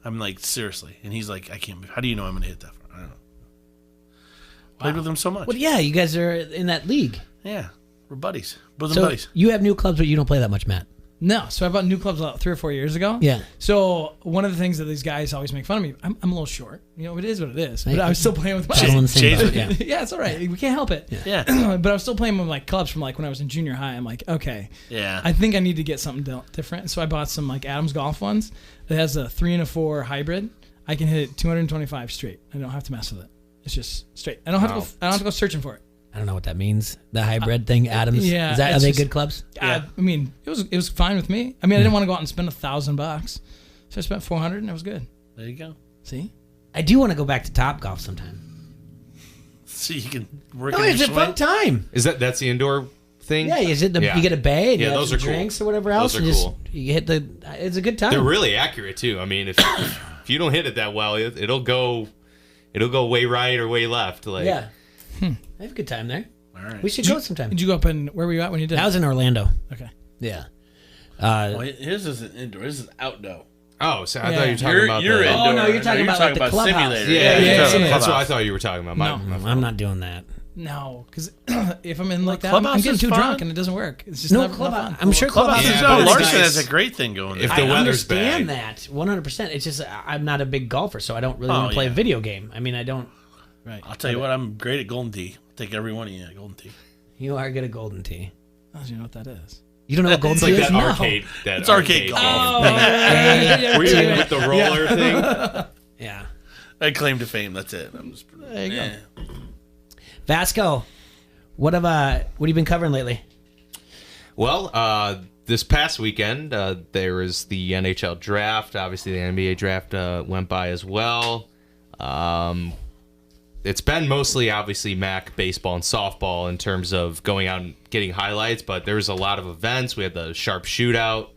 I'm like, seriously. And he's like, I can't. How do you know I'm going to hit that far? I don't know. Played with him so much. Well, yeah, you guys are in that league. Yeah, we're buddies. Bosom So buddies. you have new clubs, but you don't play that much, Matt. No, so I bought new clubs about 3 or 4 years ago. Yeah. So one of the things that these guys always make fun of me, I'm a little short. You know, it is what it is. Hey, But I was still playing with my Paddle in the same boat, yeah. yeah, it's all right. We can't help it. Yeah. But I was still playing with like clubs from like when I was in junior high. I'm like, okay. Yeah. I think I need to get something different. So I bought some like Adams Golf ones. It has a 3 and a 4 hybrid. I can hit it 225 straight. I don't have to mess with it. It's just straight. I don't have to go searching for it. I don't know what that means. The hybrid thing, Adams. Yeah, Are it's they just- good clubs? I mean, it was fine with me. I mean, I didn't want to go out and spend $1,000, so I spent $400 and it was good. There you go. See, I do want to go back to Top Golf sometime. So you can work Oh, in it's your a swing. fun time. That's the indoor thing? Yeah, you get a bay, and you have those some are cool. drinks or whatever else, Those are and just cool. you hit the. It's a good time. They're really accurate too. I mean, if you don't hit it that well, it'll go way right or way left. Like Yeah. I have a good time there. All right. We should go sometime. Did you go up in where were you at when you did? I was in Orlando. Okay. Yeah. Well, his isn't indoor. His is outdoor. Oh, so I Yeah. thought you were talking about You're the... indoor. Oh, no, you're talking about, like, the clubhouse. simulator. Yeah, you're talking about that's what I clubhouse. thought you were talking about. My I'm not doing that. No, because if I'm in like that, Clubhouse I'm getting is too fun. drunk and it doesn't work. It's just No, not fun. I'm sure Clubhouse clubhouse is is but good. it's Larson nice. has a great thing going If there. the I weather's understand bad. that 100%. It's just I'm not a big golfer, so I don't really Oh, want to play yeah. a video game. I mean, I don't. Right. I'll tell you what, I'm great at Golden Tee. I'll take every one of you at Golden Tee. You are good at Golden Tee. Oh, do you know what that is? You don't know what Golden It's Tee like is? that No. arcade. That It's arcade golf. Oh, Were you with the roller thing? Yeah. I claim to fame. That's it. I'm just. There you go. Vasco, what have you been covering lately? Well, this past weekend, there was the NHL draft. Obviously, the NBA draft went by as well. It's been mostly, obviously, MAC baseball and softball in terms of going out and getting highlights, but there was a lot of events. We had the Sharp Shootout.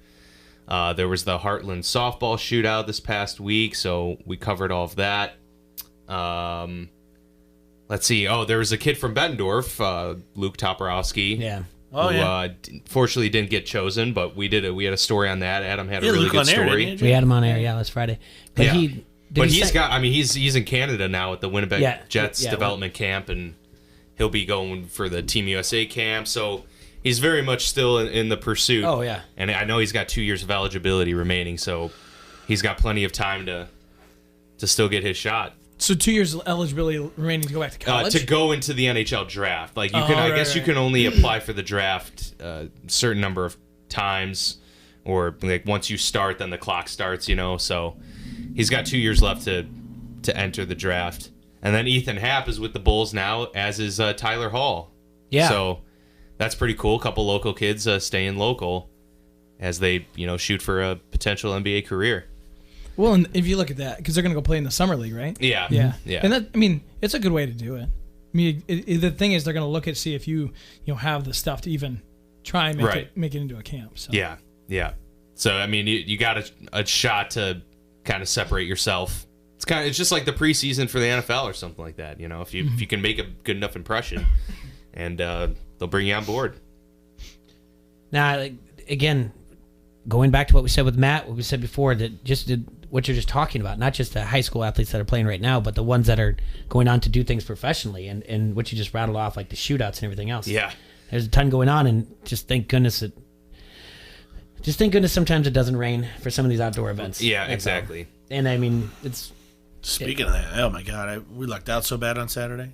There was the Heartland softball shootout this past week, so we covered all of that. Let's see. Oh, there was a kid from Bettendorf, Luke Toporowski. Yeah. Oh, who, yeah. Fortunately didn't get chosen, but we had a story on that. Adam had a Yeah, really Luke good on air, story. didn't he? We had him on air, last Friday. But Yeah. he's in Canada now at the Winnipeg Yeah, Jets yeah, development camp, and he'll be going for the Team USA camp. So he's very much still in the pursuit. Oh, yeah. And I know he's got 2 years of eligibility remaining, so he's got plenty of time to still get his shot. So 2 years eligibility remaining to go back to college. To go into the NHL draft. Like you can, I guess you can only apply for the draft a certain number of times, or like once you start, then the clock starts. So he's got 2 years left to enter the draft. And then Ethan Happ is with the Bulls now, as is Tyler Hall. Yeah. So that's pretty cool. A couple local kids staying local as they shoot for a potential NBA career. Well, and if you look at that, because they're going to go play in the summer league, right? Yeah. Yeah. Yeah. And that, I mean, it's a good way to do it. I mean, the thing is, they're going to look at see if you have the stuff to even try and make it into a camp. So. Yeah, yeah. So I mean, you got a shot to kind of separate yourself. It's just like the preseason for the NFL or something like that. If you can make a good enough impression, and they'll bring you on board. Now, again, going back to what we said with Matt, what we said before, that just what you're just talking about, not just the high school athletes that are playing right now, but the ones that are going on to do things professionally, and what you just rattled off, like the shootouts and everything else. Yeah. There's a ton going on, and just thank goodness sometimes it doesn't rain for some of these outdoor events. Yeah, That's exactly. all. And I mean, it's... Speaking of that, oh my God, we lucked out so bad on Saturday.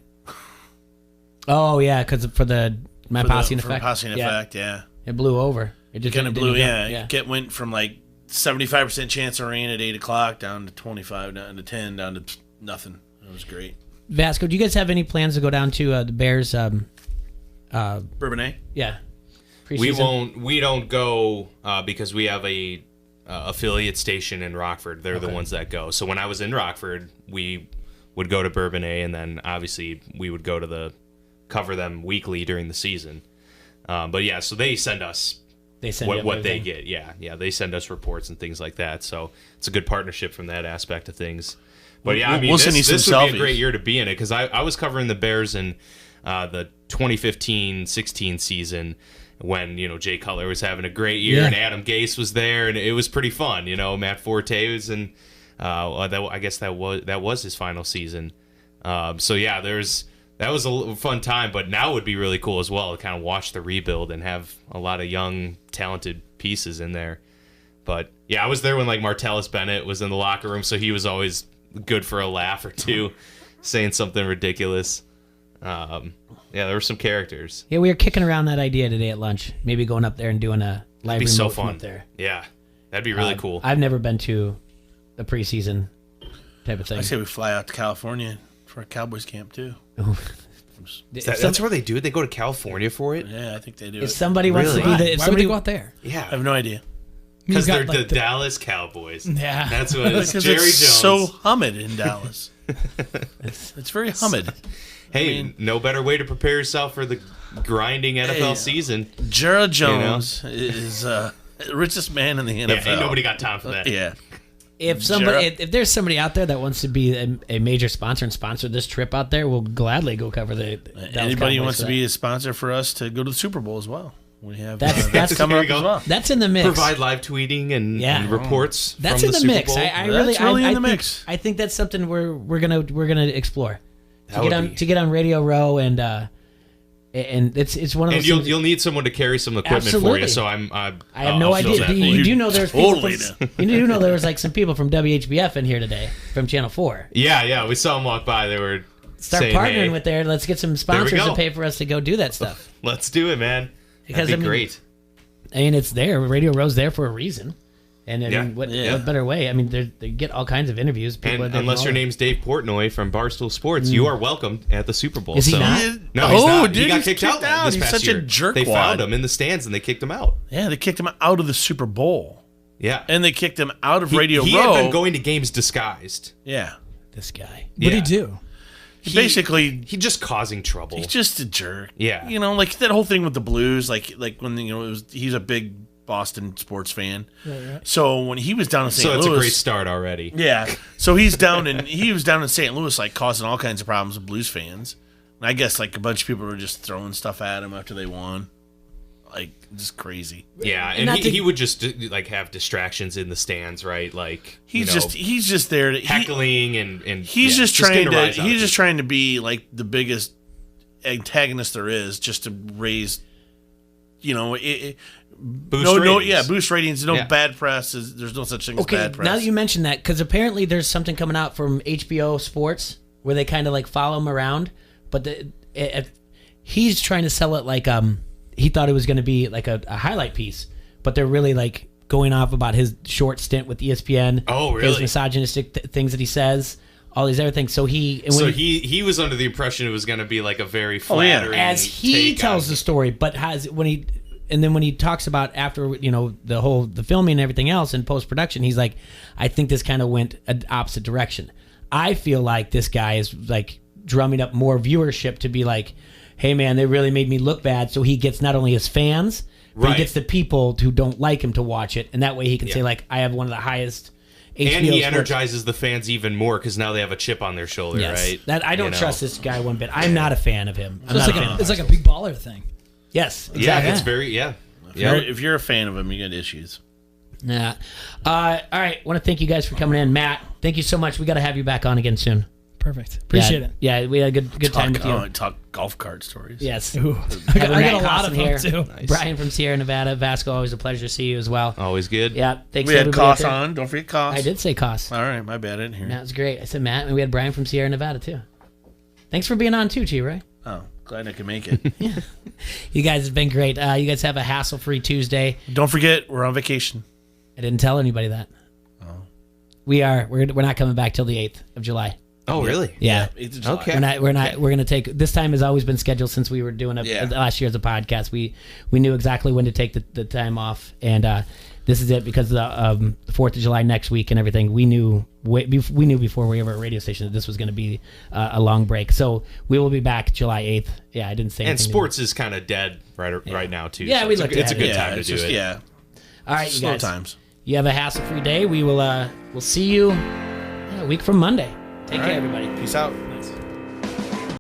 Oh yeah, because for the Passing For effect. Passing effect, yeah. It blew over. It just kind of blew. Yeah. It went from like 75% chance of rain at 8 o'clock down to 25, down to 10, down to nothing. It was great. Vasco, do you guys have any plans to go down to the Bears? Bourbonnais? Yeah. We don't go because we have a affiliate station in Rockford. They're the ones that go. So when I was in Rockford, we would go to Bourbonnais, and then obviously we would go to cover them weekly during the season. But yeah, so they send us what they get. Yeah, they send us reports and things like that. So it's a good partnership from that aspect of things. But yeah, I mean, this would be a great year to be in it because I was covering the Bears in the 2015-16 season when Jay Cutler was having a great year and Adam Gase was there, and it was pretty fun. Matt Forte was and I guess that was his final season. So yeah, that was a fun time, but now it would be really cool as well to kind of watch the rebuild and have a lot of young, talented pieces in there. But yeah, I was there when like Martellus Bennett was in the locker room, so he was always good for a laugh or two, saying something ridiculous. Yeah, there were some characters. Yeah, we were kicking around that idea today at lunch. Maybe going up there and doing a live remote so from fun up there. Yeah, that'd be really cool. I've never been to the preseason type of thing. I say we fly out to California for a Cowboys camp too. That's where they do it? They go to California for it? Yeah, I think they do. If somebody wants to be the... Why would they go out there? Yeah. I have no idea. Because they're the Dallas Cowboys. Yeah. That's what it is. Jerry it's Jones. so humid in Dallas. It's very humid. Hey, no better way to prepare yourself for the grinding NFL season. Jerry Jones is the richest man in the NFL. Yeah, ain't nobody got time for that. Yeah. If there's somebody out there that wants to be a major sponsor and sponsor this trip out there, we'll gladly go cover the anybody who wants to be a sponsor for us to go to the Super Bowl as well. We have that's coming up as well. That's in the mix. Provide live tweeting and reports. That's from in the Super mix. Bowl. I really in the mix. I think that's something we're gonna explore to get on Radio Row and it's one of those. And you'll need someone to carry some equipment for you. So I have no idea. You do know there's you do know there was like some people from WHBF in here today from Channel 4. Yeah, we saw them walk by. They were saying, partnering with there. Let's get some sponsors to pay for us to go do that stuff. Let's do it, man. Because that'd be great. I mean, it's there. Radio Row's there for a reason. And I mean, what better way? I mean, they get all kinds of interviews. And unless your name's Dave Portnoy from Barstool Sports, you are welcome at the Super Bowl. Is he not? No, he's not. Dude, he got kicked out this He's past such year. a jerkwad. They found him in the stands and they kicked him out. Yeah, they kicked him out of the Super Bowl. Yeah. And they kicked him out of Radio Row. He had been going to games disguised. Yeah. This guy. What did he do? Basically, he's just causing trouble. He's just a jerk. Yeah. Like that whole thing with the Blues, like when he's a big Boston sports fan. Right. So when he was down in St. Louis, so it's a great start already. Yeah. So he was down in St. Louis, like causing all kinds of problems with Blues fans. And I guess like a bunch of people were just throwing stuff at him after they won. Like just crazy. Yeah, and he would just like have distractions in the stands, right? Like he's just there to heckling and he's just trying to be like the biggest antagonist there is, just to raise, boost ratings. Boost ratings. Bad press. There's no such thing as bad press. Now that you mention that, because apparently there's something coming out from HBO Sports where they kind of like follow him around, but he's trying to sell it like he thought it was going to be like a highlight piece, but they're really like going off about his short stint with ESPN. Oh, really? His misogynistic things that he says, all these other things. So he was under the impression it was going to be like a very flattering as he tells the story, but when he talks about after the filming and everything else and post production, he's like, I think this kind of went an opposite direction. I feel like this guy is like drumming up more viewership to be like, hey man, they really made me look bad. So he gets not only his fans, but he gets the people who don't like him to watch it, and that way he can say like, I have one of the highest HBO and he sports. Energizes the fans even more because now they have a chip on their shoulder, right? That I don't trust this guy one bit. I'm not a fan of him. It's like a big baller thing. Yes, exactly. Yeah, it's very If you're a fan of him, you got issues. Yeah. All right. Want to thank you guys for coming in, Matt. Thank you so much. We got to have you back on again soon. Perfect. Appreciate it. Yeah, we had a good time with you. Talk golf cart stories. Yes. Ooh. I got a lot of them too. Nice. Brian from Sierra Nevada. Vasco, always a pleasure to see you as well. Always good. Yeah. Thanks. We had Koss on. Don't forget Koss. I did say Koss. All right, my bad. I didn't hear. That was great. I said Matt, and we had Brian from Sierra Nevada too. Thanks for being on too, Chi, right? Oh, glad I could make it. You guys have been great. You guys have a hassle-free Tuesday. Don't forget, we're on vacation. I didn't tell anybody that. Oh. We're not coming back till the 8th of July. Oh, really? Yeah. 8th of July. Okay. We're going to take, this time has always been scheduled since we were doing last year as a podcast. We knew exactly when to take the time off, and this is it because of the 4th of July next week and everything. We knew before we were at a radio station that this was going to be a long break. So we will be back July 8th. Yeah, I didn't say anything. And sports is kind of dead right now, too. Yeah, so we looked it's a at good it. time to do it. Yeah. All right, you Slow guys. times. You have a hassle-free day. We'll see you a week from Monday. Take care, everybody. Peace out.